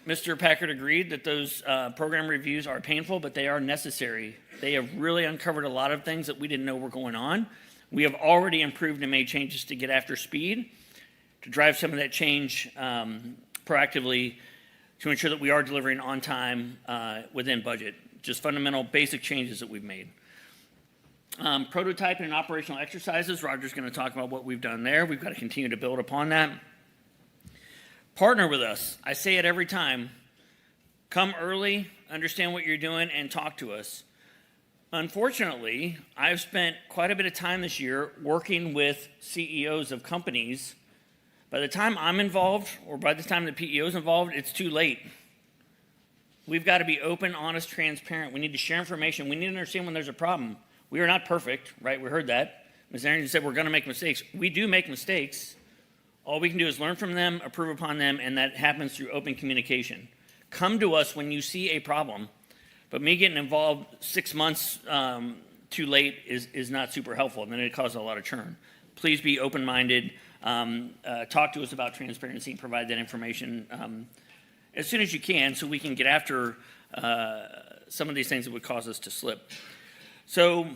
Mr. Packard agreed that those program reviews are painful, but they are necessary. They have really uncovered a lot of things that we didn't know were going on. We have already improved and made changes to get after speed, to drive some of that change proactively, to ensure that we are delivering on time within budget. Just fundamental basic changes that we've made. Prototyping and operational exercises, Roger's going to talk about what we've done there. We've got to continue to build upon that. Partner with us. I say it every time. Come early, understand what you're doing, and talk to us. Unfortunately, I've spent quite a bit of time this year working with CEOs of companies. By the time I'm involved, or by the time the PEO is involved, it's too late. We've got to be open, honest, transparent. We need to share information. We need to understand when there's a problem. We are not perfect, right? We heard that. Ms. Arrington said we're going to make mistakes. We do make mistakes. All we can do is learn from them, approve upon them, and that happens through open communication. Come to us when you see a problem. But me getting involved 6 months too late is not super helpful, and then it causes a lot of churn. Please be open-minded. Talk to us about transparency and provide that information as soon as you can so we can get after some of these things that would cause us to slip. So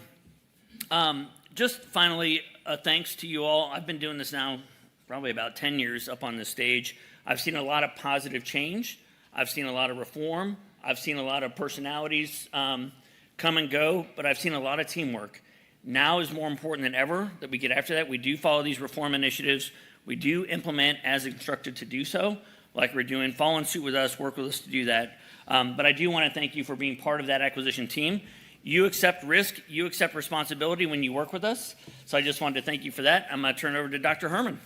just finally, thanks to you all. I've been doing this now probably about 10 years up on this stage. I've seen a lot of positive change. I've seen a lot of reform. I've seen a lot of personalities come and go, but I've seen a lot of teamwork. Now is more important than ever that we get after that. We do follow these reform initiatives. We do implement as instructed to do so, like we're doing. Follow in suit with us, work with us to do that. But I do want to thank you for being part of that acquisition team. You accept risk, you accept responsibility when you work with us. So I just wanted to thank you for that. I'm going to turn it over to Dr. Herman.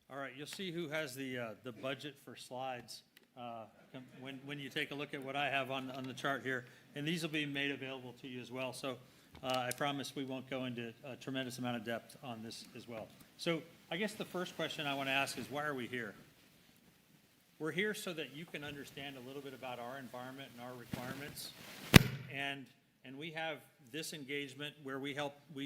All right, you'll see who has the budget for slides when you take a look at what I have on the chart here. And these will be made available to you as well. So I promise we won't go into a tremendous amount of depth on this as well. So I guess the first question I want to ask is, why are we here? We're here so that you can understand a little bit about our environment and our requirements. And we have this engagement where we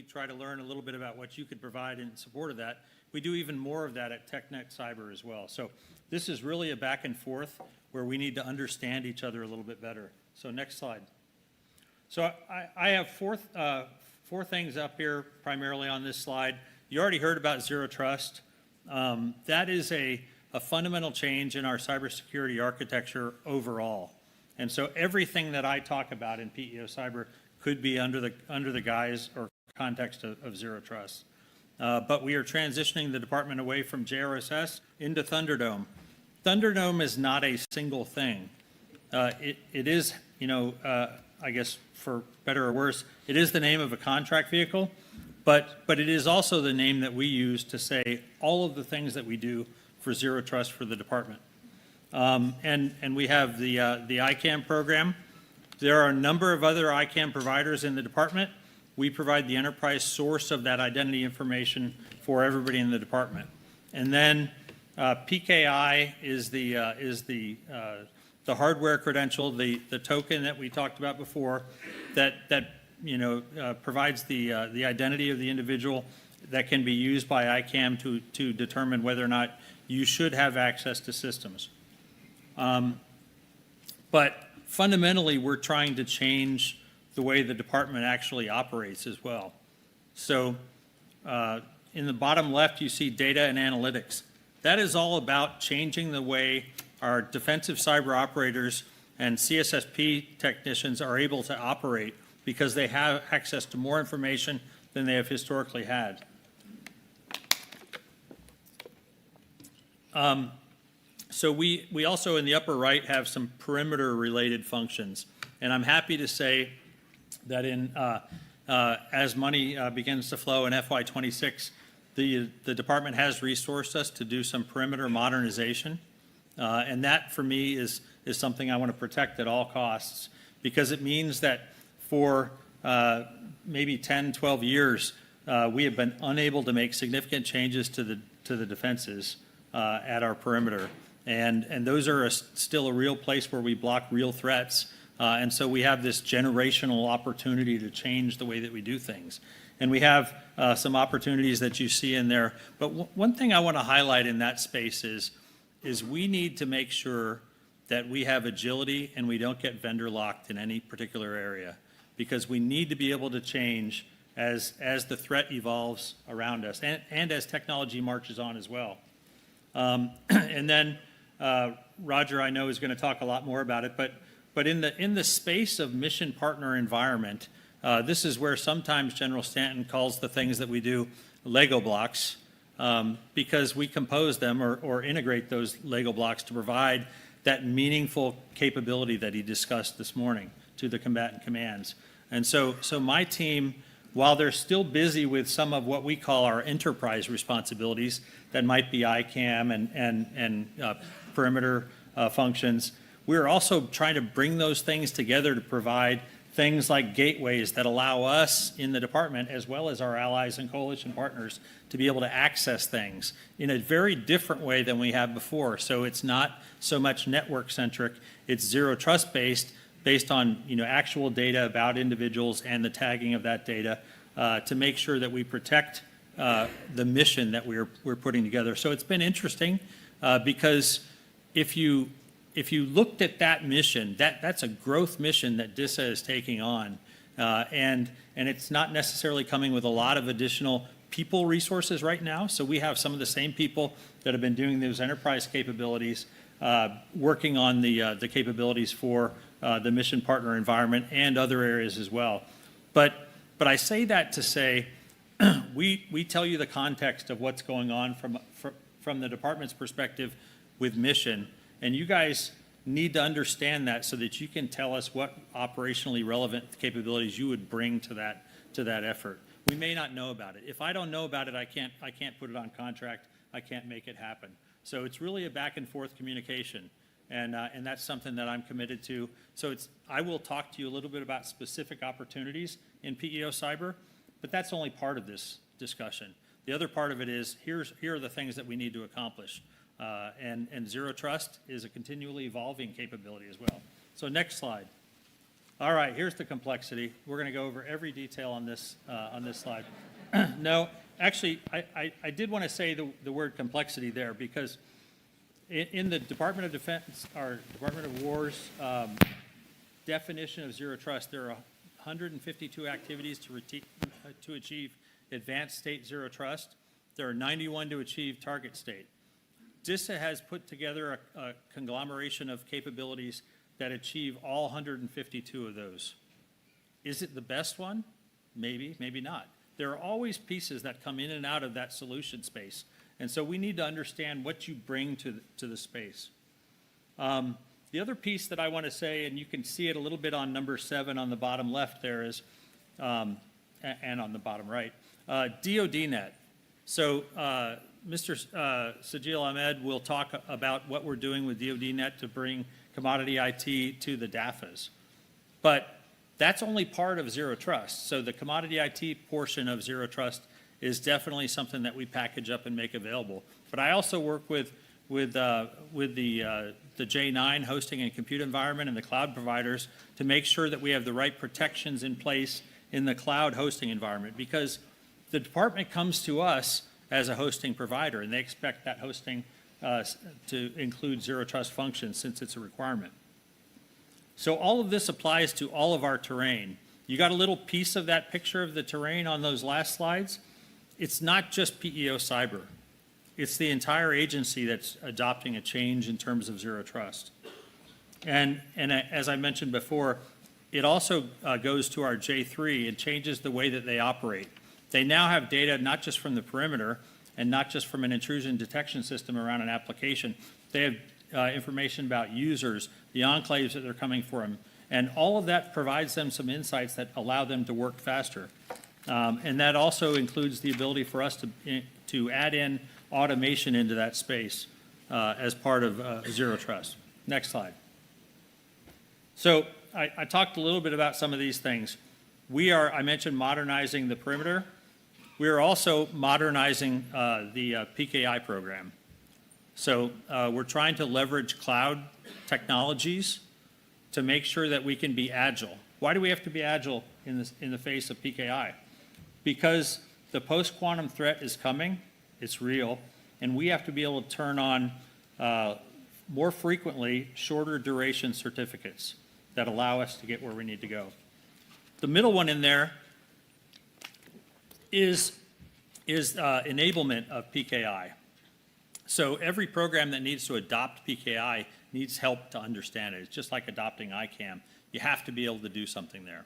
try to learn a little bit about what you could provide in support of that. We do even more of that at TechNet Cyber as well. So this is really a back and forth where we need to understand each other a little bit better. So next slide. So I have four things up here primarily on this slide. You already heard about Zero Trust. That is a fundamental change in our cybersecurity architecture overall. And so everything that I talk about in PEO Cyber could be under the guise or context of Zero Trust. But we are transitioning the department away from JRSS into Thunderdome. Thunderdome is not a single thing. It is, I guess for better or worse, it is the name of a contract vehicle, but it is also the name that we use to say all of the things that we do for Zero Trust for the department. And we have the ICAM program. There are a number of other ICAM providers in the department. We provide the enterprise source of that identity information for everybody in the department. And then PKI is the hardware credential, the token that we talked about before, that provides the identity of the individual that can be used by ICAM to determine whether or not you should have access to systems. But fundamentally, we're trying to change the way the department actually operates as well. So in the bottom left, you see data and analytics. That is all about changing the way our defensive cyber operators and CSSP technicians are able to operate because they have access to more information than they have historically had. So we also in the upper right have some perimeter related functions. And I'm happy to say that as money begins to flow in FY26, the department has resourced us to do some perimeter modernization. And that for me is something I want to protect at all costs, because it means that for maybe 10, 12 years, we have been unable to make significant changes to the defenses at our perimeter. And those are still a real place where we block real threats. And so we have this generational opportunity to change the way that we do things. And we have some opportunities that you see in there. But one thing I want to highlight in that space is we need to make sure that we have agility and we don't get vendor locked in any particular area, because we need to be able to change as the threat evolves around us and as technology marches on as well. And then Roger, I know, is going to talk a lot more about it, but in the space of mission partner environment, this is where sometimes General Stanton calls the things that we do Lego blocks, because we compose them or integrate those Lego blocks to provide that meaningful capability that he discussed this morning to the combatant commands. And so my team, while they're still busy with some of what we call our enterprise responsibilities, that might be ICAM and perimeter functions, we're also trying to bring those things together to provide things like gateways that allow us in the department, as well as our allies and coalition partners, to be able to access things in a very different way than we have before. So it's not so much network-centric, it's zero trust based on actual data about individuals and the tagging of that data to make sure that we protect the mission that we're putting together. So it's been interesting because if you looked at that mission, that's a growth mission that DISA is taking on, and it's not necessarily coming with a lot of additional people resources right now. So we have some of the same people that have been doing those enterprise capabilities, working on the capabilities for the mission partner environment and other areas as well. But I say that to say, we tell you the context of what's going on from the department's perspective with mission. And you guys need to understand that so that you can tell us what operationally relevant capabilities you would bring to that effort. We may not know about it. If I don't know about it, I can't put it on contract. I can't make it happen. So it's really a back and forth communication, and that's something that I'm committed to. So I will talk to you a little bit about specific opportunities in PEO Cyber, but that's only part of this discussion. The other part of it is here are the things that we need to accomplish. And Zero Trust is a continually evolving capability as well. So next slide. All right, here's the complexity. We're going to go over every detail on this slide. No, actually, I did want to say the word complexity there, because in the Department of Defense, our Department of War's definition of Zero Trust, there are 152 activities to achieve advanced state zero trust. There are 91 to achieve target state. DISA has put together a conglomeration of capabilities that achieve all 152 of those. Is it the best one? Maybe, maybe not. There are always pieces that come in and out of that solution space. And so we need to understand what you bring to the space. The other piece that I want to say, and you can see it a little bit on number 7 on the bottom left there is, and on the bottom right, DoDNet. So Mr. Sajeel Ahmed will talk about what we're doing with DoDNet to bring commodity IT to the DAFAs. But that's only part of Zero Trust. So the commodity IT portion of Zero Trust is definitely something that we package up and make available. But I also work with the J9 hosting and compute environment and the cloud providers to make sure that we have the right protections in place in the cloud hosting environment, because the department comes to us as a hosting provider, and they expect that hosting to include Zero Trust functions since it's a requirement. So all of this applies to all of our terrain. You got a little piece of that picture of the terrain on those last slides. It's not just PEO Cyber. It's the entire agency that's adopting a change in terms of Zero Trust. And as I mentioned before, it also goes to our J3 and changes the way that they operate. They now have data not just from the perimeter and not just from an intrusion detection system around an application. They have information about users, the enclaves that they're coming from, and all of that provides them some insights that allow them to work faster. And that also includes the ability for us to add in automation into that space as part of Zero Trust. Next slide. So I talked a little bit about some of these things. I mentioned modernizing the perimeter. We are also modernizing the PKI program. So we're trying to leverage cloud technologies to make sure that we can be agile. Why do we have to be agile in the face of PKI? Because the post-quantum threat is coming, it's real, and we have to be able to turn on more frequently shorter duration certificates that allow us to get where we need to go. The middle one in there is enablement of PKI. So every program that needs to adopt PKI needs help to understand it. It's just like adopting ICAM. You have to be able to do something there.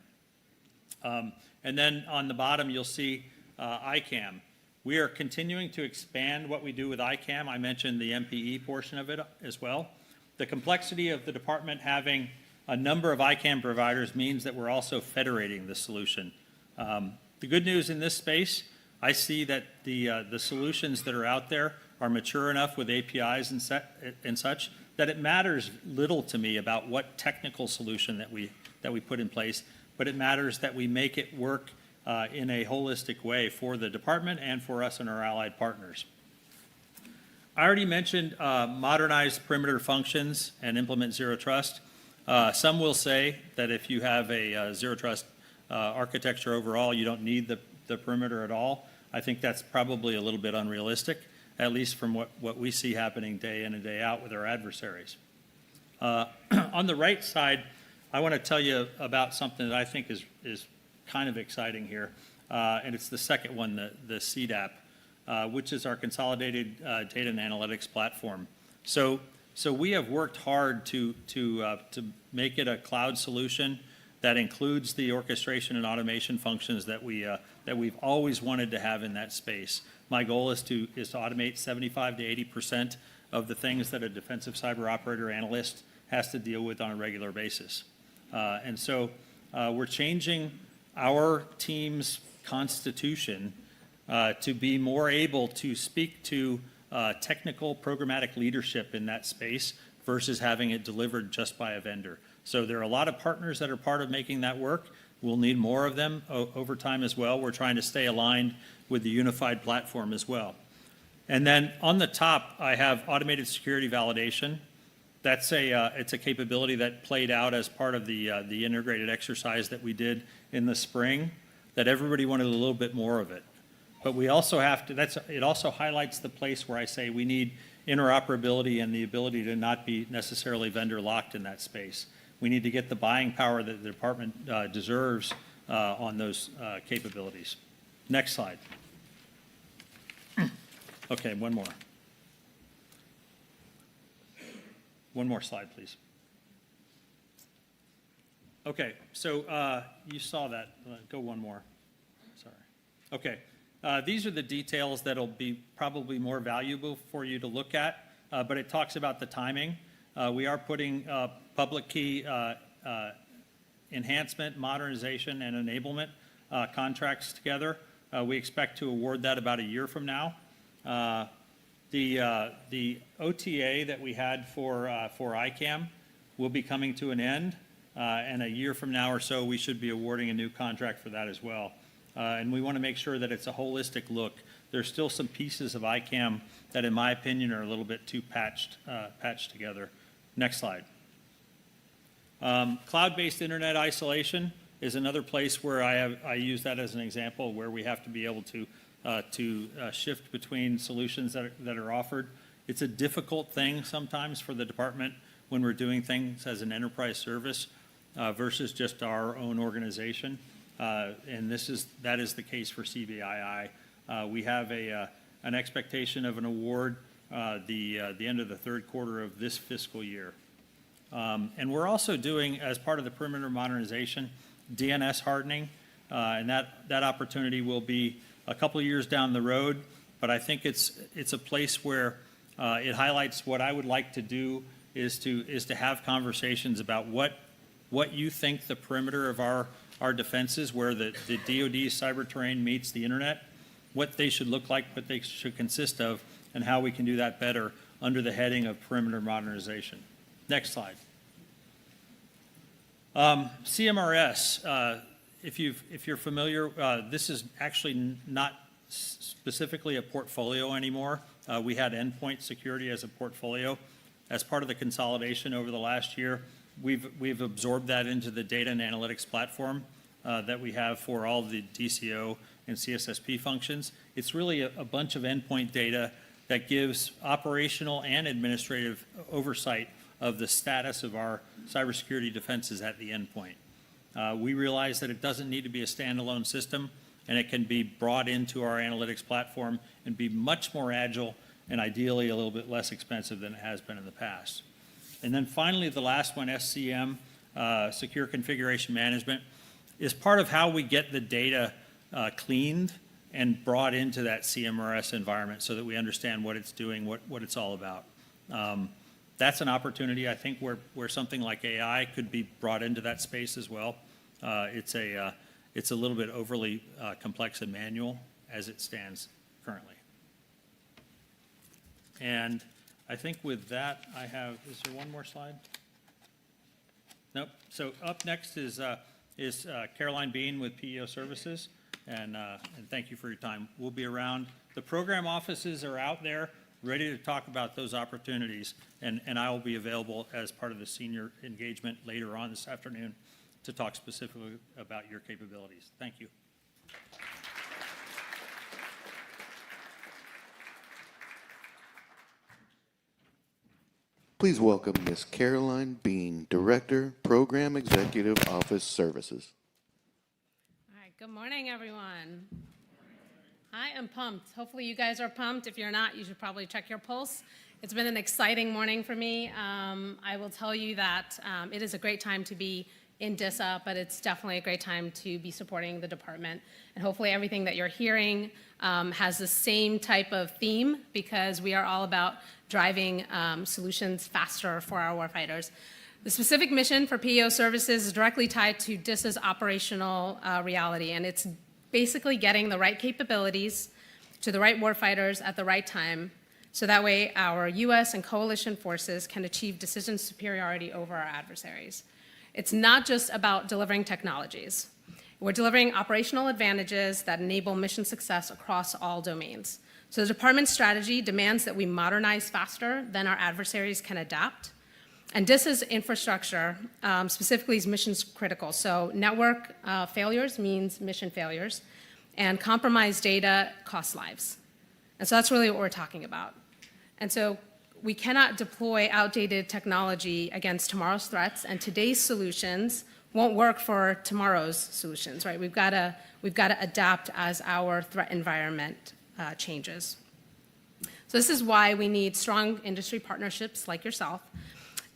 And then on the bottom, you'll see ICAM. We are continuing to expand what we do with ICAM. I mentioned the MPE portion of it as well. The complexity of the department having a number of ICAM providers means that we're also federating the solution. The good news in this space, I see that the solutions that are out there are mature enough with APIs and such that it matters little to me about what technical solution that we put in place, but it matters that we make it work in a holistic way for the department and for us and our allied partners. I already mentioned modernized perimeter functions and implement Zero Trust. Some will say that if you have a Zero Trust architecture overall, you don't need the perimeter at all. I think that's probably a little bit unrealistic, at least from what we see happening day in and day out with our adversaries. On the right side, I want to tell you about something that I think is kind of exciting here, and it's the second one, the CDAP, which is our Consolidated Data and Analytics Platform. So we have worked hard to make it a cloud solution that includes the orchestration and automation functions that we've always wanted to have in that space. My goal is to automate 75 to 80% of the things that a defensive cyber operator analyst has to deal with on a regular basis. And so we're changing our team's constitution to be more able to speak to technical programmatic leadership in that space versus having it delivered just by a vendor. So there are a lot of partners that are part of making that work. We'll need more of them over time as well. We're trying to stay aligned with the unified platform as well. And then on the top, I have automated security validation. That's it's a capability that played out as part of the integrated exercise that we did in the spring, that everybody wanted a little bit more of it. But we also have to, it also highlights the place where I say we need interoperability and the ability to not be necessarily vendor locked in that space. We need to get the buying power that the department deserves on those capabilities. Next slide. Okay, one more. One more slide, please. Okay, so you saw that. Go one more. Sorry. Okay, these are the details that'll be probably more valuable for you to look at, but it talks about the timing. We are putting public key enhancement, modernization, and enablement contracts together. We expect to award that about a year from now. The OTA that we had for ICAM will be coming to an end, and a year from now or so, we should be awarding a new contract for that as well. And we want to make sure that it's a holistic look. There's still some pieces of ICAM that, in my opinion, are a little bit too patched together. Next slide. Cloud-based internet isolation is another place where I use that as an example where we have to be able to shift between solutions that are offered. It's a difficult thing sometimes for the department when we're doing things as an enterprise service versus just our own organization. And that is the case for CBII. We have an expectation of an award the end of the third quarter of this fiscal year. And we're also doing, as part of the perimeter modernization, DNS hardening, and that opportunity will be a couple of years down the road, but I think it's a place where it highlights what I would like to do is to have conversations about what you think the perimeter of our defenses, where the DoD cyber terrain meets the internet, what they should look like, what they should consist of, and how we can do that better under the heading of perimeter modernization. Next slide. CMRS, if you're familiar, this is actually not specifically a portfolio anymore. We had endpoint security as a portfolio. As part of the consolidation over the last year, we've absorbed that into the data and analytics platform that we have for all the DCO and CSSP functions. It's really a bunch of endpoint data that gives operational and administrative oversight of the status of our cybersecurity defenses at the endpoint. We realize that it doesn't need to be a standalone system, and it can be brought into our analytics platform and be much more agile and ideally a little bit less expensive than it has been in the past. And then finally, the last one, SCM, Secure Configuration Management, is part of how we get the data cleaned and brought into that CMRS environment so that we understand what it's doing, what it's all about. That's an opportunity, I think, where something like AI could be brought into that space as well. It's a little bit overly complex and manual as it stands currently. And I think with that, is there one more slide? Nope. So up next is Caroline Bean with PEO Services, and thank you for your time. We'll be around. The program offices are out there ready to talk about those opportunities, and I will be available as part of the senior engagement later on this afternoon to talk specifically about your capabilities. Thank you. Please welcome Ms. Caroline Bean, Director, Program Executive Office Services. All right, good morning, everyone. I am pumped. Hopefully you guys are pumped. If you're not, you should probably check your pulse. It's been an exciting morning for me. I will tell you that it is a great time to be in DISA, but it's definitely a great time to be supporting the department. And hopefully everything that you're hearing has the same type of theme, because we are all about driving solutions faster for our warfighters. The specific mission for PEO Services is directly tied to DISA's operational reality, and it's basically getting the right capabilities to the right warfighters at the right time, so that way our U.S. and coalition forces can achieve decision superiority over our adversaries. It's not just about delivering technologies. We're delivering operational advantages that enable mission success across all domains. So the department's strategy demands that we modernize faster than our adversaries can adapt. And DISA's infrastructure specifically is mission critical. So network failures means mission failures, and compromised data costs lives. And so that's really what we're talking about. And so we cannot deploy outdated technology against tomorrow's threats, and today's solutions won't work for tomorrow's solutions, right? We've got to adapt as our threat environment changes. So this is why we need strong industry partnerships like yourself,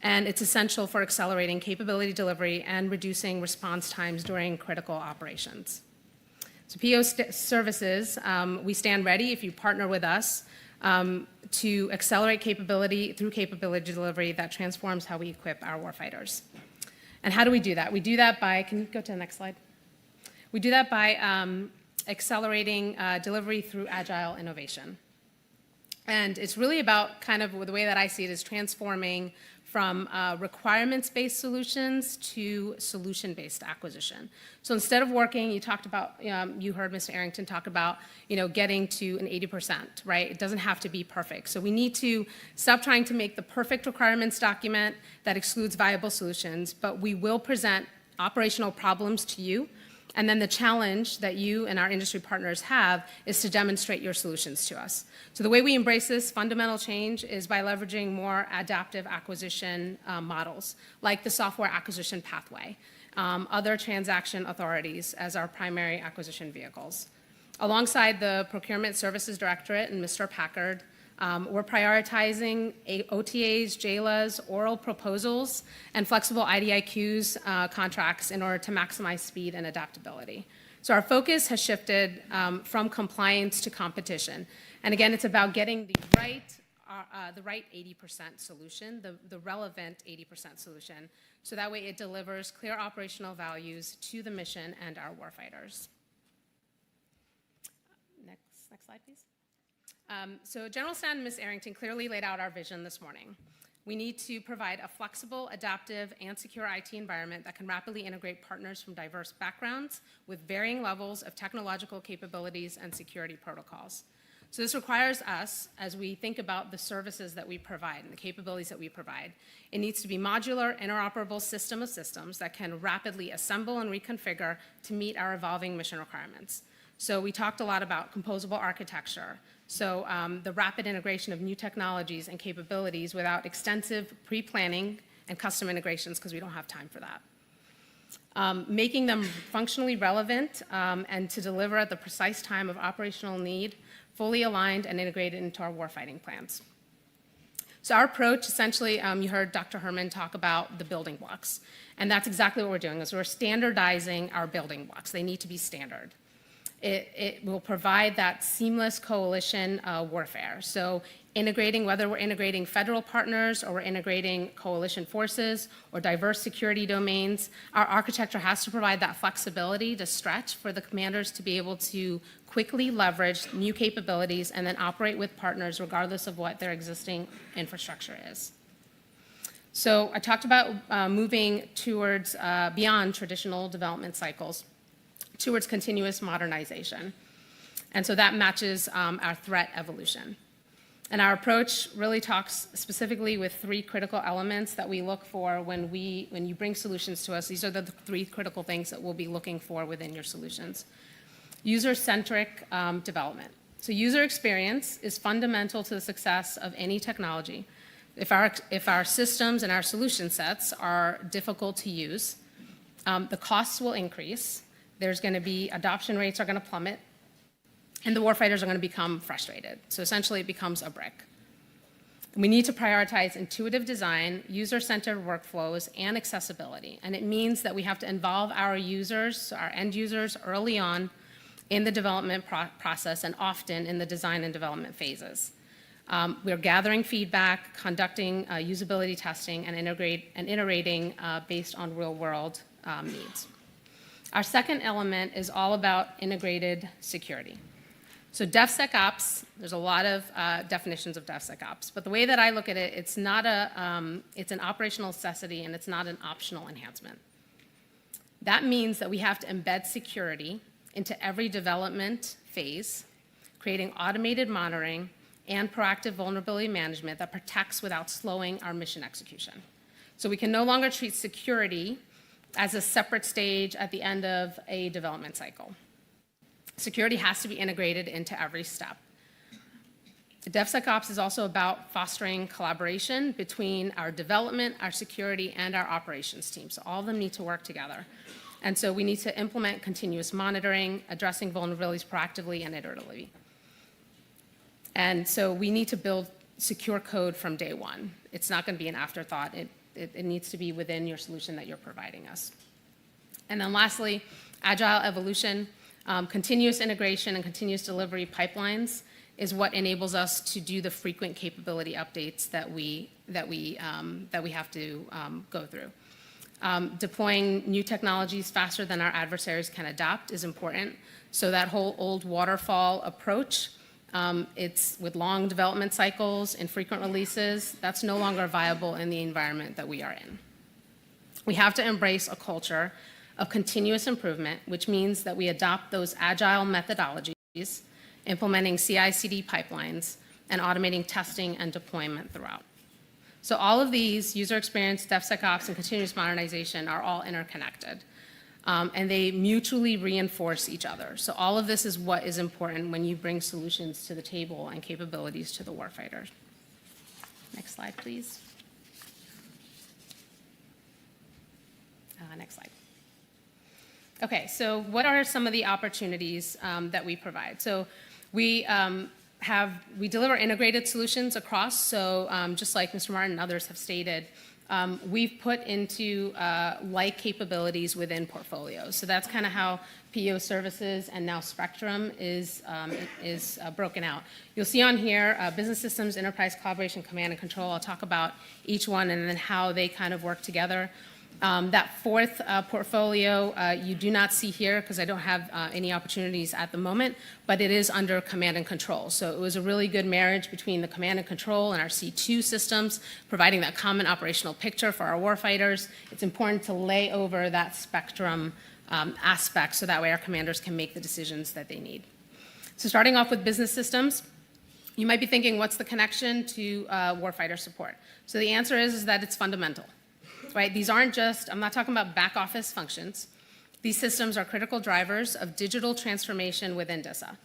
and it's essential for accelerating capability delivery and reducing response times during critical operations. So PO services, we stand ready if you partner with us to accelerate capability through capability delivery that transforms how we equip our warfighters. And how do we do that? We do that by, can you go to the next slide? We do that by accelerating delivery through agile innovation. And it's really about kind of the way that I see it is transforming from requirements-based solutions to solution-based acquisition. So instead of working, you talked about, you heard Mr. Arrington talk about, getting to an 80%, right? It doesn't have to be perfect. So we need to stop trying to make the perfect requirements document that excludes viable solutions, but we will present operational problems to you. And then the challenge that you and our industry partners have is to demonstrate your solutions to us. So the way we embrace this fundamental change is by leveraging more adaptive acquisition models, like the software acquisition pathway, other transaction authorities as our primary acquisition vehicles. Alongside the Procurement Services Directorate and Mr. Packard, we're prioritizing OTAs, JLAs, oral proposals, and flexible IDIQs contracts in order to maximize speed and adaptability. So our focus has shifted from compliance to competition. And again, it's about getting the right 80% solution, the relevant 80% solution, so that way it delivers clear operational values to the mission and our warfighters. Next slide, please. So General Stan and Ms. Arrington clearly laid out our vision this morning. We need to provide a flexible, adaptive, and secure IT environment that can rapidly integrate partners from diverse backgrounds with varying levels of technological capabilities and security protocols. So this requires us, as we think about the services that we provide and the capabilities that we provide, it needs to be modular, interoperable system of systems that can rapidly assemble and reconfigure to meet our evolving mission requirements. So we talked a lot about composable architecture. So the rapid integration of new technologies and capabilities without extensive pre-planning and custom integrations, because we don't have time for that. Making them functionally relevant and to deliver at the precise time of operational need, fully aligned and integrated into our warfighting plans. So our approach, essentially, you heard Dr. Herman talk about the building blocks. And that's exactly what we're doing, is we're standardizing our building blocks. They need to be standard. It will provide that seamless coalition warfare. So integrating, whether we're integrating federal partners or we're integrating coalition forces or diverse security domains, our architecture has to provide that flexibility to stretch for the commanders to be able to quickly leverage new capabilities and then operate with partners regardless of what their existing infrastructure is. So I talked about moving towards beyond traditional development cycles, towards continuous modernization. And so that matches our threat evolution. And our approach really talks specifically with three critical elements that we look for when you bring solutions to us. These are the three critical things that we'll be looking for within your solutions. User-centric development. So user experience is fundamental to the success of any technology. If our systems and our solution sets are difficult to use, the costs will increase. There's going to be adoption rates are going to plummet, and the warfighters are going to become frustrated. So essentially, it becomes a brick. We need to prioritize intuitive design, user-centered workflows, and accessibility. And it means that we have to involve our users, our end users, early on in the development process and often in the design and development phases. We're gathering feedback, conducting usability testing, and iterating based on real-world needs. Our second element is all about integrated security. So DevSecOps, there's a lot of definitions of DevSecOps, but the way that I look at it, it's an operational necessity and it's not an optional enhancement. That means that we have to embed security into every development phase, creating automated monitoring and proactive vulnerability management that protects without slowing our mission execution. So we can no longer treat security as a separate stage at the end of a development cycle. Security has to be integrated into every step. DevSecOps is also about fostering collaboration between our development, our security, and our operations team. So all of them need to work together. And so we need to implement continuous monitoring, addressing vulnerabilities proactively and iteratively. And so we need to build secure code from day one. It's not going to be an afterthought. It needs to be within your solution that you're providing us. And then lastly, agile evolution, continuous integration and continuous delivery pipelines is what enables us to do the frequent capability updates that we have to go through. Deploying new technologies faster than our adversaries can adapt is important. So that whole old waterfall approach, it's with long development cycles and frequent releases, that's no longer viable in the environment that we are in. We have to embrace a culture of continuous improvement, which means that we adopt those agile methodologies, implementing CI/CD pipelines, and automating testing and deployment throughout. So all of these, user experience, DevSecOps, and continuous modernization, are all interconnected. And they mutually reinforce each other. So all of this is what is important when you bring solutions to the table and capabilities to the warfighter. Next slide, please. Next slide. Okay, so what are some of the opportunities that we provide? So we deliver integrated solutions across. So just like Mr. Martin and others have stated, we've put into like capabilities within portfolios. So that's kind of how PEO services and now Spectrum is broken out. You'll see on here business systems, enterprise collaboration, command and control. I'll talk about each one and then how they kind of work together. That fourth portfolio you do not see here because I don't have any opportunities at the moment, but it is under command and control. So it was a really good marriage between the command and control and our C2 systems, providing that common operational picture for our warfighters. It's important to lay over that spectrum aspect so that way our commanders can make the decisions that they need. So starting off with business systems, you might be thinking, what's the connection to warfighter support? So the answer is that it's fundamental. Right? These aren't just, I'm not talking about back office functions. These systems are critical drivers of digital transformation within DISA.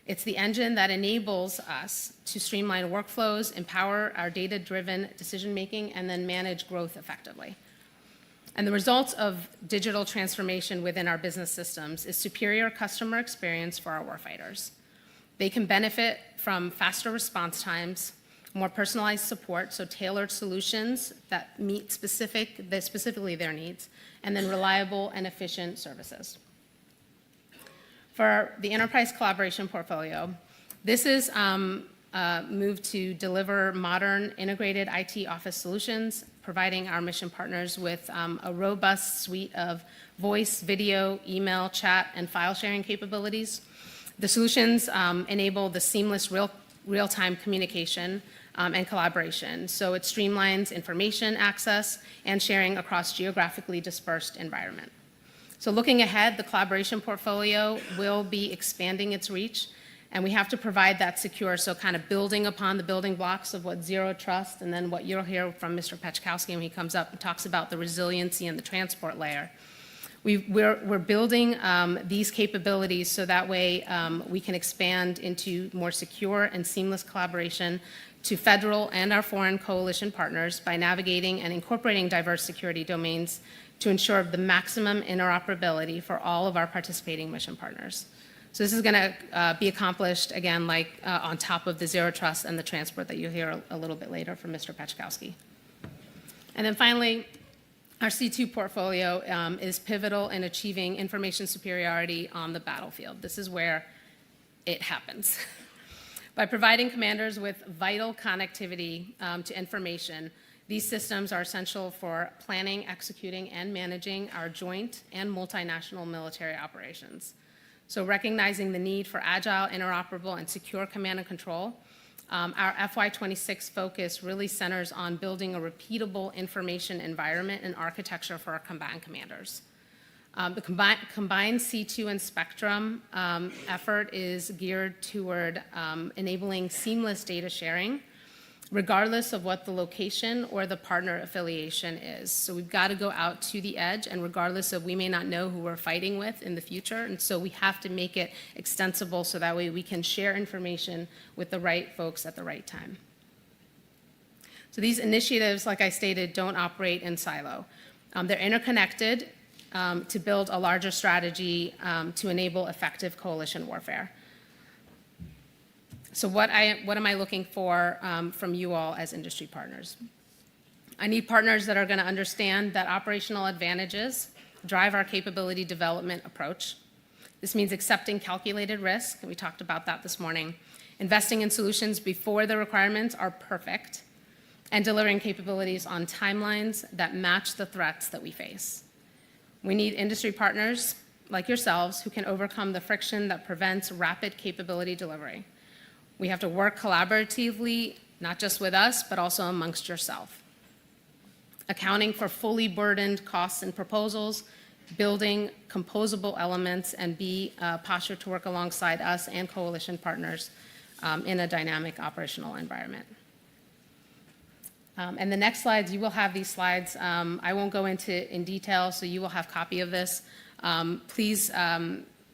It's the engine that enables us to streamline workflows, empower our data-driven decision-making, and then manage growth effectively. And the results of digital transformation within our business systems is superior customer experience for our warfighters. They can benefit from faster response times, more personalized support, so tailored solutions that meet specifically their needs, and then reliable and efficient services. For the enterprise collaboration portfolio, this is moved to deliver modern integrated IT office solutions, providing our mission partners with a robust suite of voice, video, email, chat, and file sharing capabilities. The solutions enable the seamless real-time communication and collaboration. So it streamlines information access and sharing across geographically dispersed environment. So looking ahead, the collaboration portfolio will be expanding its reach, and we have to provide that secure, so kind of building upon the building blocks of what Zero Trust, and then what you'll hear from Mr. Peczkowski when he comes up and talks about the resiliency and the transport layer. We're building these capabilities so that way we can expand into more secure and seamless collaboration to federal and our foreign coalition partners by navigating and incorporating diverse security domains to ensure the maximum interoperability for all of our participating mission partners. So this is going to be accomplished, again, like on top of the Zero Trust and the transport that you'll hear a little bit later from Mr. Peczkowski. And then finally, our C2 portfolio is pivotal in achieving information superiority on the battlefield. This is where it happens. By providing commanders with vital connectivity to information, these systems are essential for planning, executing, and managing our joint and multinational military operations. So recognizing the need for agile, interoperable, and secure command and control, our FY26 focus really centers on building a repeatable information environment and architecture for our combatant commanders. The combined C2 and Spectrum effort is geared toward enabling seamless data sharing regardless of what the location or the partner affiliation is. So we've got to go out to the edge, and regardless of, we may not know who we're fighting with in the future, and so we have to make it extensible so that way we can share information with the right folks at the right time. So these initiatives, like I stated, don't operate in silo. They're interconnected to build a larger strategy to enable effective coalition warfare. So what am I looking for from you all as industry partners? I need partners that are going to understand that operational advantages drive our capability development approach. This means accepting calculated risk, and we talked about that this morning, investing in solutions before the requirements are perfect, and delivering capabilities on timelines that match the threats that we face. We need industry partners like yourselves who can overcome the friction that prevents rapid capability delivery. We have to work collaboratively, not just with us, but also amongst yourself. Accounting for fully burdened costs and proposals, building composable elements, and be postured to work alongside us and coalition partners in a dynamic operational environment. And the next slides, you will have these slides. I won't go into in detail, so you will have a copy of this. Please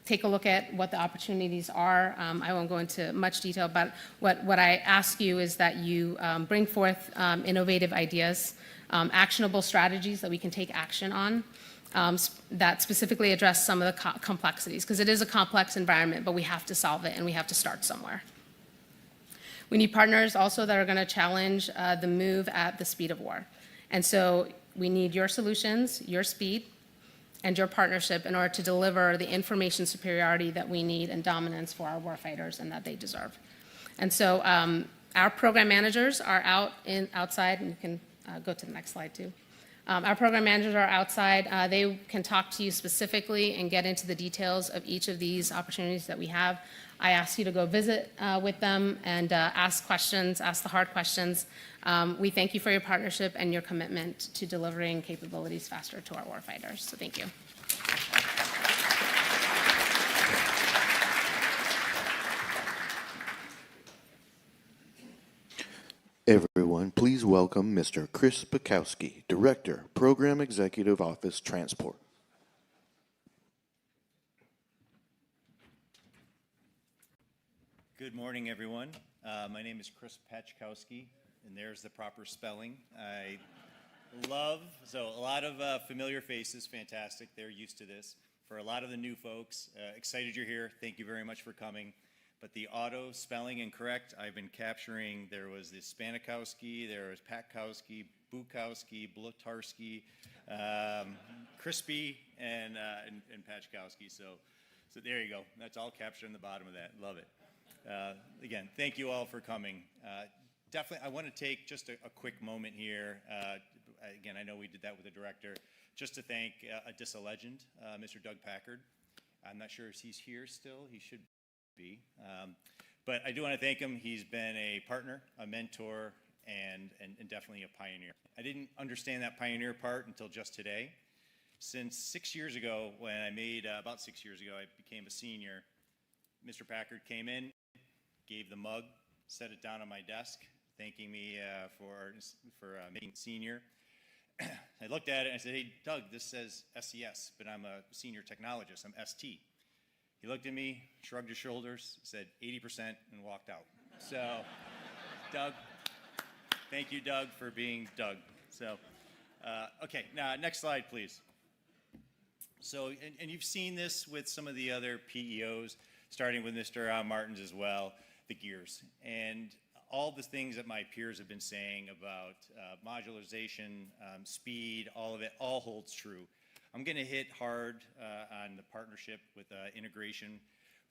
take a look at what the opportunities are. I won't go into much detail, but what I ask you is that you bring forth innovative ideas, actionable strategies that we can take action on, that specifically address some of the complexities, because it is a complex environment, but we have to solve it and we have to start somewhere. We need partners also that are going to challenge the move at the speed of war. And so we need your solutions, your speed, and your partnership in order to deliver the information superiority that we need and dominance for our warfighters and that they deserve. And so our program managers are outside, and you can go to the next slide too. Our program managers are outside. They can talk to you specifically and get into the details of each of these opportunities that we have. I ask you to go visit with them and ask questions, ask the hard questions. We thank you for your partnership and your commitment to delivering capabilities faster to our warfighters. So thank you. Everyone, please welcome Mr. Chris Bukowski, Director, Program Executive Office Transport. Good morning, everyone. My name is Chris Pachkowski, and there's the proper spelling. So a lot of familiar faces, fantastic. They're used to this. For a lot of the new folks, excited you're here. Thank you very much for coming. But the auto spelling incorrect, I've been capturing. There was this Spanikowski, there was Patkowski, Bukowski, Blatarski, Crispy, and Pachkowski. So there you go. That's all captured on the bottom of that. Love it. Again, thank you all for coming. Definitely, I want to take just a quick moment here. Again, I know we did that with the director. Just to thank a DISA legend, Mr. Doug Packard. I'm not sure if he's here still. He should be. But I do want to thank him. He's been a partner, a mentor, and definitely a pioneer. I didn't understand that pioneer part until just today. Since 6 years ago, when I made, about 6 years ago, I became a senior, Mr. Packard came in, gave the mug, set it down on my desk, thanking me for making senior. I looked at it and I said, hey, Doug, this says SES, but I'm a senior technologist. I'm ST. He looked at me, shrugged his shoulders, said 80%, and walked out. So, Doug, thank you, Doug, for being Doug. So, okay, now next slide, please. So, and you've seen this with some of the other PEOs, starting with Mr. Martins as well, the gears. And all the things that my peers have been saying about modularization, speed, all of it, all holds true. I'm going to hit hard on the partnership with integration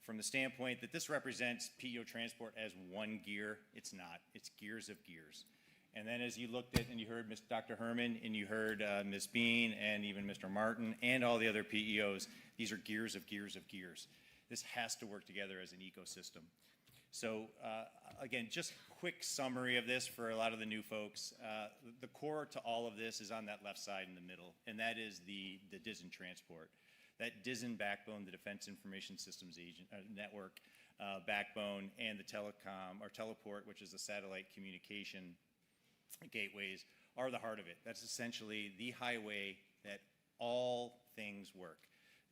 from the standpoint that this represents PEO transport as one gear. It's not. It's gears of gears. And then as you looked at and you heard Dr. Herman and you heard Ms. Bean and even Mr. Martin and all the other PEOs, these are gears of gears of gears. This has to work together as an ecosystem. So again, just quick summary of this for a lot of the new folks. The core to all of this is on that left side in the middle, and that is the DISA transport. That DISA backbone, the Defense Information Systems Network, backbone and the telecom or teleport, which is the satellite communication gateways, are the heart of it. That's essentially the highway that all things work.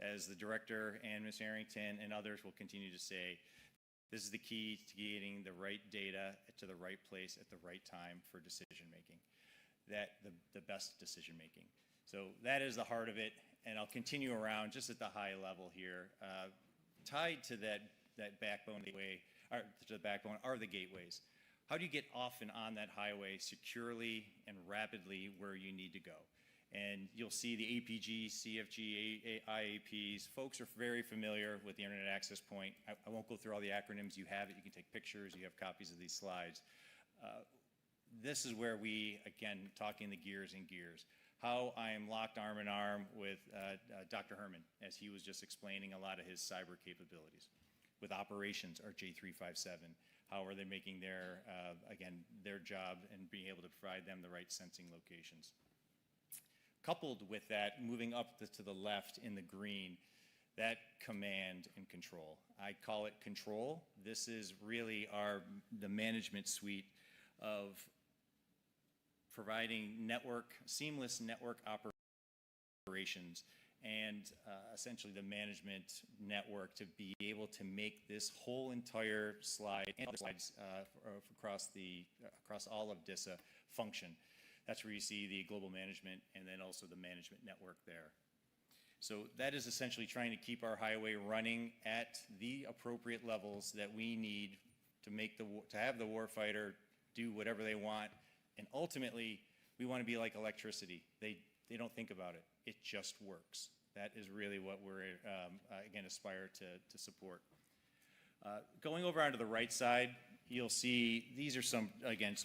As the director and Ms. Arrington and others will continue to say, this is the key to getting the right data to the right place at the right time for decision making, the best decision making. So that is the heart of it, and I'll continue around just at the high level here. Tied to that backbone gateway, or to the backbone, are the gateways. How do you get off and on that highway securely and rapidly where you need to go? And you'll see the APG, CFG, IAPs. Folks are very familiar with the Internet Access Point. I won't go through all the acronyms. You have it. You can take pictures. You have copies of these slides. This is where we, again, talking the gears and gears. How I am locked arm in arm with Dr. Herman, as he was just explaining a lot of his cyber capabilities. With operations, our J357, how are they making their, again, their job and being able to provide them the right sensing locations. Coupled with that, moving up to the left in the green, that command and control. I call it control. This is really the management suite of providing seamless network operations and essentially the management network to be able to make this whole entire slide and other slides across all of DISA function. That's where you see the global management and then also the management network there. So that is essentially trying to keep our highway running at the appropriate levels that we need to have the warfighter do whatever they want. And ultimately, we want to be like electricity. They don't think about it. It just works. That is really what we're, again, aspire to support. Going over onto the right side, you'll see these are some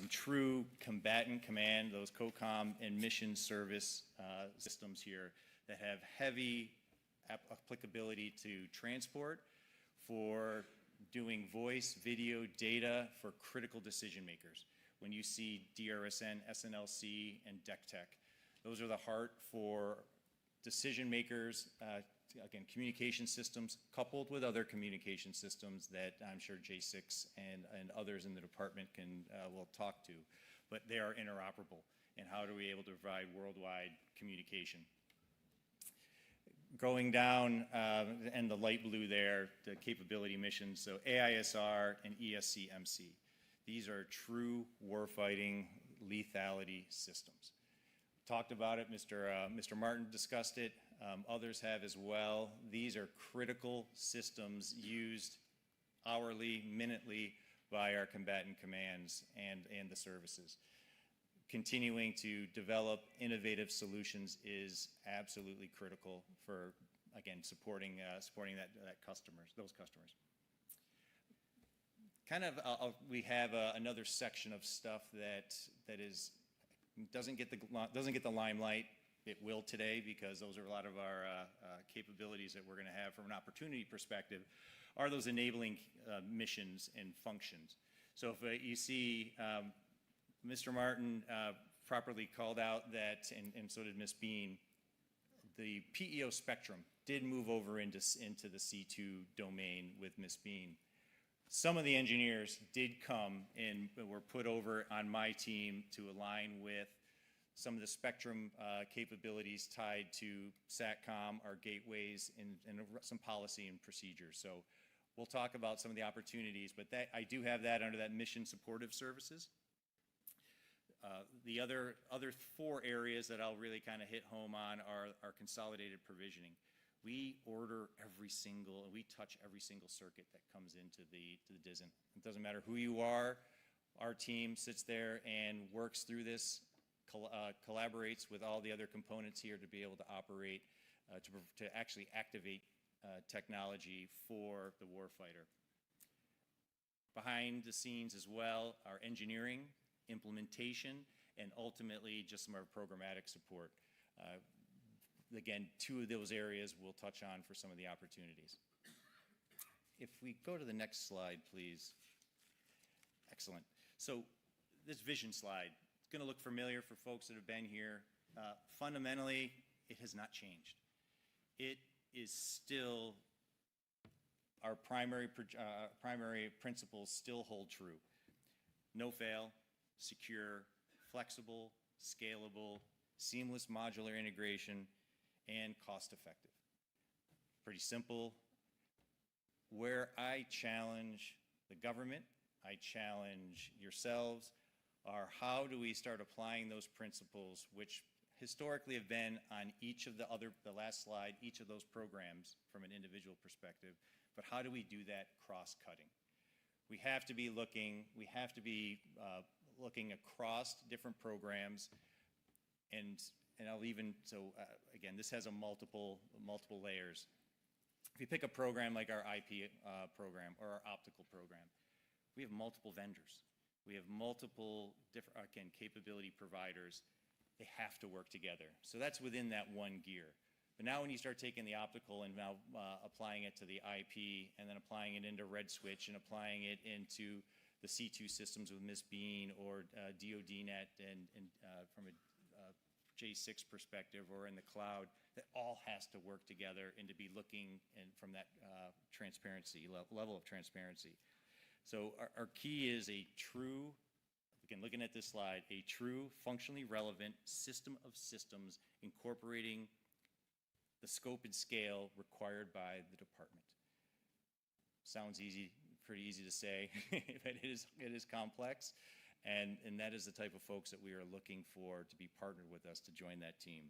true combatant command, those COCOM and mission service systems here that have heavy applicability to transport, for doing voice, video, data for critical decision makers. When you see DRSN, SNLC, and DECTEC, those are the heart for decision makers, again, communication systems coupled with other communication systems that I'm sure J6 and others in the department will talk to, but they are interoperable. And how are we able to provide worldwide communication? Going down, and the light blue there, the capability missions, so AISR and ESCMC. These are true warfighting lethality systems. Talked about it, Mr. Martin discussed it, others have as well. These are critical systems used hourly, minutely by our combatant commands and the services. Continuing to develop innovative solutions is absolutely critical for, again, supporting those customers. Kind of, we have another section of stuff that doesn't get the limelight. It will today, because those are a lot of our capabilities that we're going to have from an opportunity perspective, are those enabling missions and functions. So if you see Mr. Martin properly called out that, and so did Ms. Bean, the PEO spectrum did move over into the C2 domain with Ms. Bean. Some of the engineers did come and were put over on my team to align with some of the spectrum capabilities tied to SATCOM, our gateways, and some policy and procedures. So we'll talk about some of the opportunities, but I do have that under that mission supportive services. The other four areas that I'll really kind of hit home on are consolidated provisioning. We we touch every single circuit that comes into the DISA. It doesn't matter who you are, our team sits there and works through this, collaborates with all the other components here to be able to operate, to actually activate technology for the warfighter. Behind the scenes as well, our engineering, implementation, and ultimately just some of our programmatic support. Again, two of those areas we'll touch on for some of the opportunities. If we go to the next slide, please. Excellent. So this vision slide, it's going to look familiar for folks that have been here. Fundamentally, it has not changed. It is still our primary principles still hold true. No fail, secure, flexible, scalable, seamless modular integration, and cost effective. Pretty simple. Where I challenge the government, I challenge yourselves, are how do we start applying those principles which historically have been on each of the last slide, each of those programs from an individual perspective, but how do we do that cross-cutting? We have to be looking across different programs, and I'll even, so again, this has a multiple layers. If you pick a program like our IP program or our optical program, we have multiple vendors. We have multiple different, again, capability providers. They have to work together. So that's within that one gear. But now when you start taking the optical and now applying it to the IP and then applying it into Red Switch and applying it into the C2 systems with Miss Bean or DoDNet and from a J6 perspective or in the cloud, that all has to work together and to be looking from that transparency, level of transparency. So our key is a true, again, looking at this slide, a true functionally relevant system of systems incorporating the scope and scale required by the department. Sounds easy, pretty easy to say, but it is complex, and that is the type of folks that we are looking for to be partnered with us to join that team.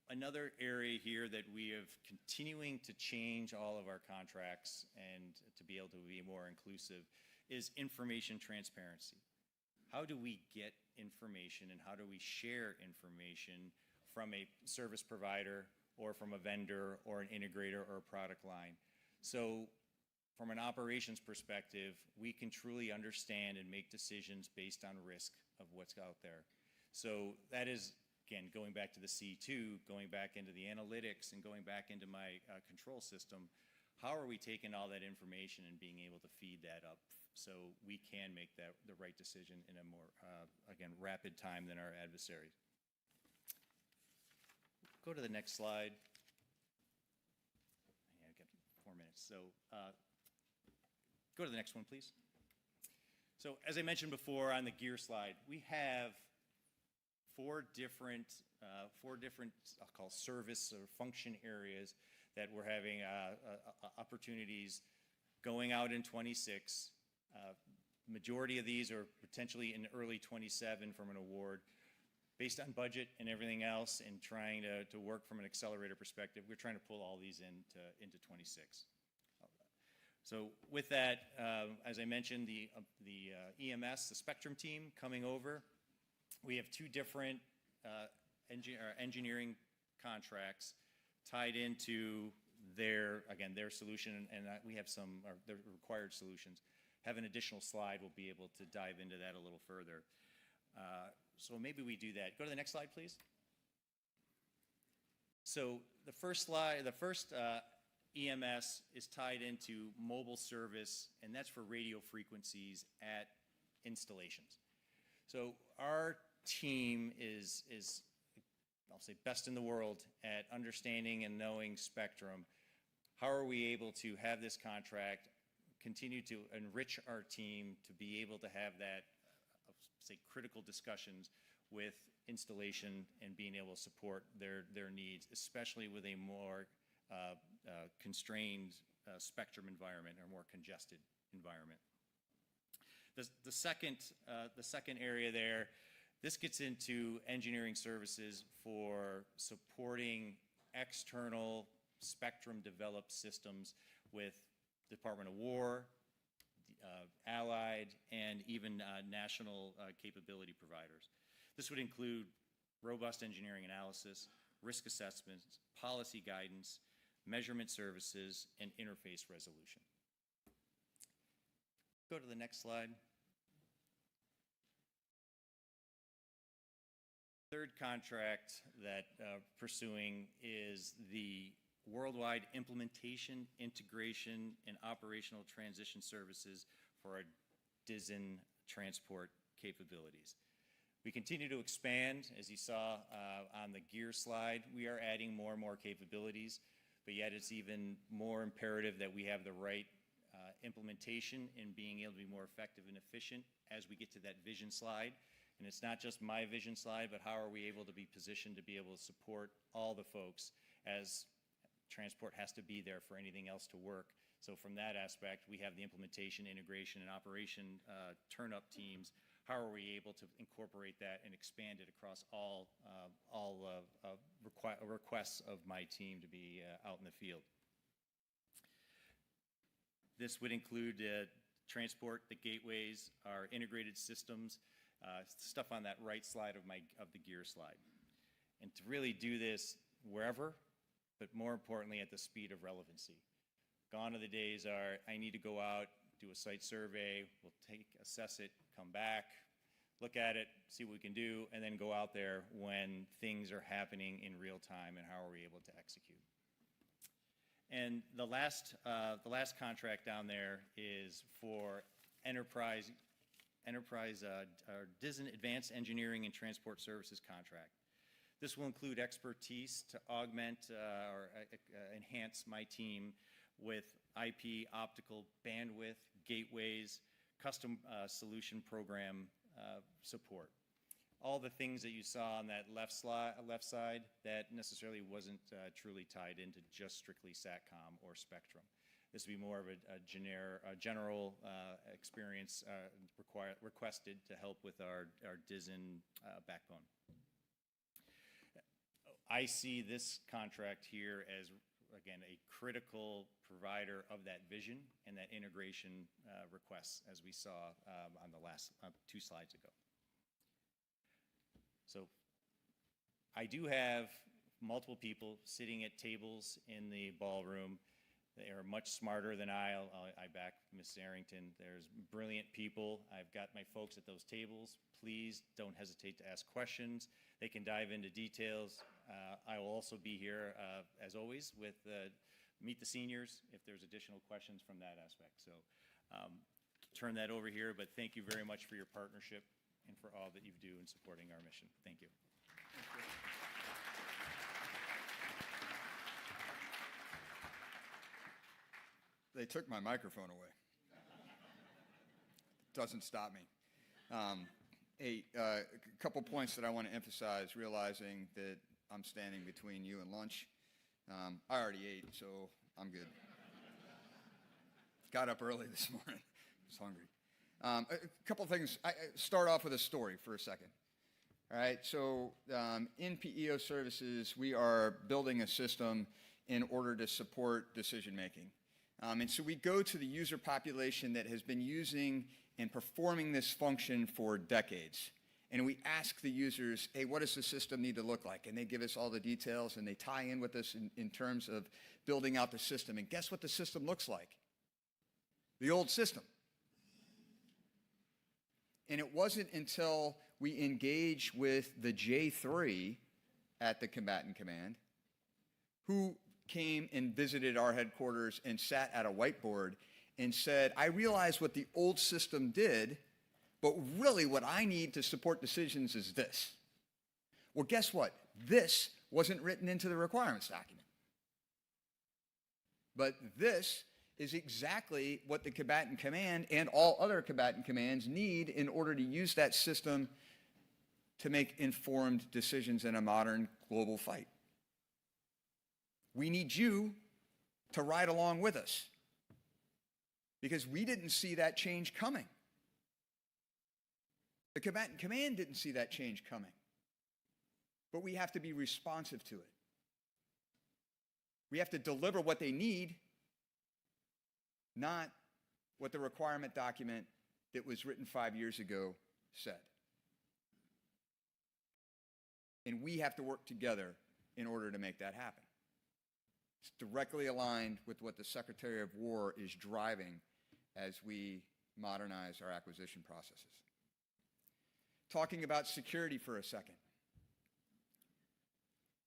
Another area here that we have continuing to change all of our contracts and to be able to be more inclusive is information transparency. How do we get information and how do we share information from a service provider or from a vendor or an integrator or a product line? So from an operations perspective, we can truly understand and make decisions based on risk of what's out there. So that is, again, going back to the C2, going back into the analytics and going back into my control system, how are we taking all that information and being able to feed that up so we can make the right decision in a more, again, rapid time than our adversary? Go to the next slide. Yeah, I've got 4 minutes. So go to the next one, please. So as I mentioned before on the gear slide, we have four different, I'll call service or function areas that we're having opportunities going out in 26. Majority of these are potentially in early 27 from an award. Based on budget and everything else and trying to work from an accelerator perspective, we're trying to pull all these into 26. So with that, as I mentioned, the EMS, the Spectrum team coming over, we have two different engineering contracts tied into their solution, and we have some, their required solutions. Have an additional slide, we'll be able to dive into that a little further. So maybe we do that. Go to the next slide, please. So the first slide, the first EMS is tied into mobile service, and that's for radio frequencies at installations. So our team is I'll say best in the world at understanding and knowing spectrum. How are we able to have this contract, continue to enrich our team to be able to have that, say, critical discussions with installation and being able to support their needs, especially with a more constrained spectrum environment or more congested environment. The second area there, this gets into engineering services for supporting external spectrum developed systems with Department of War, allied, and even national capability providers. This would include robust engineering analysis, risk assessments, policy guidance, measurement services, and interface resolution. Go to the next slide. Third contract that pursuing is the worldwide implementation, integration, and operational transition services for our DISA transport capabilities. We continue to expand, as you saw on the gear slide. We are adding more and more capabilities. but yet it's even more imperative that we have the right implementation in being able to be more effective and efficient as we get to that vision slide. And it's not just my vision slide, but how are we able to be positioned to be able to support all the folks as transport has to be there for anything else to work. So from that aspect, we have the implementation, integration, and operation turn-up teams. How are we able to incorporate that and expand it across all requests of my team to be out in the field? This would include transport, the gateways, our integrated systems, stuff on that right slide of the gear slide. And to really do this wherever, but more importantly at the speed of relevancy. Gone are the days are, I need to go out, do a site survey, we'll assess it, come back, look at it, see what we can do, and then go out there when things are happening in real time, and how are we able to execute. And the last contract down there is for enterprise DISA Advanced Engineering and Transport Services contract. This will include expertise to augment or enhance my team with IP, optical, bandwidth, gateways, custom solution program support. All the things that you saw on that left side, that necessarily wasn't truly tied into just strictly SATCOM or Spectrum. This would be more of a general experience requested to help with our DISA backbone. I see this contract here as, again, a critical provider of that vision and that integration requests, as we saw on the last 2 slides ago. So I do have multiple people sitting at tables in the ballroom. They are much smarter than I back Ms. Arrington. There's brilliant people. I've got my folks at those tables. Please don't hesitate to ask questions. They can dive into details. I will also be here, as always, with Meet the Seniors if there's additional questions from that aspect. So turn that over here, but thank you very much for your partnership and for all that you do in supporting our mission. Thank you. Thank you. They took my microphone away. Doesn't stop me. A couple points that I want to emphasize, realizing that I'm standing between you and lunch. I already ate, so I'm good. Got up early this morning. I was hungry. A couple things. I start off with a story for a second. All right, so in PEO services, we are building a system in order to support decision making. And so we go to the user population that has been using and performing this function for decades. And we ask the users, hey, what does the system need to look like? And they give us all the details, and they tie in with us in terms of building out the system. And guess what the system looks like? The old system. And it wasn't until we engaged with the J3 at the Combatant Command, who came and visited our headquarters and sat at a whiteboard and said, I realize what the old system did, but really what I need to support decisions is this. Well, guess what? This wasn't written into the requirements document. But this is exactly what the Combatant Command and all other Combatant Commands need in order to use that system to make informed decisions in a modern global fight. We need you to ride along with us because we didn't see that change coming. The Combatant Command didn't see that change coming. But we have to be responsive to it. We have to deliver what they need, not what the requirement document that was written 5 years ago said. And we have to work together in order to make that happen. It's directly aligned with what the Secretary of War is driving as we modernize our acquisition processes. Talking about security for a second.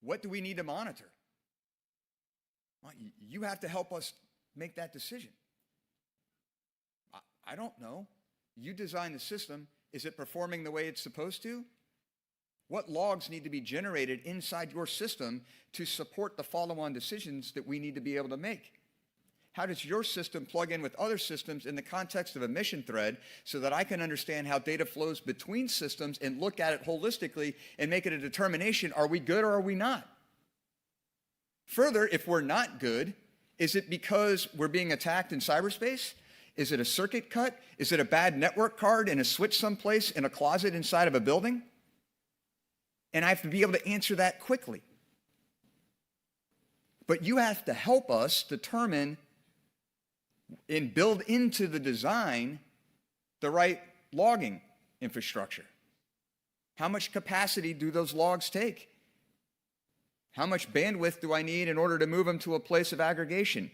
What do we need to monitor? Well, you have to help us make that decision. I don't know. You design the system. Is it performing the way it's supposed to? What logs need to be generated inside your system to support the follow-on decisions that we need to be able to make? How does your system plug in with other systems in the context of a mission thread so that I can understand how data flows between systems and look at it holistically and make it a determination, are we good or are we not? Further, if we're not good, is it because we're being attacked in cyberspace? Is it a circuit cut? Is it a bad network card in a switch someplace in a closet inside of a building? And I have to be able to answer that quickly. But you have to help us determine and build into the design the right logging infrastructure. How much capacity do those logs take? How much bandwidth do I need in order to move them to a place of aggregation?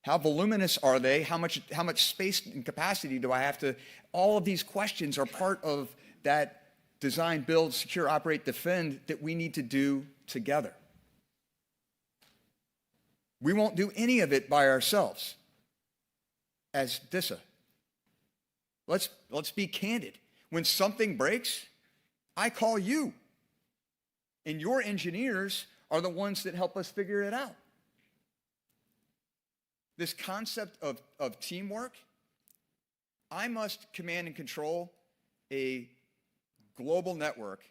How voluminous are they? How much space and capacity do I have to? All of these questions are part of that design, build, secure, operate, defend that we need to do together. We won't do any of it by ourselves as DISA. Let's be candid. When something breaks, I call you. And your engineers are the ones that help us figure it out. This concept of teamwork, I must command and control a global network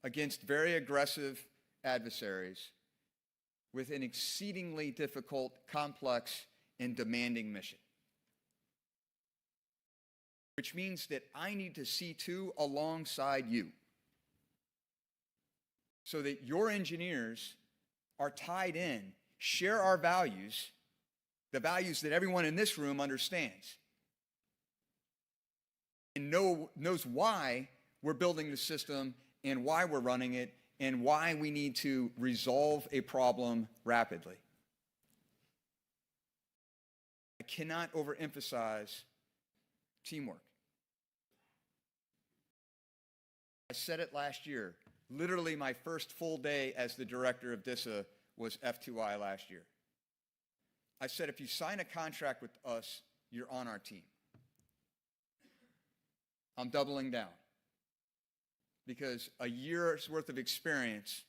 against very aggressive adversaries with an exceedingly difficult, complex, and demanding mission. Which means that I need to see to alongside you so that your engineers are tied in, share our values, the values that everyone in this room understands, and knows why we're building the system and why we're running it and why we need to resolve a problem rapidly. I cannot overemphasize teamwork. I said it last year. Literally, my first full day as the director of DISA was F2I last year. I said, if you sign a contract with us, you're on our team. I'm doubling down. Because a year's worth of experience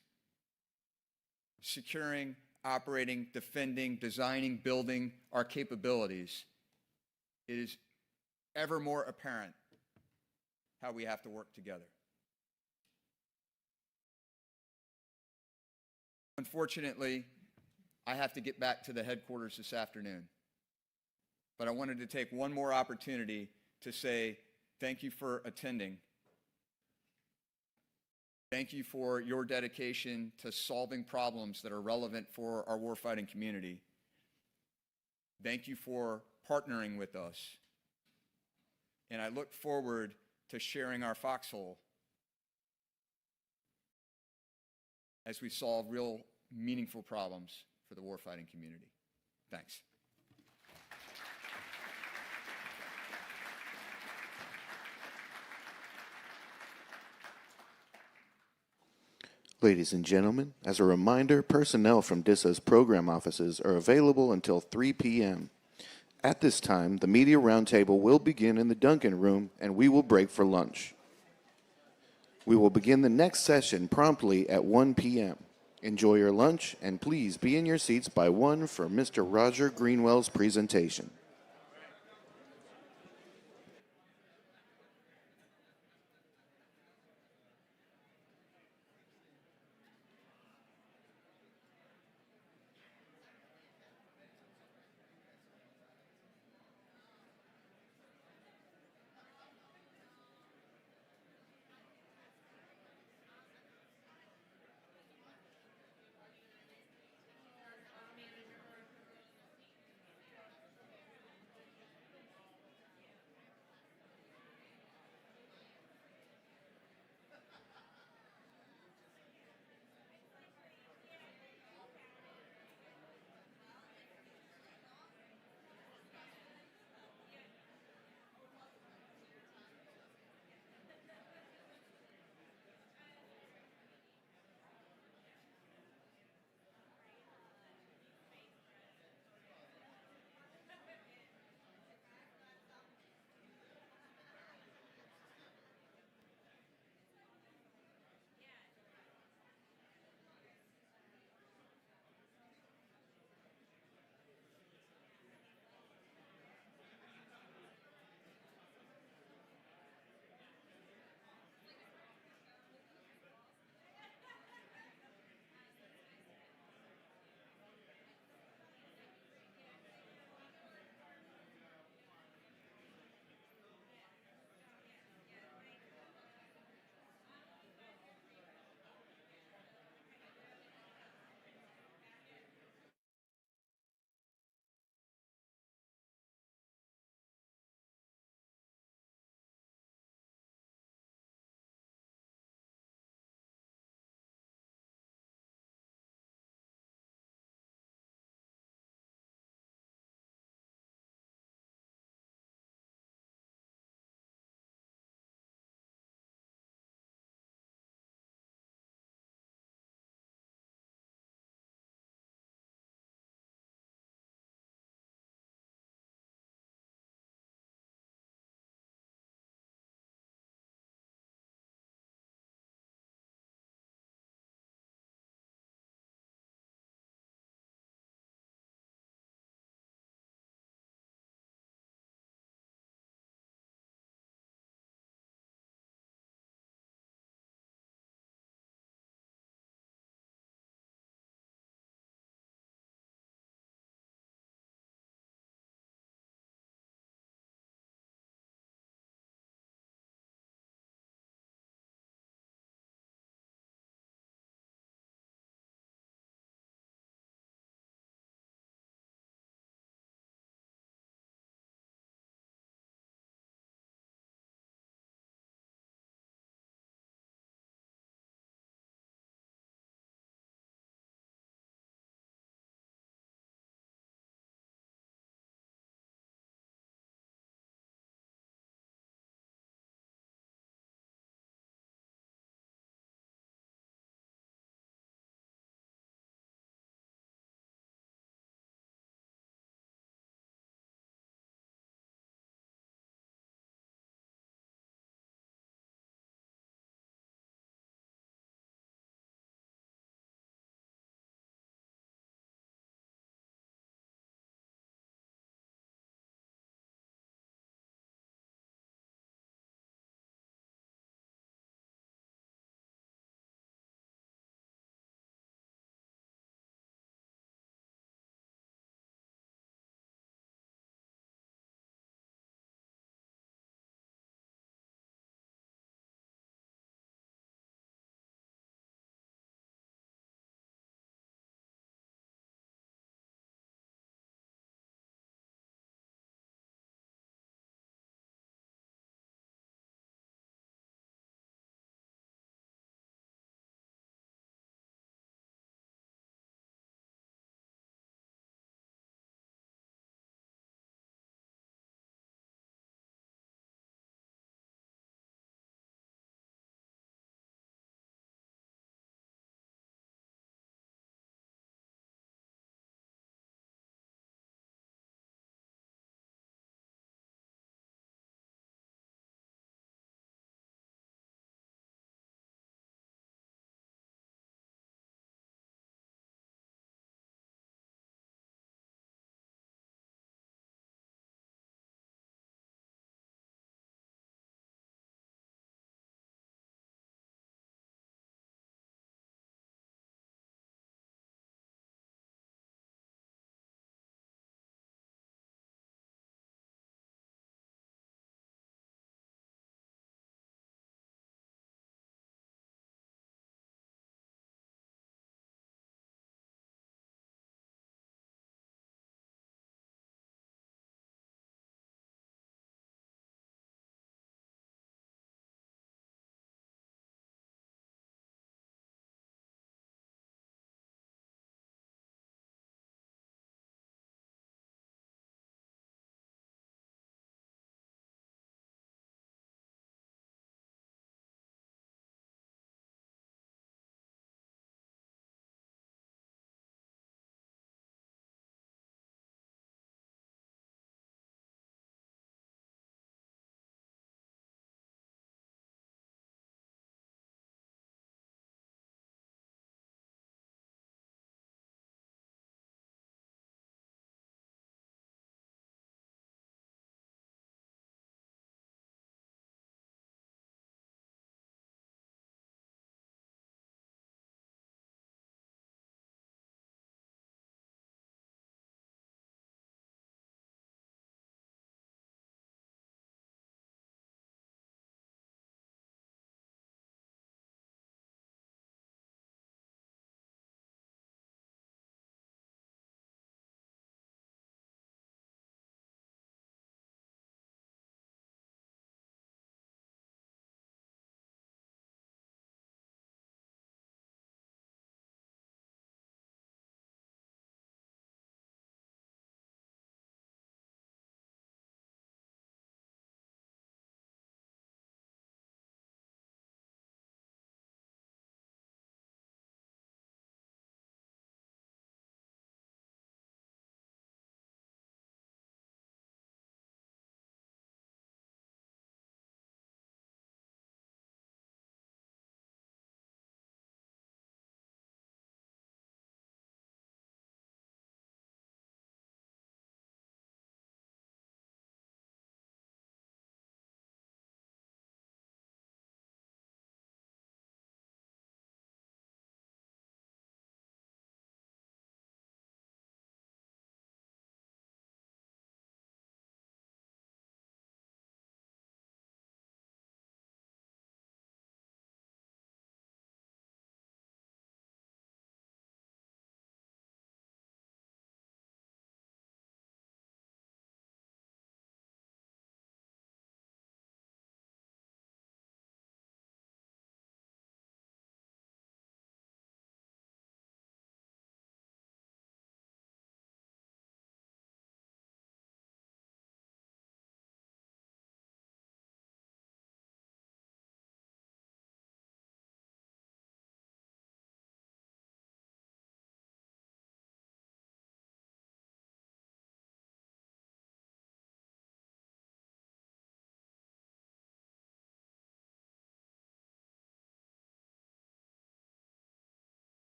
securing, operating, defending, designing, building our capabilities, it is ever more apparent how we have to work together. Unfortunately, I have to get back to the headquarters this afternoon. But I wanted to take one more opportunity to say thank you for attending. Thank you for your dedication to solving problems that are relevant for our warfighting community. Thank you for partnering with us. And I look forward to sharing our foxhole as we solve real meaningful problems for the warfighting community. Thanks. Ladies and gentlemen, as a reminder, personnel from DISA's program offices are available until 3 p.m. At this time, the media roundtable will begin in the Duncan Room, and we will break for lunch. We will begin the next session promptly at 1 p.m. Enjoy your lunch, and please be in your seats by 1 for Mr. Roger Greenwell's presentation.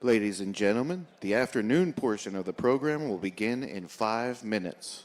Ladies and gentlemen, the afternoon portion of the program will begin in 5 minutes.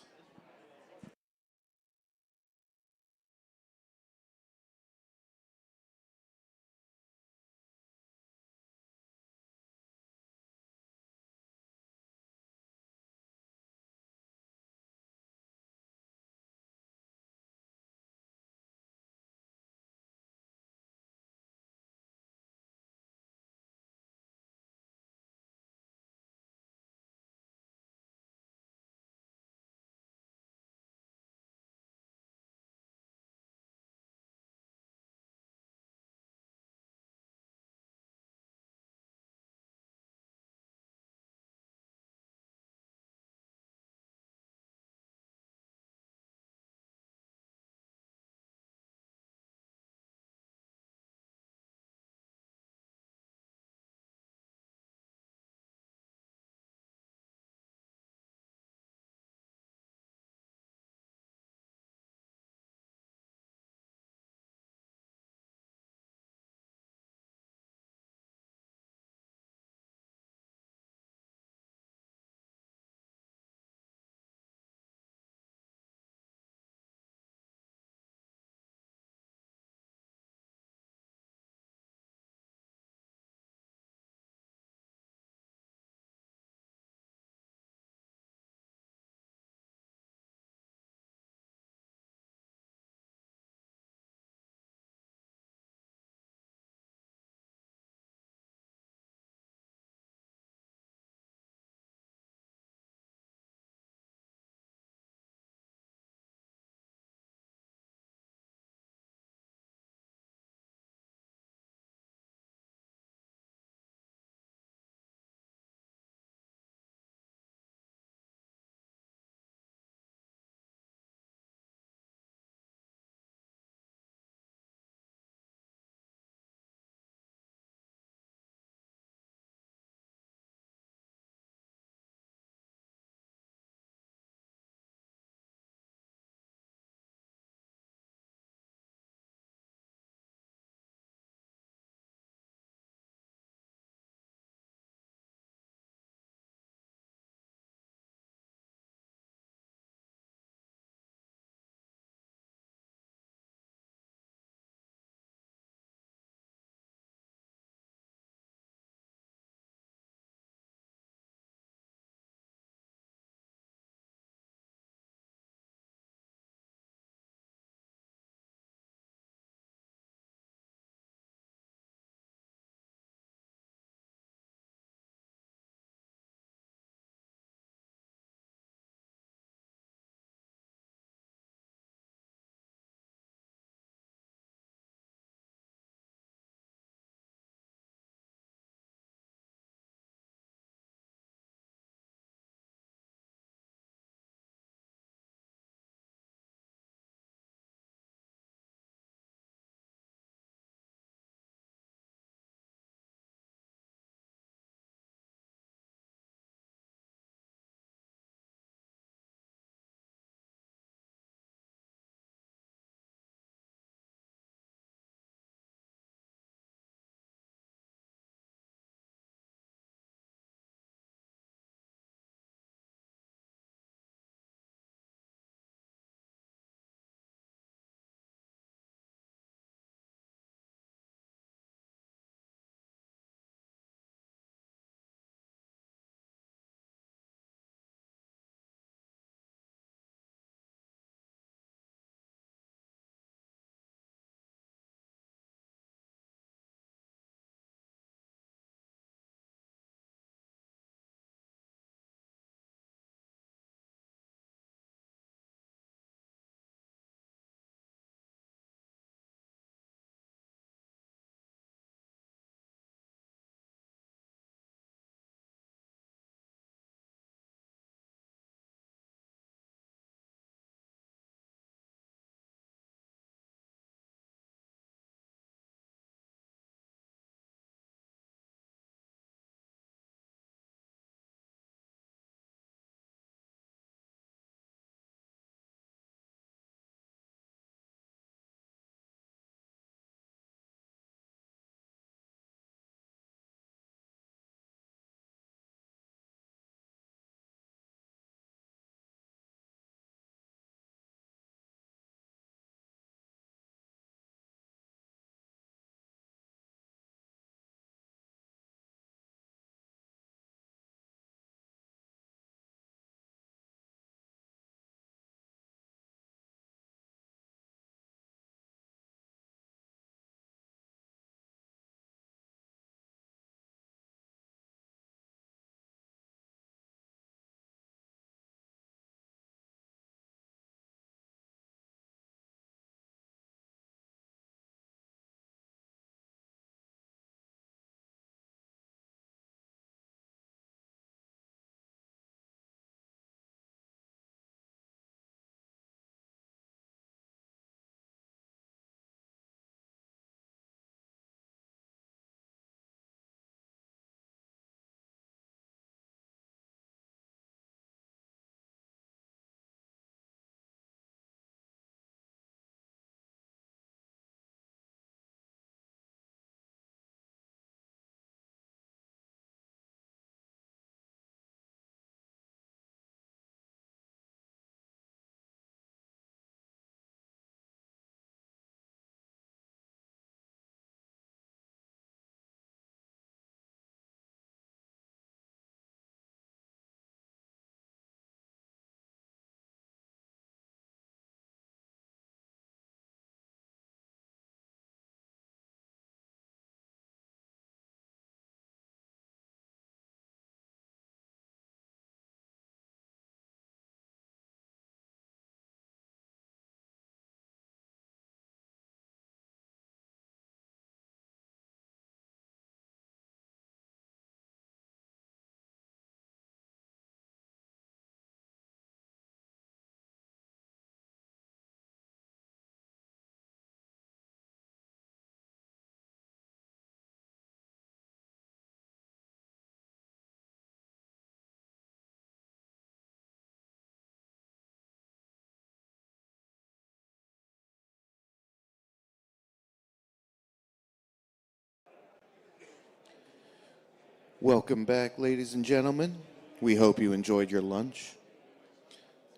Welcome back, ladies and gentlemen. We hope you enjoyed your lunch.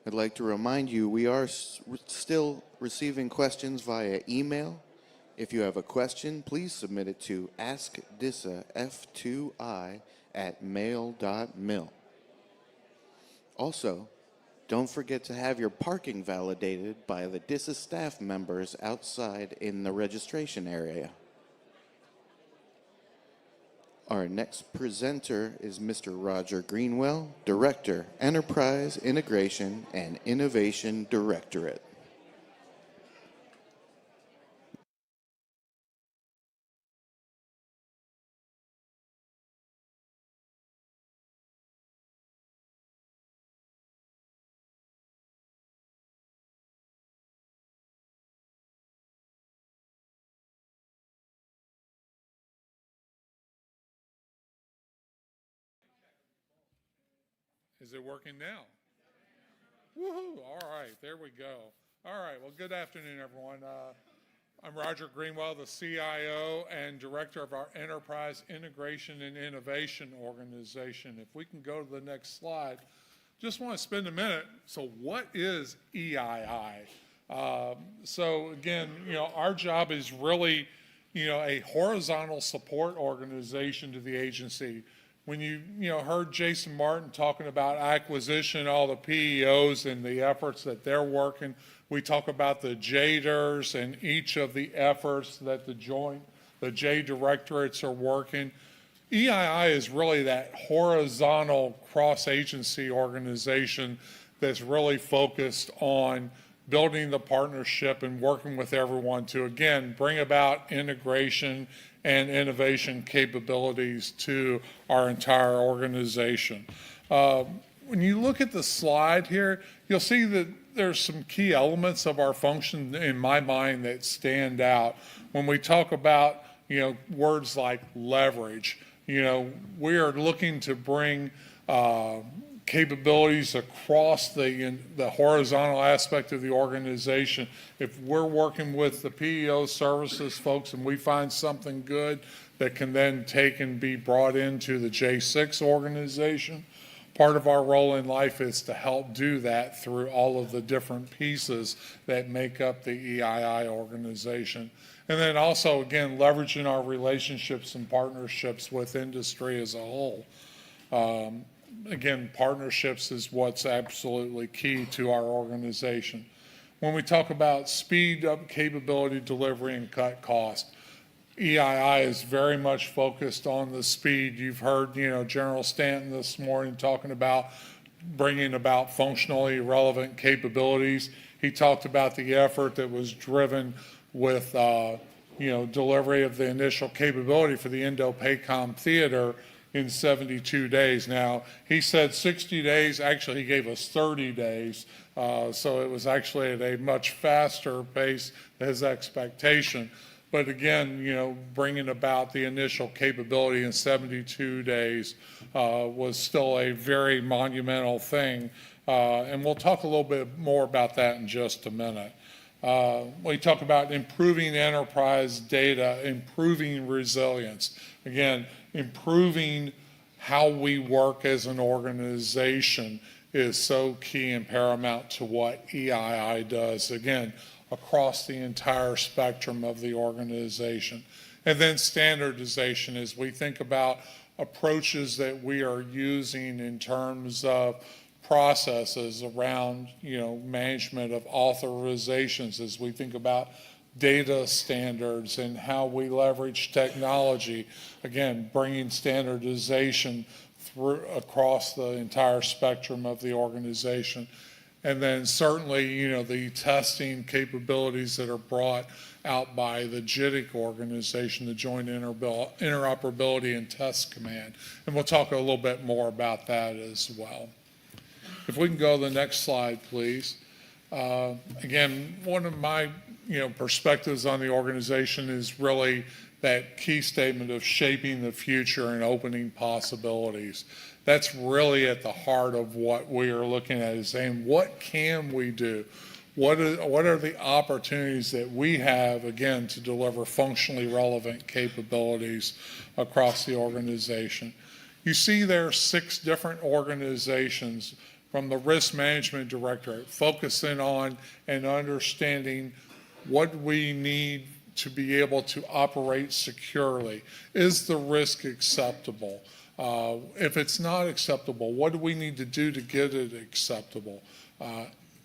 I'd like to remind you we are still receiving questions via email. If you have a question, please submit it to askdisaf2i@mail.mil. Also, don't forget to have your parking validated by the DISA staff members outside in the registration area. Our next presenter is Mr. Roger Greenwell, Director, Enterprise Integration and Innovation Directorate. Is it working now? Woohoo! All right, there we go. All right, well, good afternoon, everyone. I'm Roger Greenwell, the CIO and Director of our Enterprise Integration and Innovation Organization. If we can go to the next slide, just want to spend a minute. So what is EII? So again, our job is really, a horizontal support organization to the agency. When you heard Jason Martin talking about acquisition, all the PEOs and the efforts that they're working, we talk about the JDIRs and each of the efforts that the J directorates are working. EII is really that horizontal cross-agency organization that's really focused on building the partnership and working with everyone to, again, bring about integration and innovation capabilities to our entire organization. When you look at the slide here, you'll see that there's some key elements of our function in my mind that stand out. When we talk about, words like leverage, we are looking to bring capabilities across the horizontal aspect of the organization. If we're working with the PEO services folks and we find something good that can then take and be brought into the J6 organization, part of our role in life is to help do that through all of the different pieces that make up the EII organization. And then also, again, leveraging our relationships and partnerships with industry as a whole. Again, partnerships is what's absolutely key to our organization. When we talk about speed up capability, delivery, and cut cost, EII is very much focused on the speed. You've heard, General Stanton this morning talking about bringing about functionally relevant capabilities. He talked about the effort that was driven with, delivery of the initial capability for the Indo-PACOM theater in 72 days. Now, he said 60 days. Actually, he gave us 30 days. So it was actually at a much faster pace than his expectation. But again, bringing about the initial capability in 72 days was still a very monumental thing. And we'll talk a little bit more about that in just a minute. We talk about improving enterprise data, improving resilience. Again, improving how we work as an organization is so key and paramount to what EII does, again, across the entire spectrum of the organization. And then standardization, as we think about approaches that we are using in terms of processes around, management of authorizations, as we think about data standards and how we leverage technology, again, bringing standardization through across the entire spectrum of the organization. And then certainly, the testing capabilities that are brought out by the JITC organization, the Joint Interoperability and Test Command. And we'll talk a little bit more about that as well. If we can go to the next slide, please. Again, one of my perspectives on the organization is really that key statement of shaping the future and opening possibilities. That's really at the heart of what we are looking at, is saying, what can we do? What are the opportunities that we have, again, to deliver functionally relevant capabilities across the organization? You see there are 6 different organizations from the Risk Management Directorate focusing on and understanding what we need to be able to operate securely. Is the risk acceptable? If it's not acceptable, what do we need to do to get it acceptable?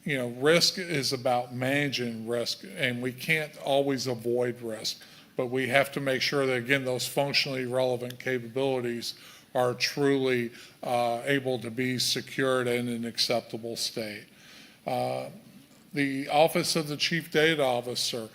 Risk is about managing risk, and we can't always avoid risk, but we have to make sure that, again, those functionally relevant capabilities are truly able to be secured in an acceptable state. The Office of the Chief Data Officer,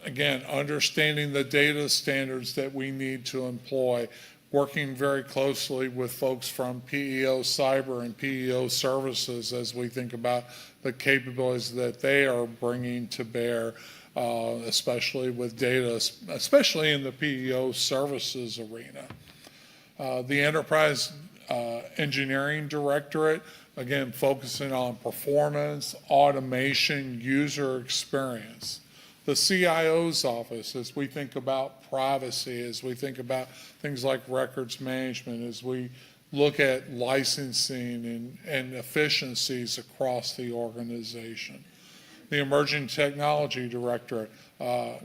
again, understanding the data standards that we need to employ, working very closely with folks from PEO Cyber and PEO Services as we think about the capabilities that they are bringing to bear, especially with data, especially in the PEO Services arena. The Enterprise Engineering Directorate, again, focusing on performance, automation, user experience. The CIO's office, as we think about privacy, as we think about things like records management, as we look at licensing and efficiencies across the organization. The Emerging Technology Directorate,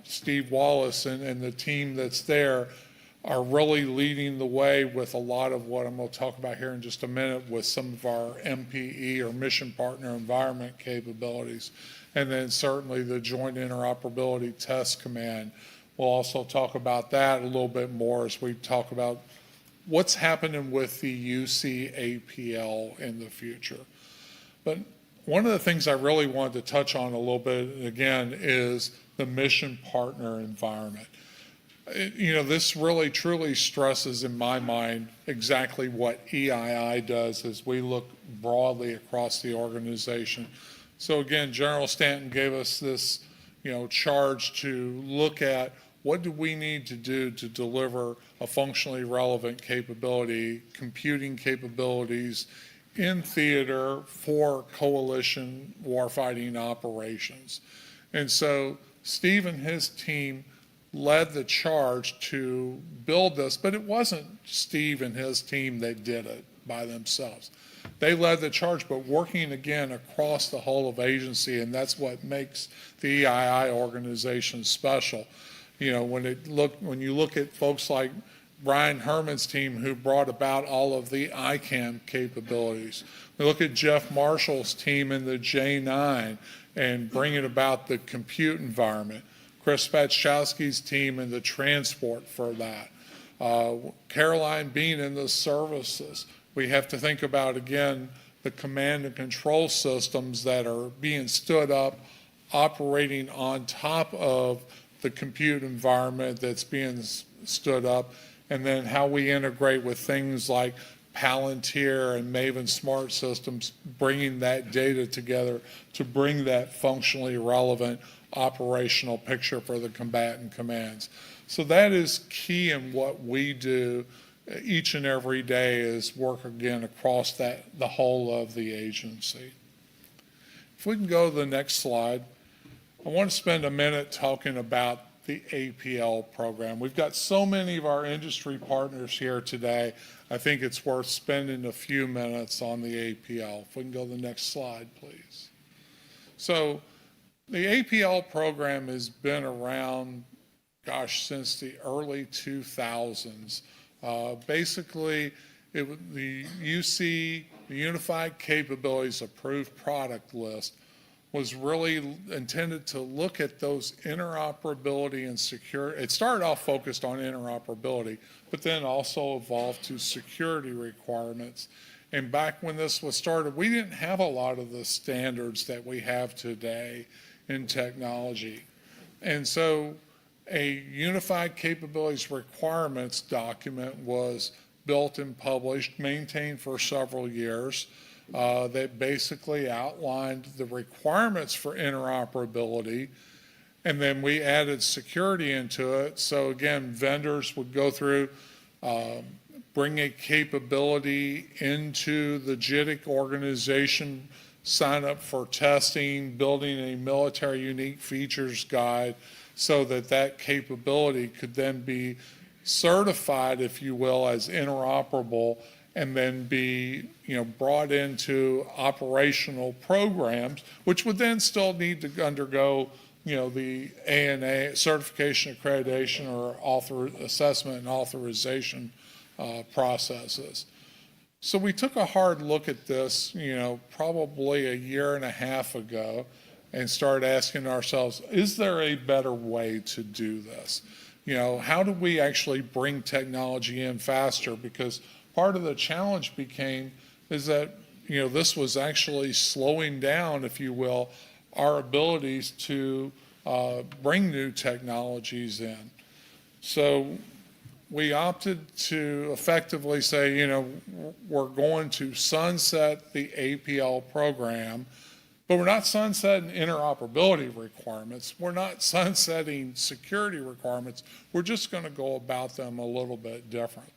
Steve Wallace and the team that's there are really leading the way with a lot of what I'm going to talk about here in just a minute with some of our MPE or Mission Partner Environment capabilities. And then certainly the Joint Interoperability Test Command. We'll also talk about that a little bit more as we talk about what's happening with the UC APL in the future. But one of the things I really wanted to touch on a little bit, again, is the mission partner environment. This really truly stresses in my mind exactly what EII does as we look broadly across the organization. So again, General Stanton gave us this, charge to look at what do we need to do to deliver a functionally relevant capability, computing capabilities in theater for coalition warfighting operations. And so Steve and his team led the charge to build this, but it wasn't Steve and his team that did it by themselves. They led the charge, but working again across the whole of agency, and that's what makes the EII organization special. When you look at folks like Brian Herman's team who brought about all of the ICAM capabilities. We look at Jeff Marshall's team in the J9 and bringing about the compute environment. Chris Patchowski's team in the transport for that. Caroline Bean in the services. We have to think about, again, the command and control systems that are being stood up, operating on top of the compute environment that's being stood up, and then how we integrate with things like Palantir and Maven Smart Systems, bringing that data together to bring that functionally relevant operational picture for the combatant commands. So that is key in what we do each and every day, is work again across the whole of the agency. If we can go to the next slide, I want to spend a minute talking about the APL program. We've got so many of our industry partners here today. I think it's worth spending a few minutes on the APL. If we can go to the next slide, please. So the APL program has been around, since the early 2000s. Basically, the UC, the Unified Capabilities Approved Product List, was really intended to look at those interoperability and security. It started off focused on interoperability, but then also evolved to security requirements. And back when this was started, we didn't have a lot of the standards that we have today in technology. And so a Unified Capabilities Requirements document was built and published, maintained for several years, that basically outlined the requirements for interoperability, and then we added security into it. So again, vendors would go through, bring a capability into the JITC organization, sign up for testing, building a military unique features guide, so that that capability could then be certified, if you will, as interoperable, and then be, brought into operational programs, which would then still need to undergo, the ANA certification, accreditation, or assessment and authorization processes. So we took a hard look at this, probably a year and a half ago, and started asking ourselves, is there a better way to do this? How do we actually bring technology in faster? Because part of the challenge is that, this was actually slowing down, if you will, our abilities to bring new technologies in. So we opted to effectively say, we're going to sunset the APL program, but we're not sunsetting interoperability requirements. We're not sunsetting security requirements. We're just going to go about them a little bit differently.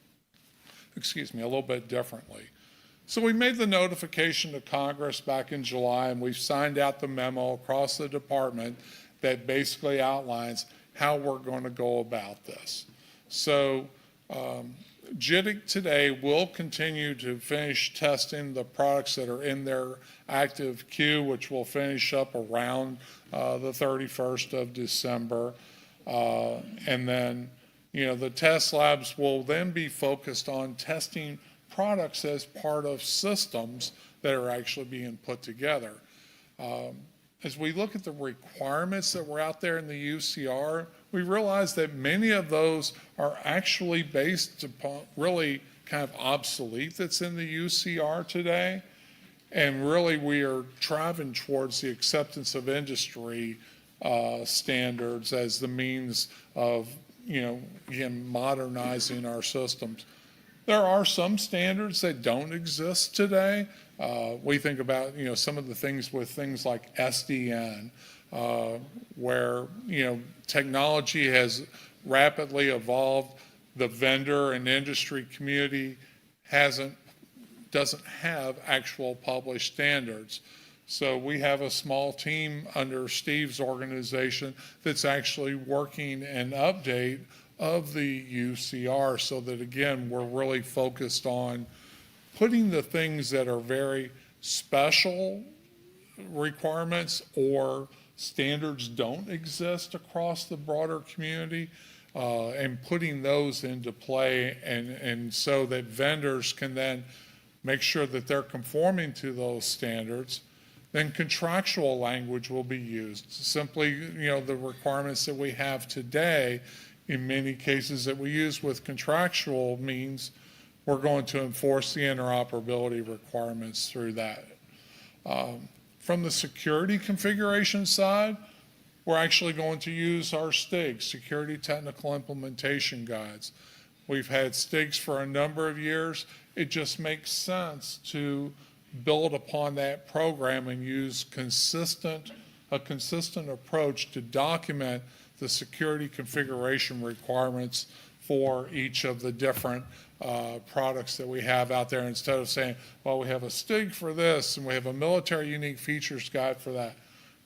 So we made the notification to Congress back in July, and we've signed out the memo across the department that basically outlines how we're going to go about this. So JITC today will continue to finish testing the products that are in their active queue, which will finish up around the 31st of December. And then, the test labs will then be focused on testing products as part of systems that are actually being put together. As we look at the requirements that were out there in the UCR, we realize that many of those are actually based upon really kind of obsolete that's in the UCR today. And really we are driving towards the acceptance of industry standards as the means of, again, modernizing our systems. There are some standards that don't exist today. We think about, some of the things with things like SDN, where, technology has rapidly evolved. The vendor and industry community doesn't have actual published standards. So we have a small team under Steve's organization that's actually working an update of the UCR so that, again, we're really focused on putting the things that are very special requirements or standards don't exist across the broader community, and putting those into play, and so that vendors can then make sure that they're conforming to those standards. Then contractual language will be used. Simply, the requirements that we have today, in many cases that we use with contractual means we're going to enforce the interoperability requirements through that. From the security configuration side, we're actually going to use our STIGs, Security Technical Implementation Guides. We've had STIGs for a number of years. It just makes sense to build upon that program and use a consistent approach to document the security configuration requirements for each of the different products that we have out there, instead of saying, well, we have a STIG for this and we have a military unique features guide for that.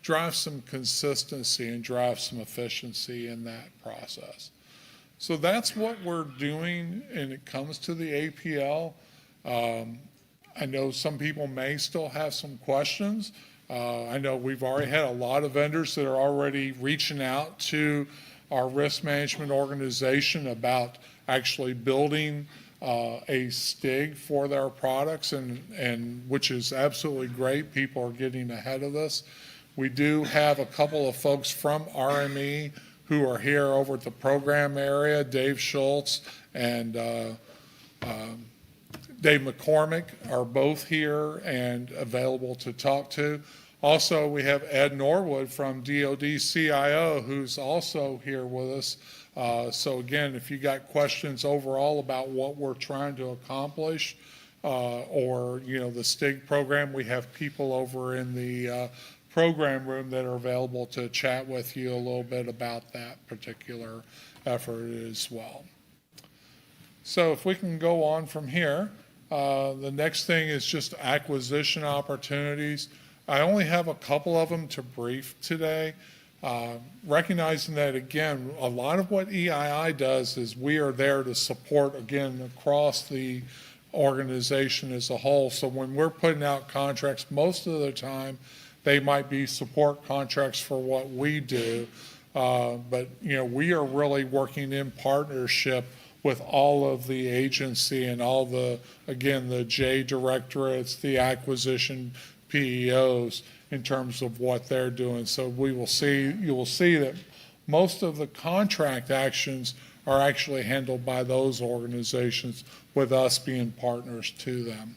Drive some consistency and drive some efficiency in that process. So that's what we're doing when it comes to the APL. I know some people may still have some questions. I know we've already had a lot of vendors that are already reaching out to our risk management organization about actually building a STIG for their products, and which is absolutely great. People are getting ahead of this. We do have a couple of folks from RME who are here over at the program area. Dave Schultz and Dave McCormick are both here and available to talk to. Also, we have Ed Norwood from DoD CIO, who's also here with us. So again, if you got questions overall about what we're trying to accomplish, or the STIG program, we have people over in the program room that are available to chat with you a little bit about that particular effort as well. So if we can go on from here, the next thing is just acquisition opportunities. I only have a couple of them to brief today. recognizing that, again, a lot of what EII does is we are there to support, again, across the organization as a whole. So when we're putting out contracts, most of the time, they might be support contracts for what we do. But, we are really working in partnership with all of the agency and all the, again, the J directorates, the acquisition PEOs in terms of what they're doing. So you will see that most of the contract actions are actually handled by those organizations, with us being partners to them.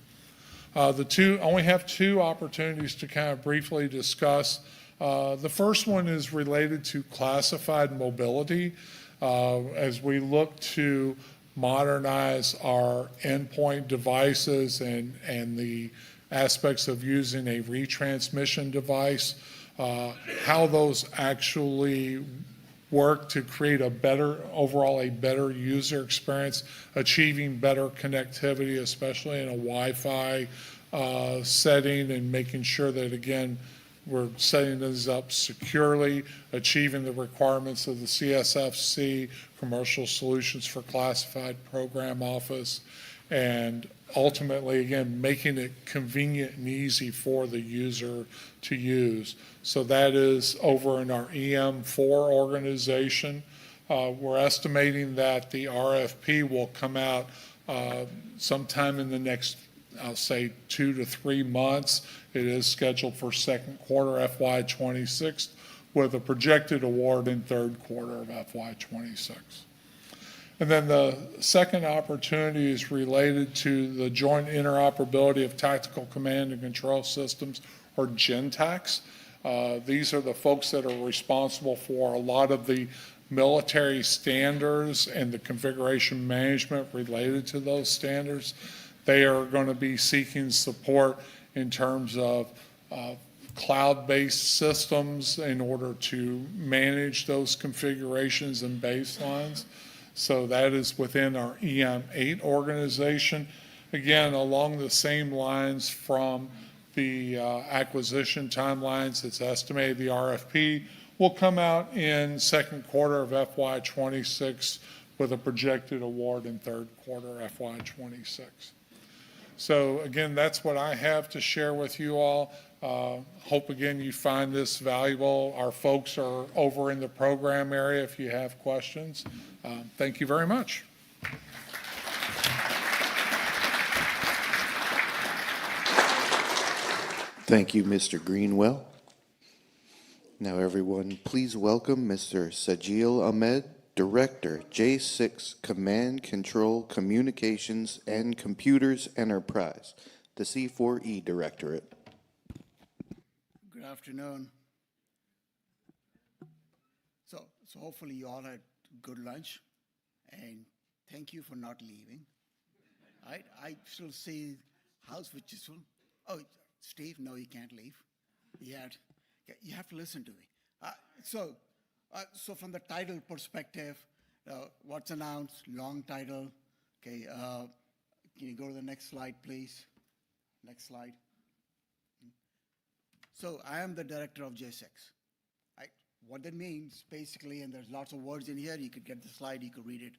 I only have two opportunities to kind of briefly discuss. The first one is related to classified mobility. As we look to modernize our endpoint devices and the aspects of using a retransmission device, how those actually work to create a better user experience, achieving better connectivity, especially in a Wi-Fi setting, and making sure that, again, we're setting this up securely, achieving the requirements of the CSFC, Commercial Solutions for Classified Program Office, and ultimately, again, making it convenient and easy for the user to use. So that is over in our EM4 organization. We're estimating that the RFP will come out sometime in the next, I'll say, 2 to 3 months. It is scheduled for second quarter FY26, with a projected award in third quarter of FY26. And then the second opportunity is related to the joint interoperability of tactical command and control systems, or GENTACs. These are the folks that are responsible for a lot of the military standards and the configuration management related to those standards. They are going to be seeking support in terms of cloud-based systems in order to manage those configurations and baselines. So that is within our EM8 organization. Again, along the same lines from the acquisition timelines, it's estimated the RFP will come out in second quarter of FY26, with a projected award in third quarter FY26. So again, that's what I have to share with you all. Hope again you find this valuable. Our folks are over in the program area if you have questions. Thank you very much. Thank you, Mr. Greenwell. Now everyone, please welcome Mr. Sajeel Ahmed, Director, J6 Command Control Communications and Computers Enterprise, the C4E Directorate. Good afternoon. So hopefully you all had good lunch, and thank you for not leaving. I still see house which is full. Oh, Steve, no, you can't leave. You have to listen to me. So from the title perspective, what's announced, long title. Okay, can you go to the next slide, please? Next slide. So I am the director of J6. What that means, basically, and there's lots of words in here, you could get the slide, you could read it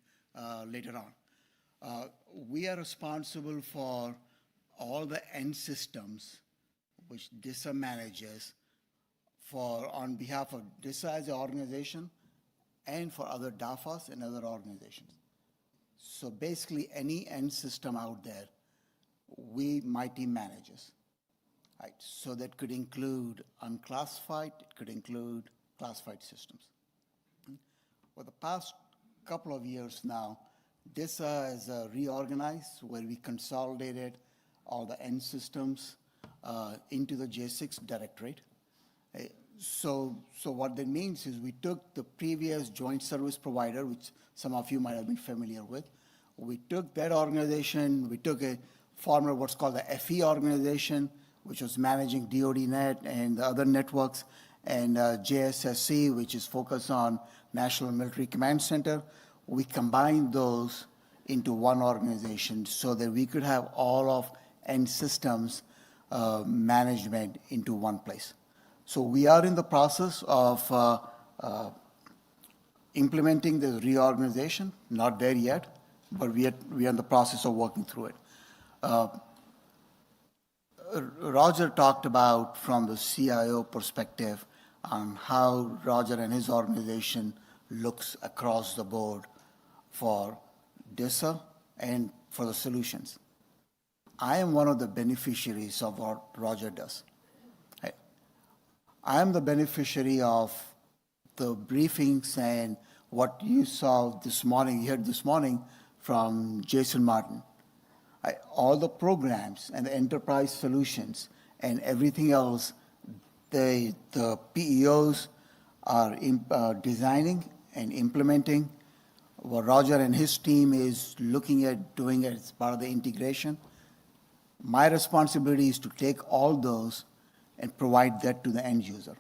later on. We are responsible for all the end systems which DISA manages on behalf of DISA as an organization and for other DAFAs and other organizations. So basically, any end system out there, my team manages. So that could include unclassified, it could include classified systems. For the past couple of years now, DISA is reorganized, where we consolidated all the end systems into the J6 directorate. So what that means is we took the previous joint service provider, which some of you might have been familiar with. We took that organization, we took a former what's called the FE organization, which was managing DoDNet and the other networks, and JSSC, which is focused on National Military Command Center. We combined those into one organization so that we could have all of end systems management into one place. So we are in the process of implementing the reorganization, not there yet, but we are in the process of working through it. Roger talked about from the CIO perspective on how Roger and his organization looks across the board for DISA and for the solutions. I am one of the beneficiaries of what Roger does. I am the beneficiary of the briefings and what you saw this morning, you heard this morning from Jason Martin. All the programs and the enterprise solutions and everything else, the PEOs are designing and implementing. What Roger and his team is looking at doing it as part of the integration. My responsibility is to take all those and provide that to the end user.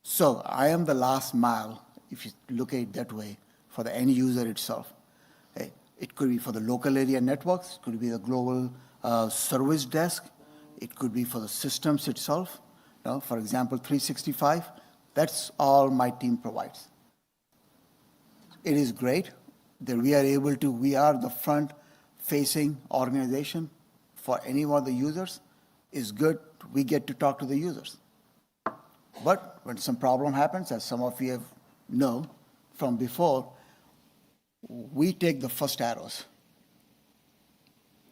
So I am the last mile, if you look at it that way, for the end user itself. It could be for the local area networks, it could be the global service desk, it could be for the systems itself. For example, 365, that's all my team provides. It is great that we are the front-facing organization for any one of the users. It's good we get to talk to the users. But when some problem happens, as some of you know from before, we take the first arrows.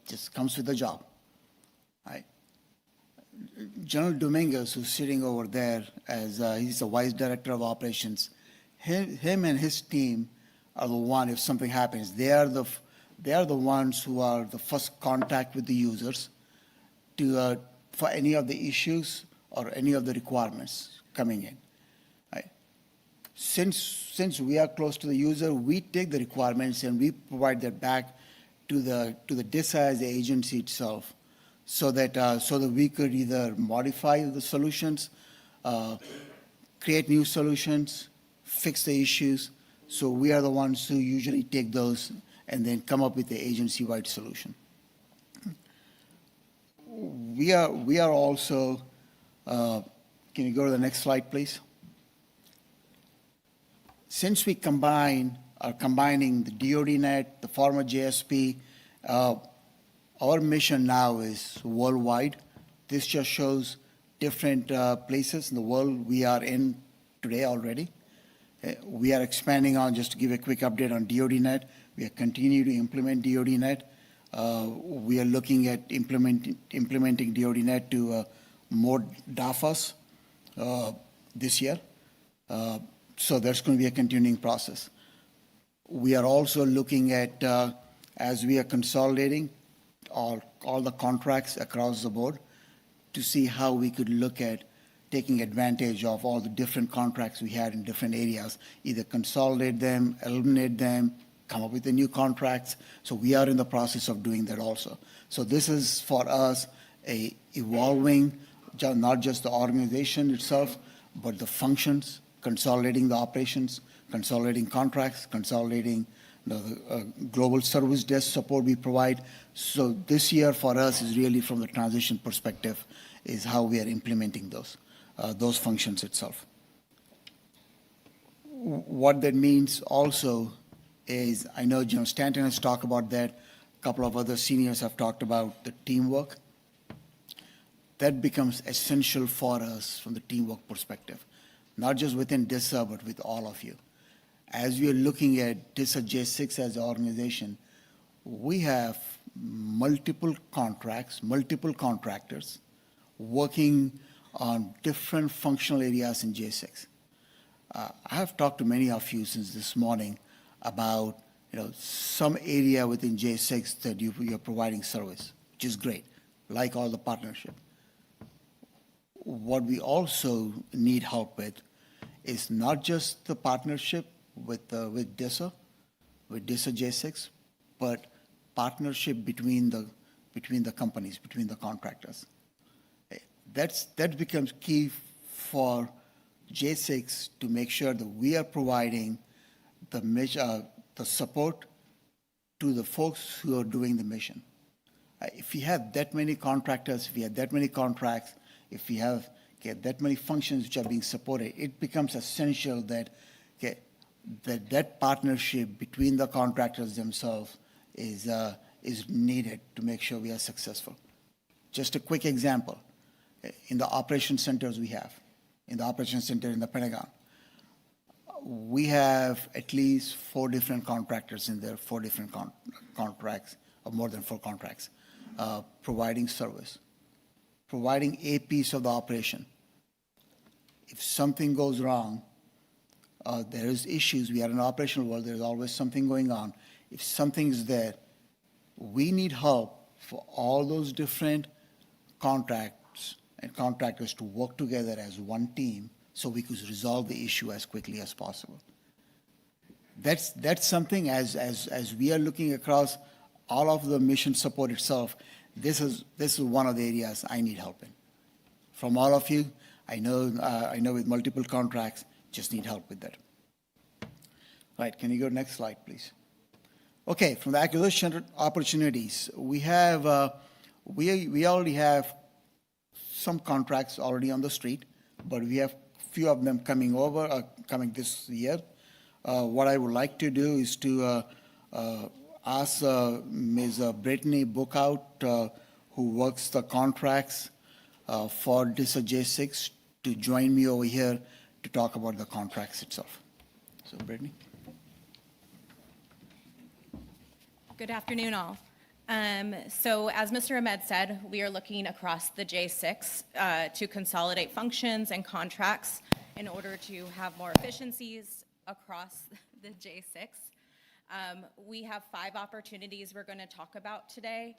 Just comes with the job. General Dominguez, who's sitting over there as he's the vice director of operations, him and his team are the one, if something happens, they are the ones who are the first contact with the users for any of the issues or any of the requirements coming in. Since we are close to the user, we take the requirements and we provide that back to the DISA as the agency itself, so that we could either modify the solutions, create new solutions, fix the issues. So we are the ones who usually take those and then come up with the agency-wide solution. We are also, can you go to the next slide, please? Since we are combining the DoDNet, the former JSP, our mission now is worldwide. This just shows different places in the world we are in today already. We are expanding on, just to give a quick update on DoDNet, we are continuing to implement DoDNet. We are looking at implementing DoDNet to more DAFAs this year. So that's going to be a continuing process. We are also looking at, as we are consolidating all the contracts across the board, to see how we could look at taking advantage of all the different contracts we had in different areas, either consolidate them, eliminate them, come up with the new contracts. So we are in the process of doing that also. So this is for us a evolving, not just the organization itself, but the functions, consolidating the operations, consolidating contracts, consolidating the global service desk support we provide. So this year for us is really from the transition perspective is how we are implementing those functions itself. What that means also is, I know Jim Stanton has talked about that, a couple of other seniors have talked about the teamwork. That becomes essential for us from the teamwork perspective, not just within DISA, but with all of you. As we are looking at DISA J6 as an organization, we have multiple contracts, multiple contractors working on different functional areas in J6. I have talked to many of you since this morning about some area within J6 that you're providing service, which is great, like all the partnership. What we also need help with is not just the partnership with DISA J6, but partnership between the companies, between the contractors. That becomes key for J6 to make sure that we are providing the support to the folks who are doing the mission. If we have that many contractors, if we have that many contracts, if we have okay, that many functions which are being supported, it becomes essential that, okay, that partnership between the contractors themselves is needed to make sure we are successful. Just a quick example. In the operation centers we have, in the operation center in the Pentagon, we have at least 4 different contractors in there, 4 different contracts, or more than 4 contracts, providing service, providing a piece of the operation. If something goes wrong, there is issues. We are in the operational world. There's always something going on. If something's there, we need help for all those different contracts and contractors to work together as one team so we could resolve the issue as quickly as possible. That's something as we are looking across all of the mission support itself, this is one of the areas I need help in. From all of you, I know with multiple contracts, just need help with that. Right, can you go next slide, please? Okay, from the acquisition opportunities, we have, we already have some contracts already on the street, but we have few of them coming over, coming this year. What I would like to do is to ask Ms. Brittany Bookout, who works the contracts for DISA J6, to join me over here to talk about the contracts itself. So, Brittany. Good afternoon, all. So as Mr. Ahmed said, we are looking across the J6 to consolidate functions and contracts in order to have more efficiencies across the J6. We have 5 opportunities we're going to talk about today,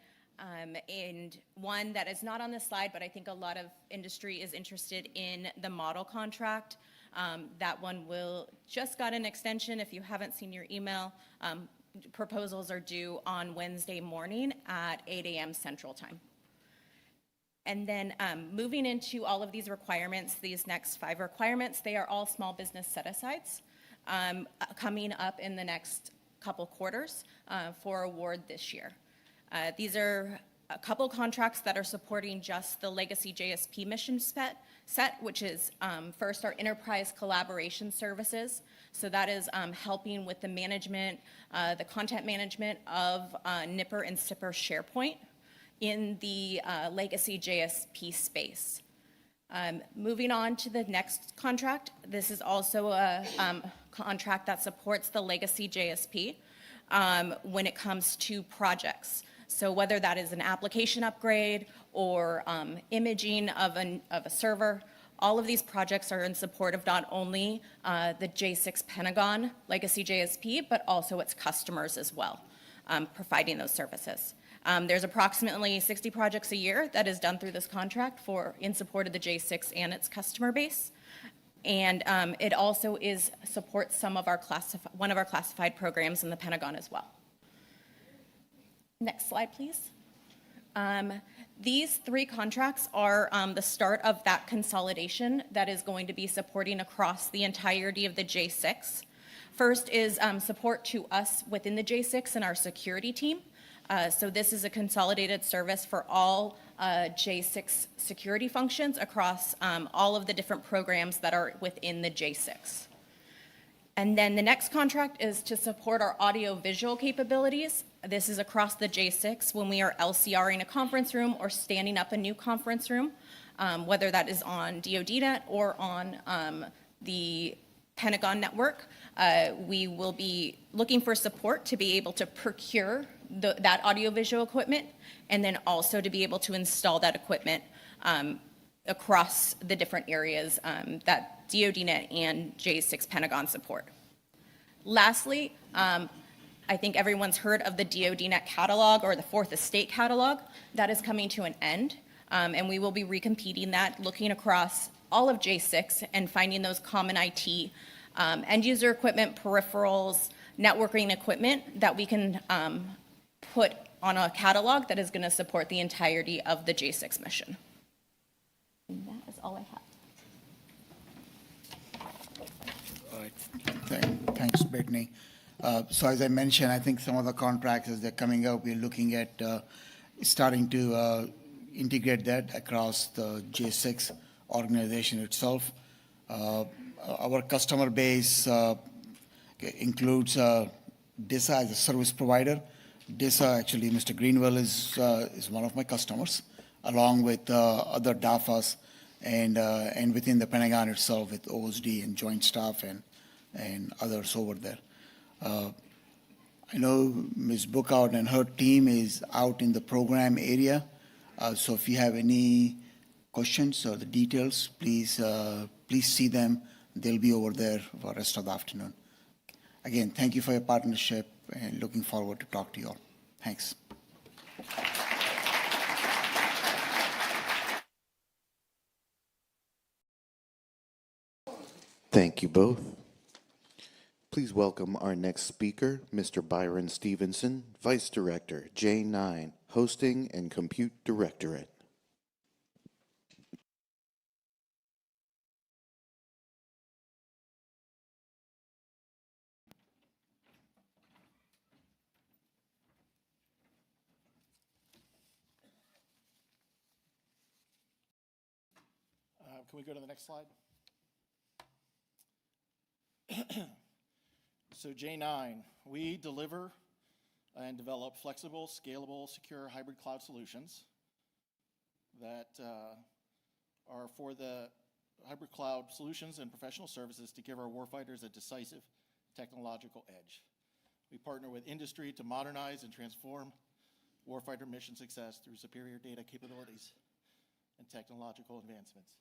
and one that is not on this slide, but I think a lot of industry is interested in the model contract. That one will just got an extension. If you haven't seen your email, proposals are due on Wednesday morning at 8 a.m. Central Time. And then moving into all of these requirements, these next 5 requirements, they are all small business set-asides coming up in the next couple quarters for award this year. These are a couple contracts that are supporting just the legacy JSP mission set, which is first our enterprise collaboration services. So that is helping with the management, the content management of Nipper and Sipper SharePoint in the legacy JSP space. Moving on to the next contract, this is also a contract that supports the legacy JSP when it comes to projects. So whether that is an application upgrade or imaging of a server, all of these projects are in support of not only the J6 Pentagon legacy JSP, but also its customers as well, providing those services. There's approximately 60 projects a year that is done through this contract in support of the J6 and its customer base. And it also supports some of our one of our classified programs in the Pentagon as well. Next slide, please. These 3 contracts are the start of that consolidation that is going to be supporting across the entirety of the J6. First is support to us within the J6 and our security team. So this is a consolidated service for all J6 security functions across all of the different programs that are within the J6. And then the next contract is to support our audio-visual capabilities. This is across the J6 when we are LCRing a conference room or standing up a new conference room, whether that is on DoDNet or on the Pentagon network. We will be looking for support to be able to procure that audio-visual equipment and then also to be able to install that equipment across the different areas that DoDNet and J6 Pentagon support. Lastly, I think everyone's heard of the DoDNet catalog or the Fourth Estate catalog. That is coming to an end, and we will be recompeting that, looking across all of J6 and finding those common IT end user equipment, peripherals, networking equipment that we can put on a catalog that is going to support the entirety of the J6 mission. And that is all I have. All right. Thanks, Brittany. So as I mentioned, I think some of the contracts as they're coming up, we're looking at starting to integrate that across the J6 organization itself. Our customer base includes DISA as a service provider. DISA, actually, Mr. Greenwell is one of my customers, along with other DAFAs and within the Pentagon itself with OSD and Joint Staff and others over there. I know Ms. Bookout and her team is out in the program area, so if you have any questions or the details, please see them. They'll be over there for the rest of the afternoon. Again, thank you for your partnership and looking forward to talk to you all. Thanks. Thank you both. Please welcome our next speaker, Mr. Byron Stevenson, Vice Director, J9, Hosting and Compute Directorate. Can we go to the next slide? So J9, we deliver and develop flexible, scalable, secure hybrid cloud solutions that are for the hybrid cloud solutions and professional services to give our warfighters a decisive technological edge. We partner with industry to modernize and transform warfighter mission success through superior data capabilities and technological advancements.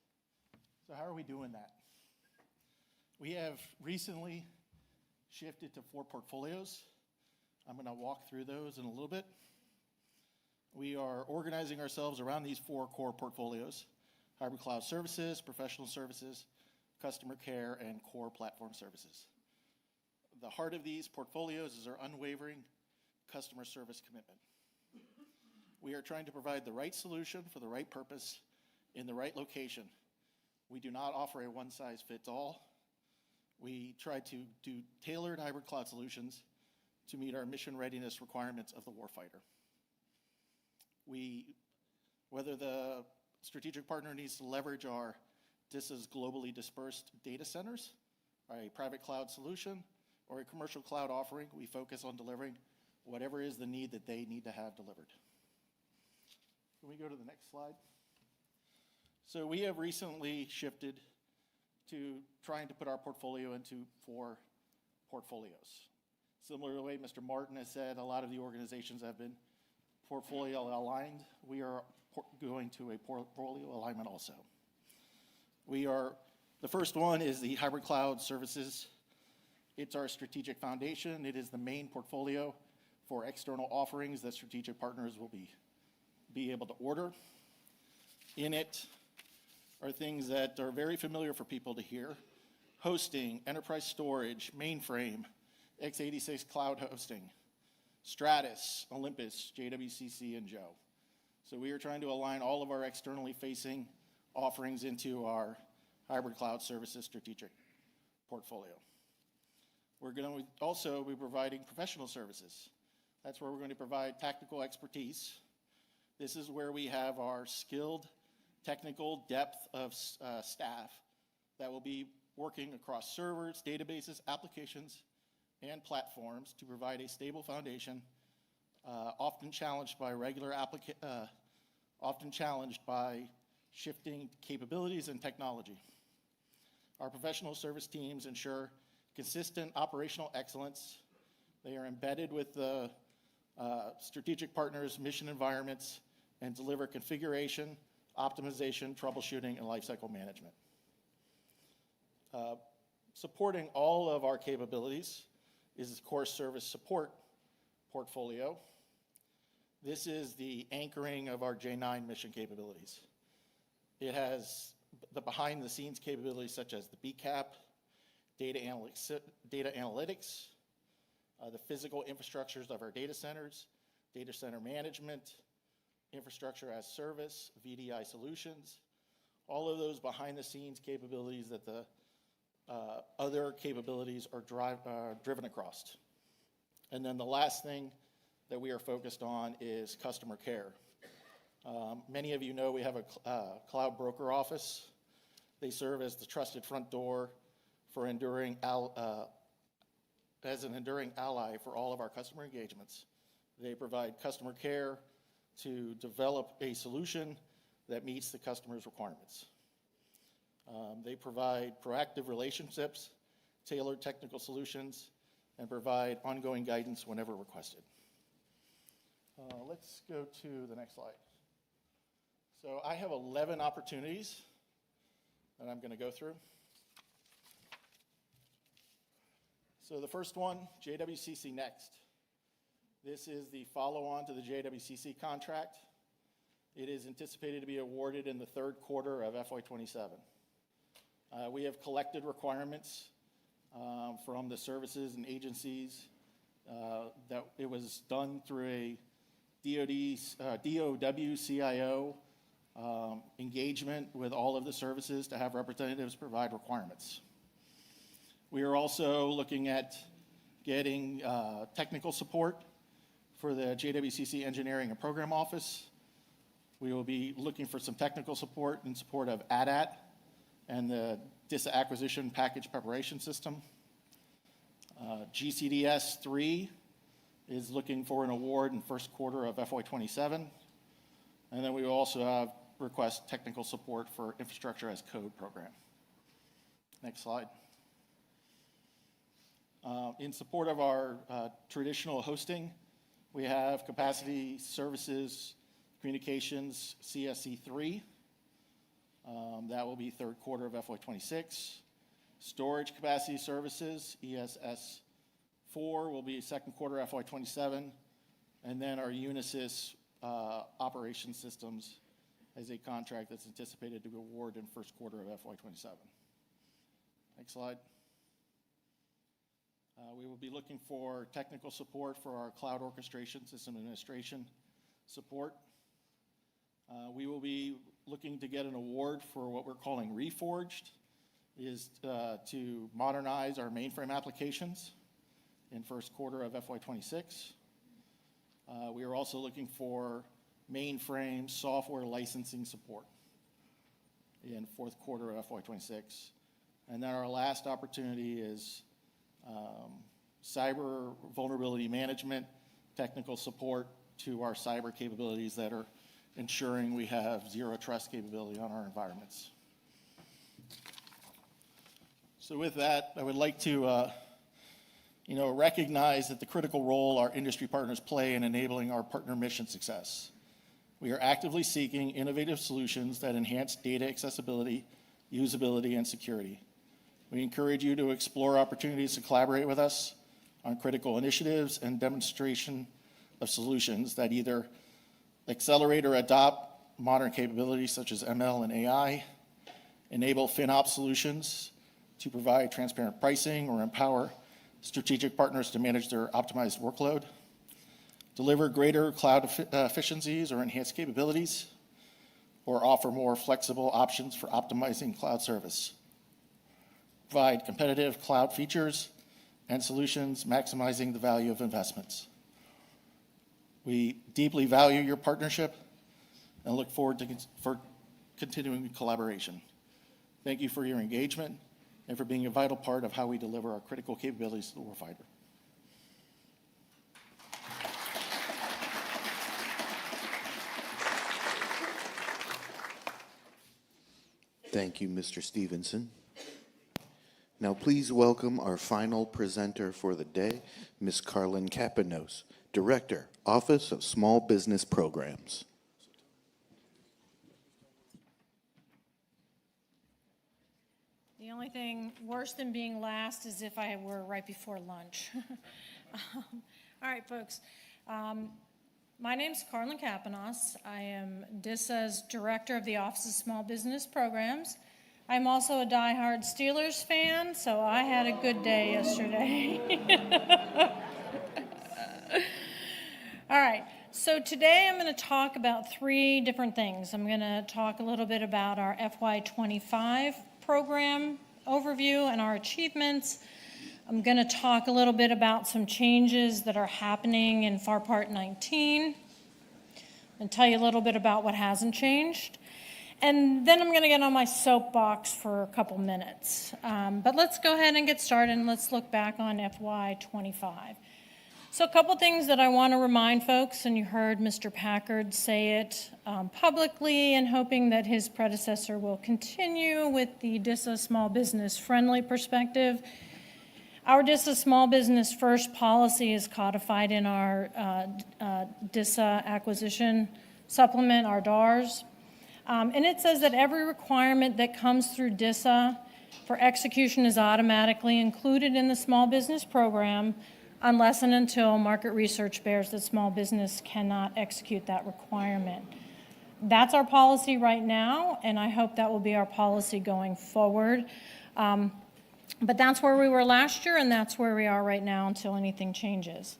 So how are we doing that? We have recently shifted to 4 portfolios. I'm going to walk through those in a little bit. We are organizing ourselves around these 4 core portfolios: hybrid cloud services, professional services, customer care, and core platform services. The heart of these portfolios is our unwavering customer service commitment. We are trying to provide the right solution for the right purpose in the right location. We do not offer a one-size-fits-all. We try to do tailored hybrid cloud solutions to meet our mission readiness requirements of the warfighter. Whether the strategic partner needs to leverage our DISA's globally dispersed data centers, a private cloud solution, or a commercial cloud offering, we focus on delivering whatever is the need that they need to have delivered. Can we go to the next slide? So we have recently shifted to trying to put our portfolio into 4 portfolios. Similar to the way Mr. Martin has said, a lot of the organizations have been portfolio aligned. We are going to a portfolio alignment also. The first one is the hybrid cloud services. It's our strategic foundation. It is the main portfolio for external offerings that strategic partners will be able to order. In it are things that are very familiar for people to hear: hosting, enterprise storage, mainframe, x86 cloud hosting, Stratus, Olympus, JWCC, and Joe. So we are trying to align all of our externally facing offerings into our hybrid cloud services strategic portfolio. We're going to also be providing professional services. That's where we're going to provide tactical expertise. This is where we have our skilled technical depth of staff that will be working across servers, databases, applications, and platforms to provide a stable foundation, often challenged by shifting capabilities and technology. Our professional service teams ensure consistent operational excellence. They are embedded with the strategic partners' mission environments and deliver configuration, optimization, troubleshooting, and lifecycle management. Supporting all of our capabilities is the core service support portfolio. This is the anchoring of our J9 mission capabilities. It has the behind-the-scenes capabilities such as the BCAP, data analytics, the physical infrastructures of our data centers, data center management, infrastructure as service, VDI solutions, all of those behind-the-scenes capabilities that the other capabilities are driven across. And then the last thing that we are focused on is customer care. Many of you know we have a cloud broker office. They serve as the trusted front door for as an enduring ally for all of our customer engagements. They provide customer care to develop a solution that meets the customer's requirements. They provide proactive relationships, tailored technical solutions, and provide ongoing guidance whenever requested. Let's go to the next slide. So I have 11 opportunities that I'm going to go through. So the first one, JWCC Next. This is the follow-on to the JWCC contract. It is anticipated to be awarded in the third quarter of FY27. We have collected requirements from the services and agencies that it was done through a DOW-CIO engagement with all of the services to have representatives provide requirements. We are also looking at getting technical support for the JWCC Engineering and Program Office. We will be looking for some technical support in support of ADAT and the DISA Acquisition Package Preparation System. GCDS 3 is looking for an award in first quarter of FY27. And then we will also request technical support for Infrastructure as Code program. Next slide. In support of our traditional hosting, we have Capacity Services Communications CSC 3. That will be third quarter of FY26. Storage Capacity Services, ESS 4, will be second quarter FY27. And then our Unisys Operation Systems as a contract that's anticipated to be awarded in first quarter of FY27. Next slide. We will be looking for technical support for our cloud orchestration, system administration support. We will be looking to get an award for what we're calling Reforged, is to modernize our mainframe applications in first quarter of FY26. We are also looking for mainframe software licensing support in fourth quarter of FY26. And then our last opportunity is cyber vulnerability management, technical support to our cyber capabilities that are ensuring we have zero trust capability on our environments. So with that, I would like to recognize that the critical role our industry partners play in enabling our partner mission success. We are actively seeking innovative solutions that enhance data accessibility, usability, and security. We encourage you to explore opportunities to collaborate with us on critical initiatives and demonstration of solutions that either accelerate or adopt modern capabilities such as ML and AI, enable FinOps solutions to provide transparent pricing or empower strategic partners to manage their optimized workload, deliver greater cloud efficiencies or enhanced capabilities, or offer more flexible options for optimizing cloud service. Provide competitive cloud features and solutions maximizing the value of investments. We deeply value your partnership and look forward to continuing collaboration. Thank you for your engagement and for being a vital part of how we deliver our critical capabilities to the warfighter. Thank you, Mr. Stevenson. Now please welcome our final presenter for the day, Ms. Carlin Kapanos, Director, Office of Small Business Programs. The only thing worse than being last is if I were right before lunch. All right, folks. My name's Carlin Kapanos. I am DISA's Director of the Office of Small Business Programs. I'm also a diehard Steelers fan, so I had a good day yesterday. All right, so today I'm going to talk about three different things. I'm going to talk a little bit about our FY25 program overview and our achievements. I'm going to talk a little bit about some changes that are happening in FAR Part 19 and tell you a little bit about what hasn't changed. And then I'm going to get on my soapbox for a couple minutes. But let's go ahead and get started, and let's look back on FY25. So a couple things that I want to remind folks, and you heard Mr. Packard say it publicly, and hoping that his predecessor will continue with the DISA small business friendly perspective. Our DISA Small Business First policy is codified in our DISA acquisition supplement, our DARS. And it says that every requirement that comes through DISA for execution is automatically included in the small business program unless and until market research bears that small business cannot execute that requirement. That's our policy right now, and I hope that will be our policy going forward. But that's where we were last year, and that's where we are right now until anything changes.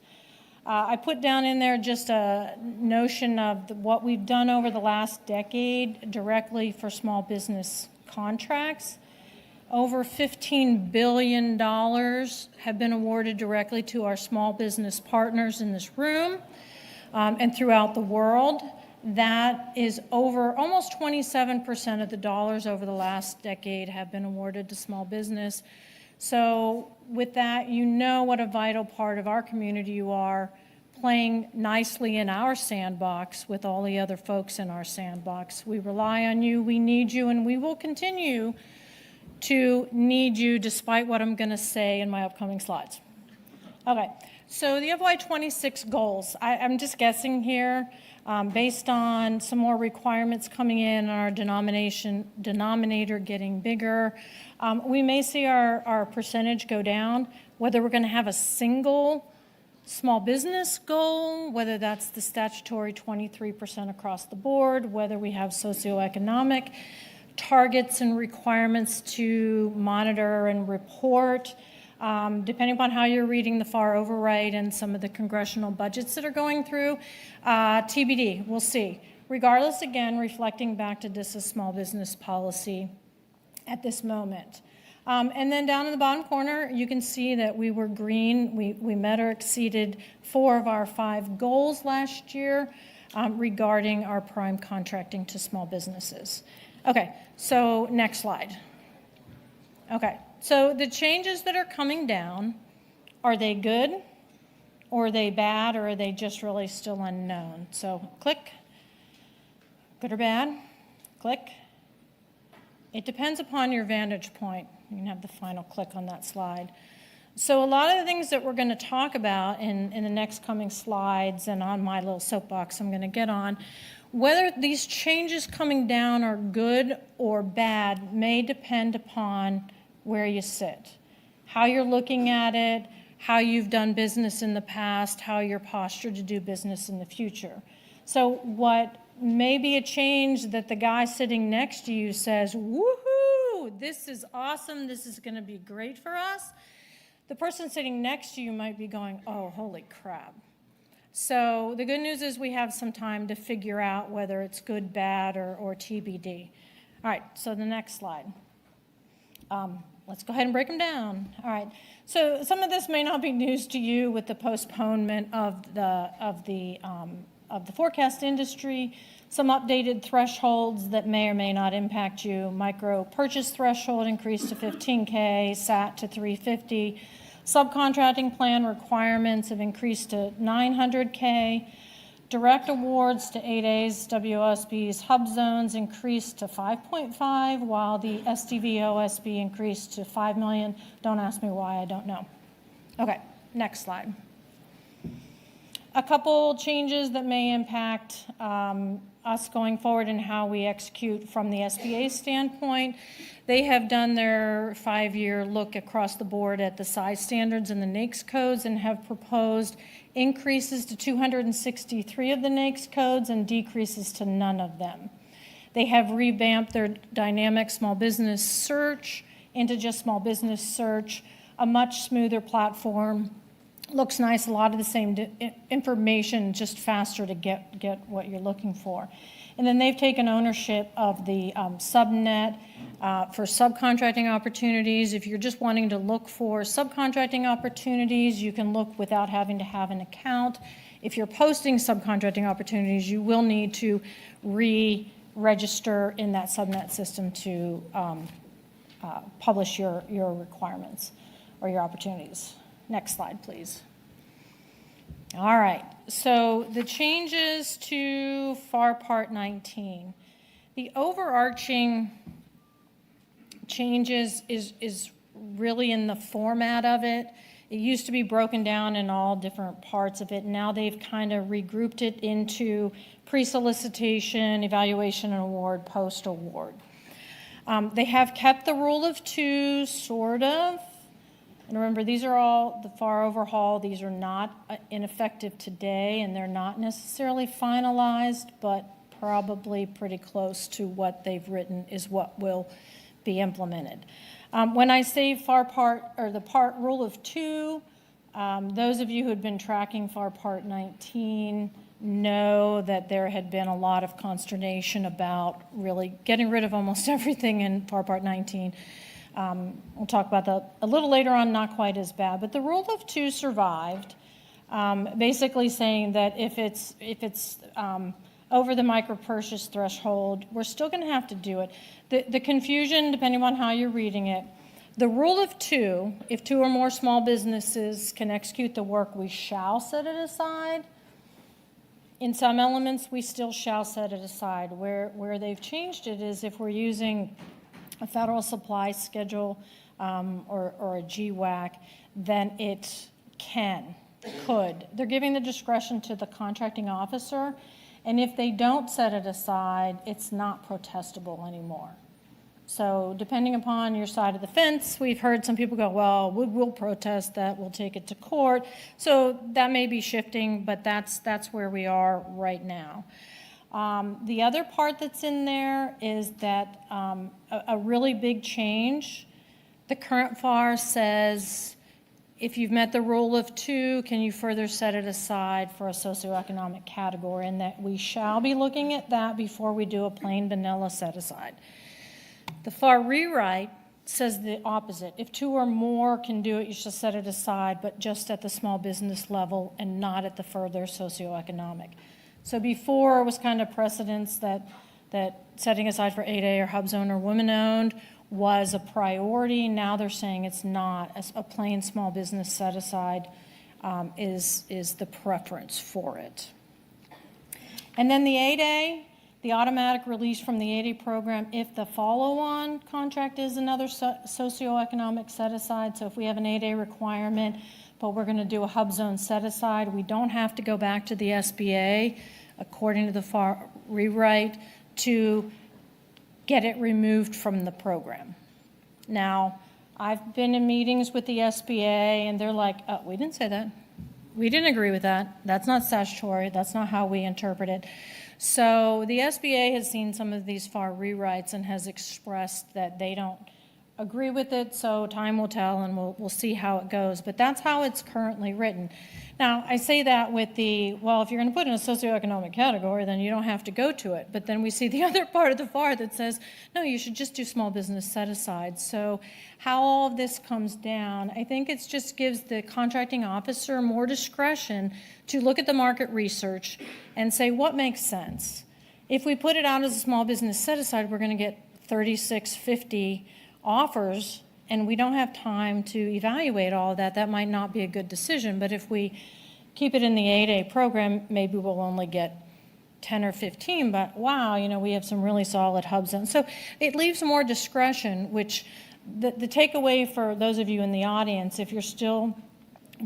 I put down in there just a notion of what we've done over the last decade directly for small business contracts. Over $15 billion have been awarded directly to our small business partners in this room and throughout the world. That is over almost 27% of the dollars over the last decade have been awarded to small business. So with that, you know what a vital part of our community you are, playing nicely in our sandbox with all the other folks in our sandbox. We rely on you, we need you, and we will continue to need you despite what I'm going to say in my upcoming slides. Okay, so the FY26 goals. I'm just guessing here based on some more requirements coming in, our denominator getting bigger. We may see our percentage go down, whether we're going to have a single small business goal, whether that's the statutory 23% across the board, whether we have socioeconomic targets and requirements to monitor and report, depending upon how you're reading the FAR override and some of the congressional budgets that are going through. TBD, we'll see. Regardless, again, reflecting back to DISA small business policy at this moment. And then down in the bottom corner, you can see that we were green. We met or exceeded 4 of our 5 goals last year regarding our prime contracting to small businesses. Okay, so next slide. Okay, so the changes that are coming down, are they good, or are they bad, or are they just really still unknown? So click, good or bad, click. It depends upon your vantage point. You can have the final click on that slide. So a lot of the things that we're going to talk about in the next coming slides and on my little soapbox I'm going to get on, whether these changes coming down are good or bad may depend upon where you sit, how you're looking at it, how you've done business in the past, how you're postured to do business in the future. So what may be a change that the guy sitting next to you says, woohoo, this is awesome, this is going to be great for us. The person sitting next to you might be going, oh, holy crap. So the good news is we have some time to figure out whether it's good, bad, or TBD. All right, so the next slide. Let's go ahead and break them down. All right, so some of this may not be news to you with the postponement of the forecast industry, some updated thresholds that may or may not impact you. Micro purchase threshold increased to 15K, SAT to 350. Subcontracting plan requirements have increased to 900K. Direct awards to 8As, WOSB's hub zones increased to 5.5, while the SDV OSB increased to 5 million. Don't ask me why, I don't know. Okay, next slide. A couple changes that may impact us going forward and how we execute from the SBA standpoint. They have done their 5-year look across the board at the size standards and the NAICS codes and have proposed increases to 263 of the NAICS codes and decreases to none of them. They have revamped their dynamic small business search into just small business search, a much smoother platform. Looks nice, a lot of the same information, just faster to get what you're looking for. And then they've taken ownership of the subnet for subcontracting opportunities. If you're just wanting to look for subcontracting opportunities, you can look without having to have an account. If you're posting subcontracting opportunities, you will need to register in that subnet system to publish your requirements or your opportunities. Next slide, please. All right, so the changes to FAR Part 19. The overarching changes is really in the format of it. It used to be broken down in all different parts of it. Now they've kind of regrouped it into pre-solicitation, evaluation and award, post-award. They have kept the rule of two, sort of. And remember, these are all the FAR overhaul. These are not ineffective today, and they're not necessarily finalized, but probably pretty close to what they've written is what will be implemented. When I say FAR Part, or the part rule of two, those of you who had been tracking FAR Part 19 know that there had been a lot of consternation about really getting rid of almost everything in FAR Part 19. We'll talk about that a little later on, not quite as bad. But the rule of two survived, basically saying that if it's over the micro-purchase threshold, we're still going to have to do it. The confusion, depending on how you're reading it, the rule of two, if two or more small businesses can execute the work, we shall set it aside. In some elements, we still shall set it aside. Where they've changed it is if we're using a federal supply schedule or a GWAC, then it could. They're giving the discretion to the contracting officer, and if they don't set it aside, it's not protestable anymore. So depending upon your side of the fence, we've heard some people go, well, we'll protest that, we'll take it to court. So that may be shifting, but that's where we are right now. The other part that's in there is that a really big change. The current FAR says, if you've met the rule of two, can you further set it aside for a socioeconomic category? And that we shall be looking at that before we do a plain vanilla set aside. The FAR rewrite says the opposite. If two or more can do it, you should set it aside, but just at the small business level and not at the further socioeconomic. So before it was kind of precedence that setting aside for 8A or HUBZone or women-owned was a priority. Now they're saying it's not. A plain small business set-aside is the preference for it. And then the 8A, the automatic release from the 8A program if the follow-on contract is another socioeconomic set-aside. So if we have an 8A requirement, but we're going to do a HUBZone set-aside, we don't have to go back to the SBA, according to the FAR rewrite, to get it removed from the program. Now, I've been in meetings with the SBA, and they're like, oh, we didn't say that. We didn't agree with that. That's not statutory. That's not how we interpret it. So the SBA has seen some of these FAR rewrites and has expressed that they don't agree with it, so time will tell, and we'll see how it goes. But that's how it's currently written. Now, I say that with well, if you're going to put in a socioeconomic category, then you don't have to go to it. But then we see the other part of the FAR that says, no, you should just do small business set-aside. So how all of this comes down, I think it just gives the contracting officer more discretion to look at the market research and say what makes sense. If we put it out as a small business set-aside, we're going to get 3650 offers, and we don't have time to evaluate all of that. That might not be a good decision, but if we keep it in the 8A program, maybe we'll only get 10 or 15, but wow, we have some really solid HUBZone. So it leaves more discretion, which the takeaway for those of you in the audience, if you're still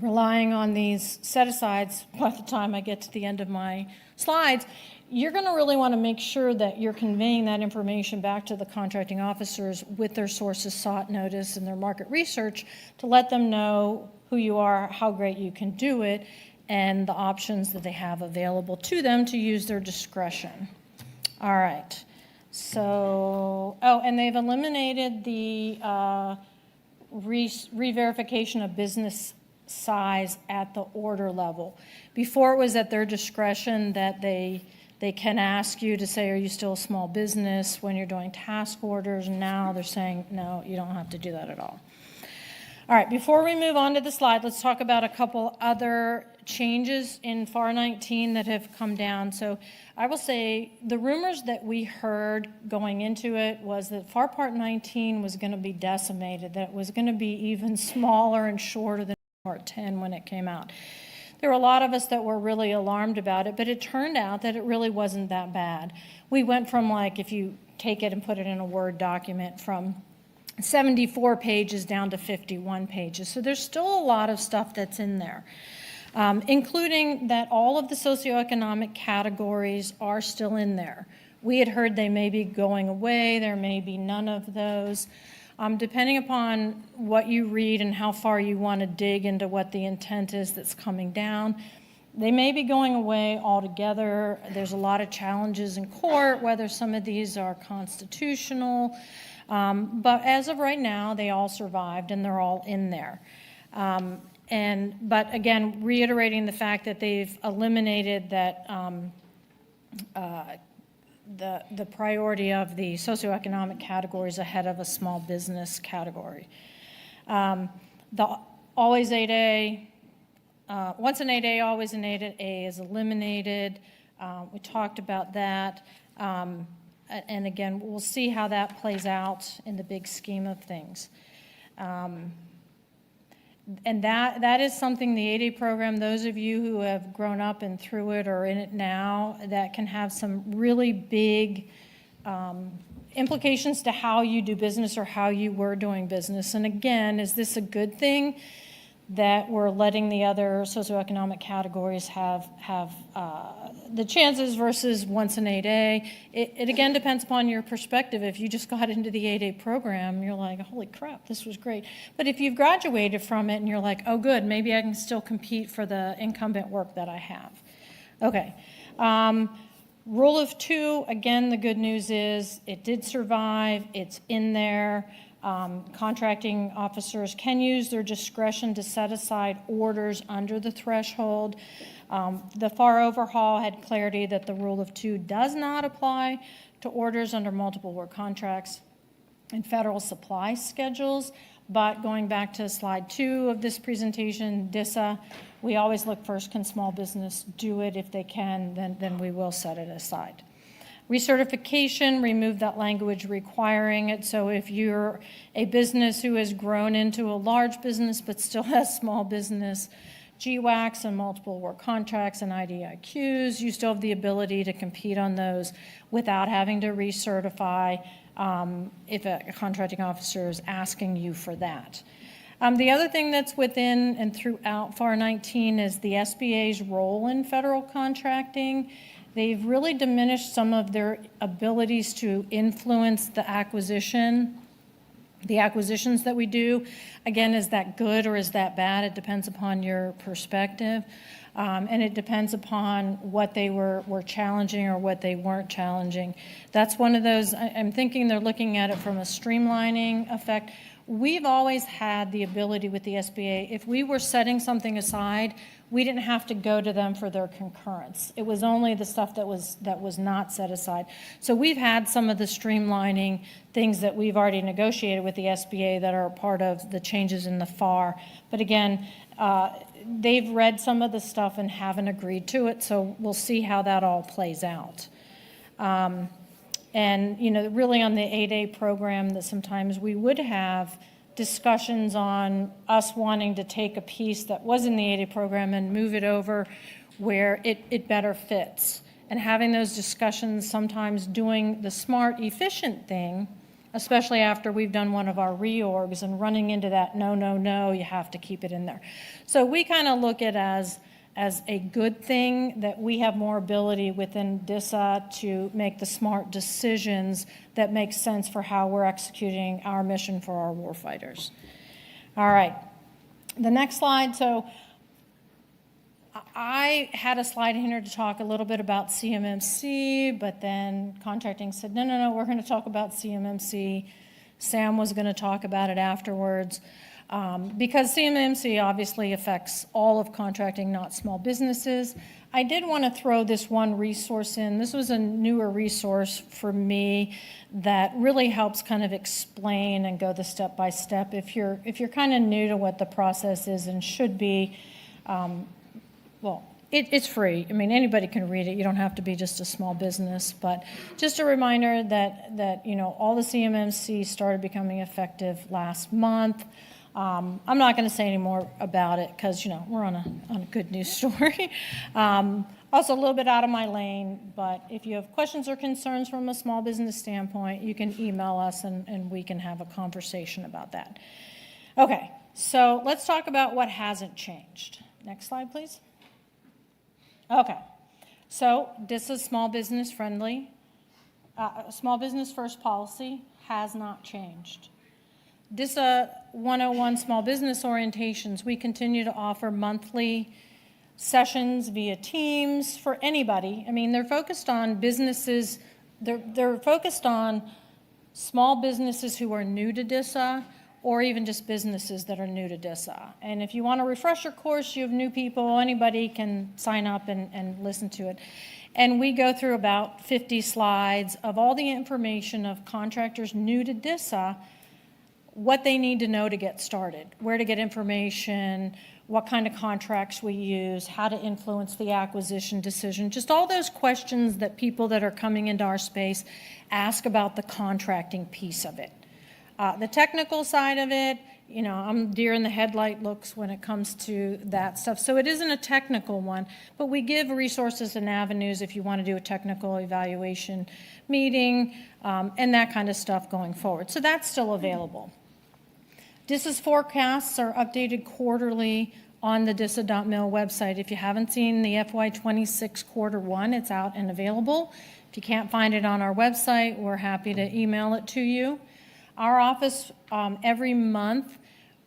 relying on these set-asides by the time I get to the end of my slides, you're going to really want to make sure that you're conveying that information back to the contracting officers with their sources sought notice and their market research to let them know who you are, how great you can do it, and the options that they have available to them to use their discretion. All right. So, and they've eliminated the re-verification of business size at the order level. Before it was at their discretion that they can ask you to say, are you still a small business when you're doing task orders? Now they're saying, no, you don't have to do that at all. All right, before we move on to the slide, let's talk about a couple other changes in FAR 19 that have come down. So I will say the rumors that we heard going into it was that FAR Part 19 was going to be decimated, that it was going to be even smaller and shorter than Part 10 when it came out. There were a lot of us that were really alarmed about it, but it turned out that it really wasn't that bad. We went from, like, if you take it and put it in a Word document, from 74 pages down to 51 pages. So there's still a lot of stuff that's in there, including that all of the socioeconomic categories are still in there. We had heard they may be going away, there may be none of those. Depending upon what you read and how far you want to dig into what the intent is that's coming down, they may be going away altogether. There's a lot of challenges in court, whether some of these are constitutional. But as of right now, they all survived and they're all in there. But again, reiterating the fact that they've eliminated that the priority of the socioeconomic categories ahead of a small business category. The always 8A, once an 8A, always an 8A is eliminated. We talked about that. And again, we'll see how that plays out in the big scheme of things. And that is something, the 8A program, those of you who have grown up and through it or in it now, that can have some really big implications to how you do business or how you were doing business. And again, is this a good thing that we're letting the other socioeconomic categories have the chances versus once an 8A? It again depends upon your perspective. If you just got into the 8A program, you're like, holy crap, this was great. But if you've graduated from it and you're like, oh good, maybe I can still compete for the incumbent work that I have. Okay. Rule of 2, again, the good news is it did survive. It's in there. Contracting officers can use their discretion to set aside orders under the threshold. The FAR overhaul had clarity that the Rule of 2 does not apply to orders under multiple work contracts and federal supply schedules. But going back to slide 2 of this presentation, DISA, we always look first, can small business do it? If they can, then we will set it aside. Recertification, remove that language requiring it. So if you're a business who has grown into a large business but still has small business GWACs and multiple work contracts and IDIQs, you still have the ability to compete on those without having to recertify if a contracting officer is asking you for that. The other thing that's within and throughout FAR 19 is the SBA's role in federal contracting. They've really diminished some of their abilities to influence the acquisitions that we do. Again, is that good or is that bad? It depends upon your perspective. And it depends upon what they were challenging or what they weren't challenging. That's one of those, I'm thinking they're looking at it from a streamlining effect. We've always had the ability with the SBA, if we were setting something aside, we didn't have to go to them for their concurrence. It was only the stuff that was not set aside. So we've had some of the streamlining things that we've already negotiated with the SBA that are part of the changes in the FAR. But again, they've read some of the stuff and haven't agreed to it, so we'll see how that all plays out. And, you know, really on the 8A program, that sometimes we would have discussions on us wanting to take a piece that was in the 8A program and move it over where it better fits. And having those discussions, sometimes doing the smart, efficient thing, especially after we've done one of our reorgs and running into that, no, you have to keep it in there. So we kind of look at it as a good thing that we have more ability within DISA to make the smart decisions that make sense for how we're executing our mission for our warfighters. All right, the next slide. So I had a slide in here to talk a little bit about CMMC, but then contracting said, no, we're going to talk about CMMC. Sam was going to talk about it afterwards. Because CMMC obviously affects all of contracting, not small businesses. I did want to throw this one resource in. This was a newer resource for me that really helps kind of explain and go the step by step. If you're kind of new to what the process is and should be, well, it's free. I mean, anybody can read it. You don't have to be just a small business. But just a reminder that you know, all the CMMC started becoming effective last month. I'm not going to say any more about it because, you know, we're on a good news story. Also a little bit out of my lane, but if you have questions or concerns from a small business standpoint, you can email us and we can have a conversation about that. Okay, so let's talk about what hasn't changed. Next slide, please. Okay, so this is small business friendly. Small business first policy has not changed. DISA 101 small business orientations, we continue to offer monthly sessions via Teams for anybody. I mean, they're focused on businesses, they're focused on small businesses who are new to DISA or even just businesses that are new to DISA. And if you want a refresher course, you have new people, anybody can sign up and listen to it. And we go through about 50 slides of all the information of contractors new to DISA, what they need to know to get started, where to get information, what kind of contracts we use, how to influence the acquisition decision, just all those questions that people that are coming into our space ask about the contracting piece of it. The technical side of it, you know, I'm deer in the headlight looks when it comes to that stuff. So it isn't a technical one, but we give resources and avenues if you want to do a technical evaluation meeting and that kind of stuff going forward. So that's still available. DISA's forecasts are updated quarterly on the DISA.mil website. If you haven't seen the FY26 quarter one, it's out and available. If you can't find it on our website, we're happy to email it to you. Our office, every month,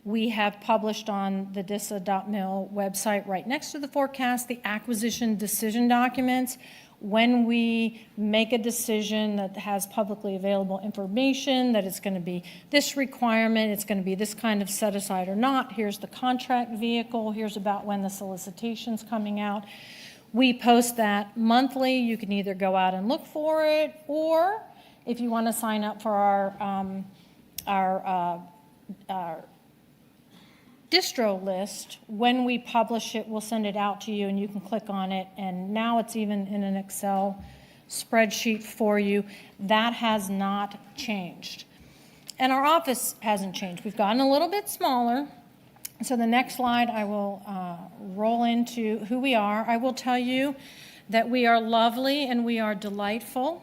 we have published on the DISA.mil website right next to the forecast the acquisition decision documents. When we make a decision that has publicly available information, that it's going to be this requirement, it's going to be this kind of set aside or not, here's the contract vehicle, here's about when the solicitation's coming out. We post that monthly. You can either go out and look for it, or if you want to sign up for our distro list, when we publish it, we'll send it out to you and you can click on it. And now it's even in an Excel spreadsheet for you. That has not changed. And our office hasn't changed. We've gotten a little bit smaller. So the next slide, I will roll into who we are. I will tell you that we are lovely and we are delightful.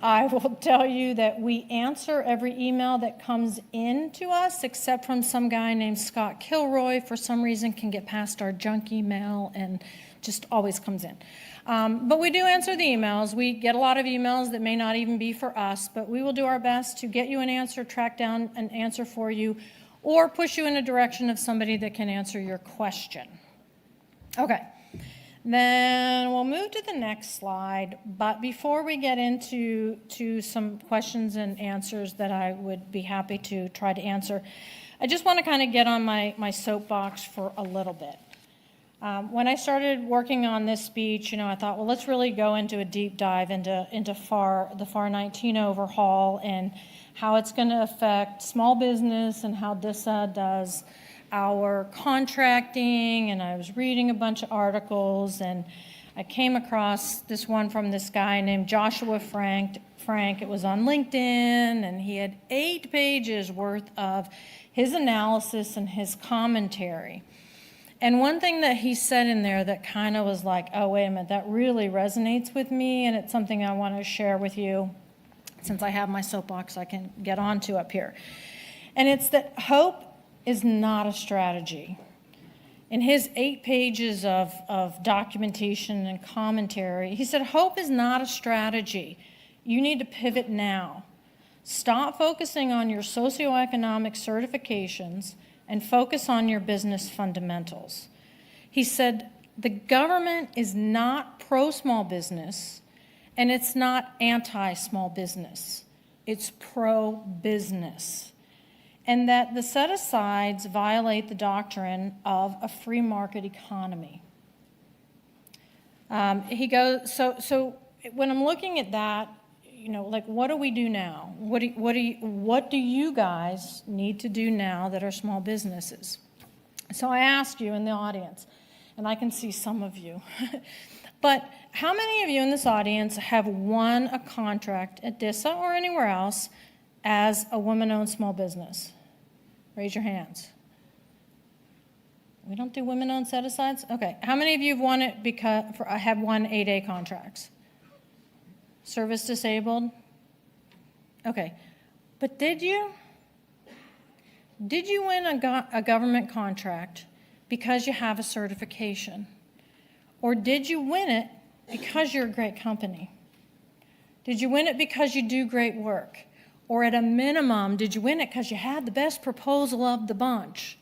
I will tell you that we answer every email that comes in to us, except from some guy named Scott Kilroy, for some reason can get past our junk email and just always comes in. But we do answer the emails. We get a lot of emails that may not even be for us, but we will do our best to get you an answer, track down an answer for you, or push you in a direction of somebody that can answer your question. Okay. Then we'll move to the next slide, but before we get into some questions and answers that I would be happy to try to answer, I just want to kind of get on my soapbox for a little bit. When I started working on this speech, you know, I thought, well, let's really go into a deep dive into the FAR 19 overhaul and how it's going to affect small business and how DISA does our contracting. And I was reading a bunch of articles and I came across this one from this guy named Joshua Frank. It was on LinkedIn and he had 8 pages worth of his analysis and his commentary. And one thing that he said in there that kind of was like, oh, wait a minute, that really resonates with me, and it's something I want to share with you. Since I have my soapbox, I can get onto up here. And it's that hope is not a strategy. In his 8 pages of documentation and commentary, he said, hope is not a strategy. You need to pivot now. Stop focusing on your socioeconomic certifications and focus on your business fundamentals. He said, the government is not pro-small business and it's not anti-small business. It's pro-business. And that the set-asides violate the doctrine of a free market economy. He goes, so when I'm looking at that, you know, like, what do we do now? What do you guys need to do now that are small businesses? So I asked you in the audience, and I can see some of you, but how many of you in this audience have won a contract at DISA or anywhere else as a women-owned small business? Raise your hands. We don't do women-owned set-asides? Okay. How many of you have won it have won 8A contracts? Service disabled? Okay. But did you? Did you win a government contract because you have a certification? Or did you win it because you're a great company? Did you win it because you do great work? Or at a minimum, did you win it because you had the best proposal of the bunch?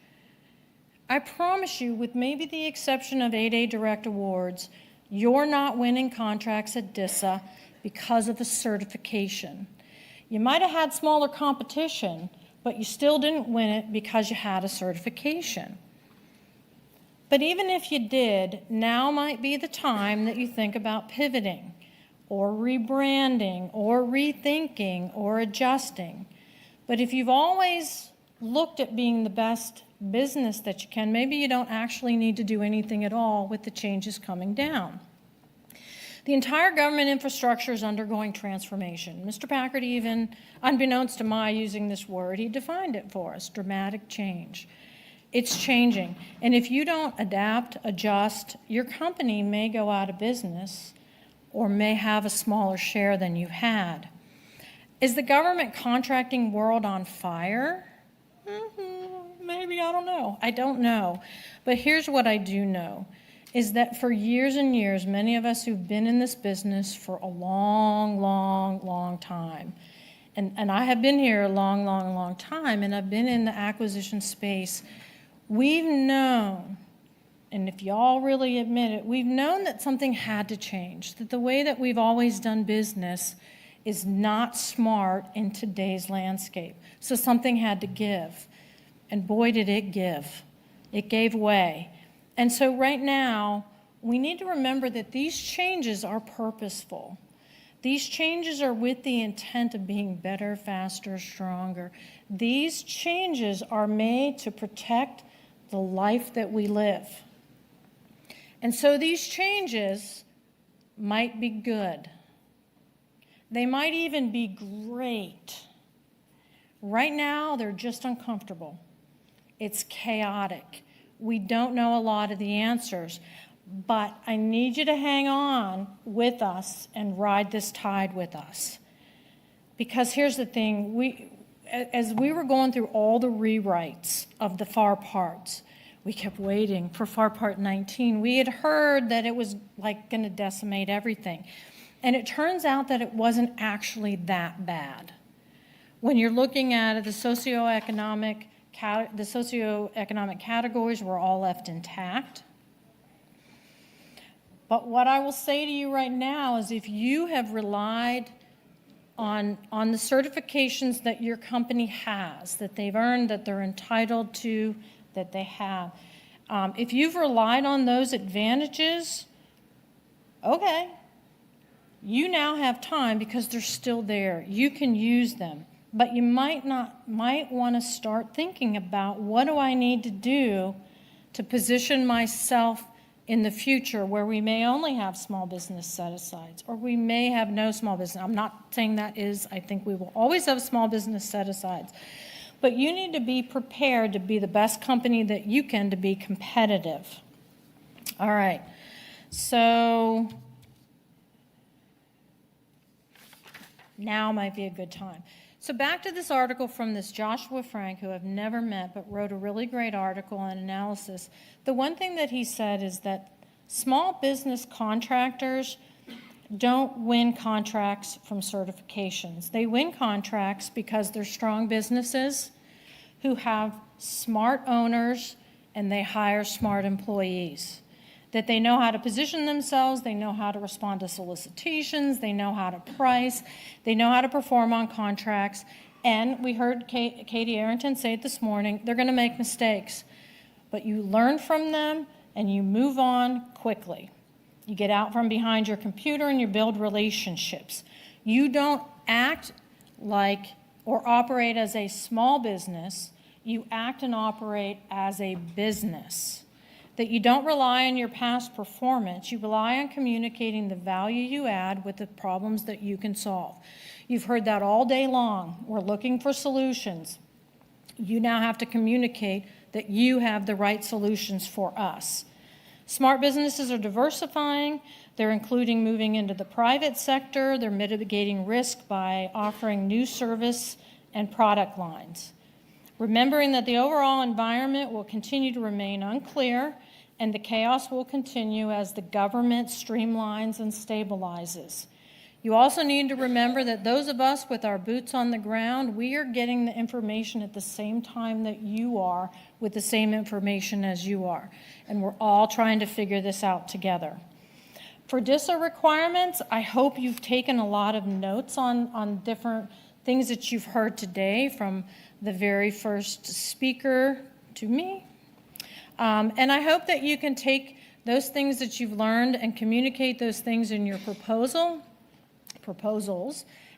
I promise you, with maybe the exception of 8A direct awards, you're not winning contracts at DISA because of a certification. You might have had smaller competition, but you still didn't win it because you had a certification. But even if you did, now might be the time that you think about pivoting or rebranding or rethinking or adjusting. But if you've always looked at being the best business that you can, maybe you don't actually need to do anything at all with the changes coming down. The entire government infrastructure is undergoing transformation. Mr. Packard, even unbeknownst to my using this word, he defined it for us, dramatic change. It's changing. And if you don't adapt, adjust, your company may go out of business or may have a smaller share than you had. Is the government contracting world on fire? Maybe, I don't know. I don't know. But here's what I do know, is that for years and years, many of us who've been in this business for a long, long, long time, and I have been here a long, long, long time, and I've been in the acquisition space, we've known, and if y'all really admit it, we've known that something had to change, that the way that we've always done business is not smart in today's landscape. So something had to give. And boy, did it give. It gave way. And so right now, we need to remember that these changes are purposeful. These changes are with the intent of being better, faster, stronger. These changes are made to protect the life that we live. And so these changes might be good. They might even be great. Right now, they're just uncomfortable. It's chaotic. We don't know a lot of the answers, but I need you to hang on with us and ride this tide with us. Because here's the thing, as we were going through all the rewrites of the FAR parts, we kept waiting for FAR Part 19. We had heard that it was like going to decimate everything. And it turns out that it wasn't actually that bad. When you're looking at it, the socioeconomic categories were all left intact. But what I will say to you right now is if you have relied on the certifications that your company has, that they've earned, that they're entitled to, that they have, if you've relied on those advantages, okay, you now have time because they're still there. You can use them. But you might want to start thinking about what do I need to do to position myself in the future where we may only have small business set-asides or we may have no small business. I'm not saying that is, I think we will always have small business set-asides. But you need to be prepared to be the best company that you can to be competitive. All right, so now might be a good time. So back to this article from this Joshua Frank, who I've never met, but wrote a really great article on analysis. The one thing that he said is that small business contractors don't win contracts from certifications. They win contracts because they're strong businesses who have smart owners and they hire smart employees. That they know how to position themselves, they know how to respond to solicitations, they know how to price, they know how to perform on contracts, and we heard Katie Arrington say it this morning, they're going to make mistakes, but you learn from them and you move on quickly. You get out from behind your computer and you build relationships. You don't act like or operate as a small business. You act and operate as a business. That you don't rely on your past performance. You rely on communicating the value you add with the problems that you can solve. You've heard that all day long. We're looking for solutions. You now have to communicate that you have the right solutions for us. Smart businesses are diversifying. They're including moving into the private sector. They're mitigating risk by offering new service and product lines. Remembering that the overall environment will continue to remain unclear and the chaos will continue as the government streamlines and stabilizes. You also need to remember that those of us with our boots on the ground, we are getting the information at the same time that you are, with the same information as you are. And we're all trying to figure this out together. For DISA requirements, I hope you've taken a lot of notes on different things that you've heard today, from the very first speaker to me. And I hope that you can take those things that you've learned and communicate those things in your proposals.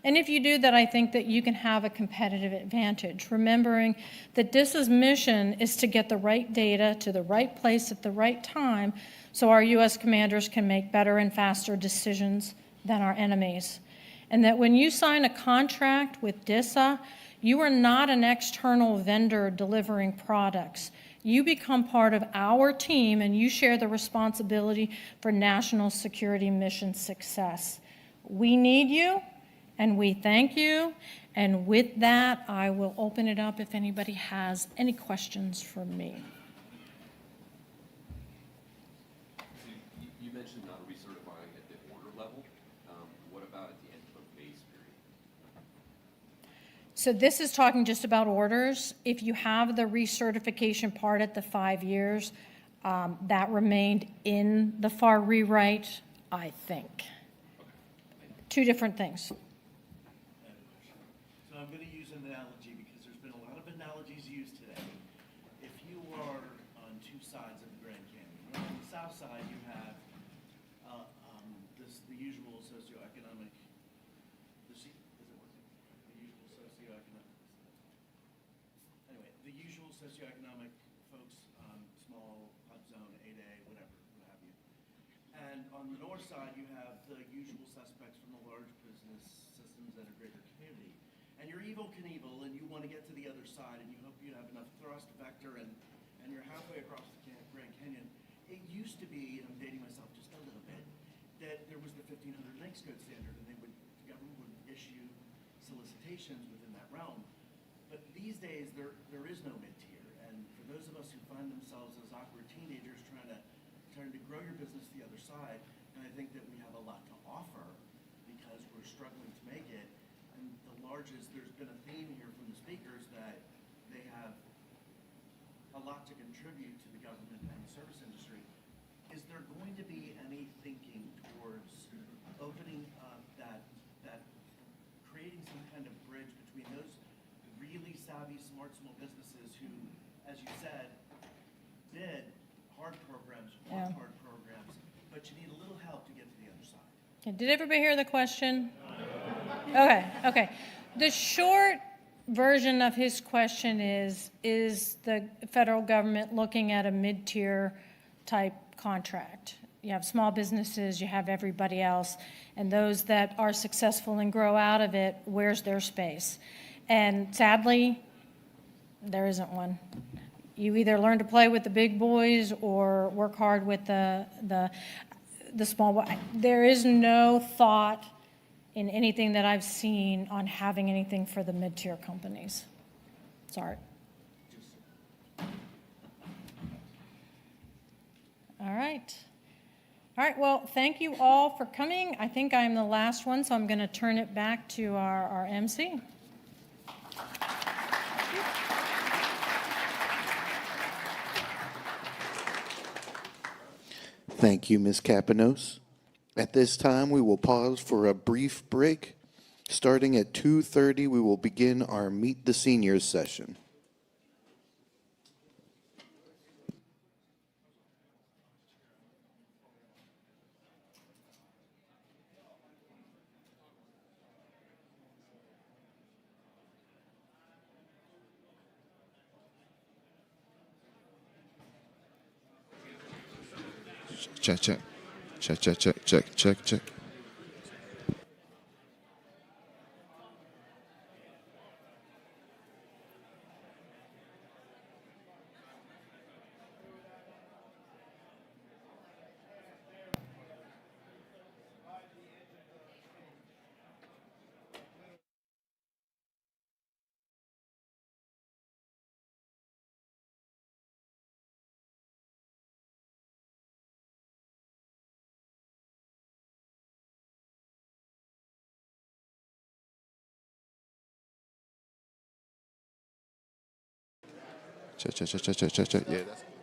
And if you do that, I think that you can have a competitive advantage, remembering that DISA's mission is to get the right data to the right place at the right time so our U.S. commanders can make better and faster decisions than our enemies. And that when you sign a contract with DISA, you are not an external vendor delivering products. You become part of our team and you share the responsibility for national security mission success. We need you, and we thank you. And with that, I will open it up if anybody has any questions for me. You mentioned not recertifying at the order level. What about at the end of a base period? So this is talking just about orders. If you have the recertification part at the 5 years, that remained in the FAR rewrite, I think. Two different things. So I'm going to use an analogy because there's been a lot of analogies used today. If you are on two sides of the Grand Canyon, on the south side you have the usual socioeconomic, the usual socioeconomic folks, small, hub zone, 8A, whatever, what have you. And on the north side you have the usual suspects from the large business systems that are greater community. And you're Evel Knievel and you want to get to the other side and you hope you have enough thrust vector and you're halfway across the Grand Canyon. It used to be, and I'm dating myself just a little bit, that there was the 1500 NAICS code standard and the government would issue solicitations within that realm. But these days there is no mid-tier, and for those of us who find themselves as awkward teenagers trying to grow your business the other side, and I think that we have a lot to offer because we're struggling to make it. And the largest, there's been a theme here from the speakers that they have a lot to contribute to the government and the service industry. Is there going to be any thinking towards opening up that creating some kind of bridge between those really savvy, smart small businesses who, as you said, bid hard programs, want hard programs, but you need a little help to get to the other side? Okay, did everybody hear the question? Okay. The short version of his question is the federal government looking at a mid-tier type contract? You have small businesses, you have everybody else, and those that are successful and grow out of it, where's their space? And sadly, there isn't one. You either learn to play with the big boys or work hard with the small boys. There is no thought in anything that I've seen on having anything for the mid-tier companies. Sorry. All right, well, thank you all for coming. I think I'm the last one, so I'm going to turn it back to our MC. Thank you, Ms. Kapanos. At this time, we will pause for a brief break. Starting at 2:30, we will begin our Meet the Seniors session. check, check. Check, check, check, check, check, check. Check, check, check, check, check, check, check. Yeah, that's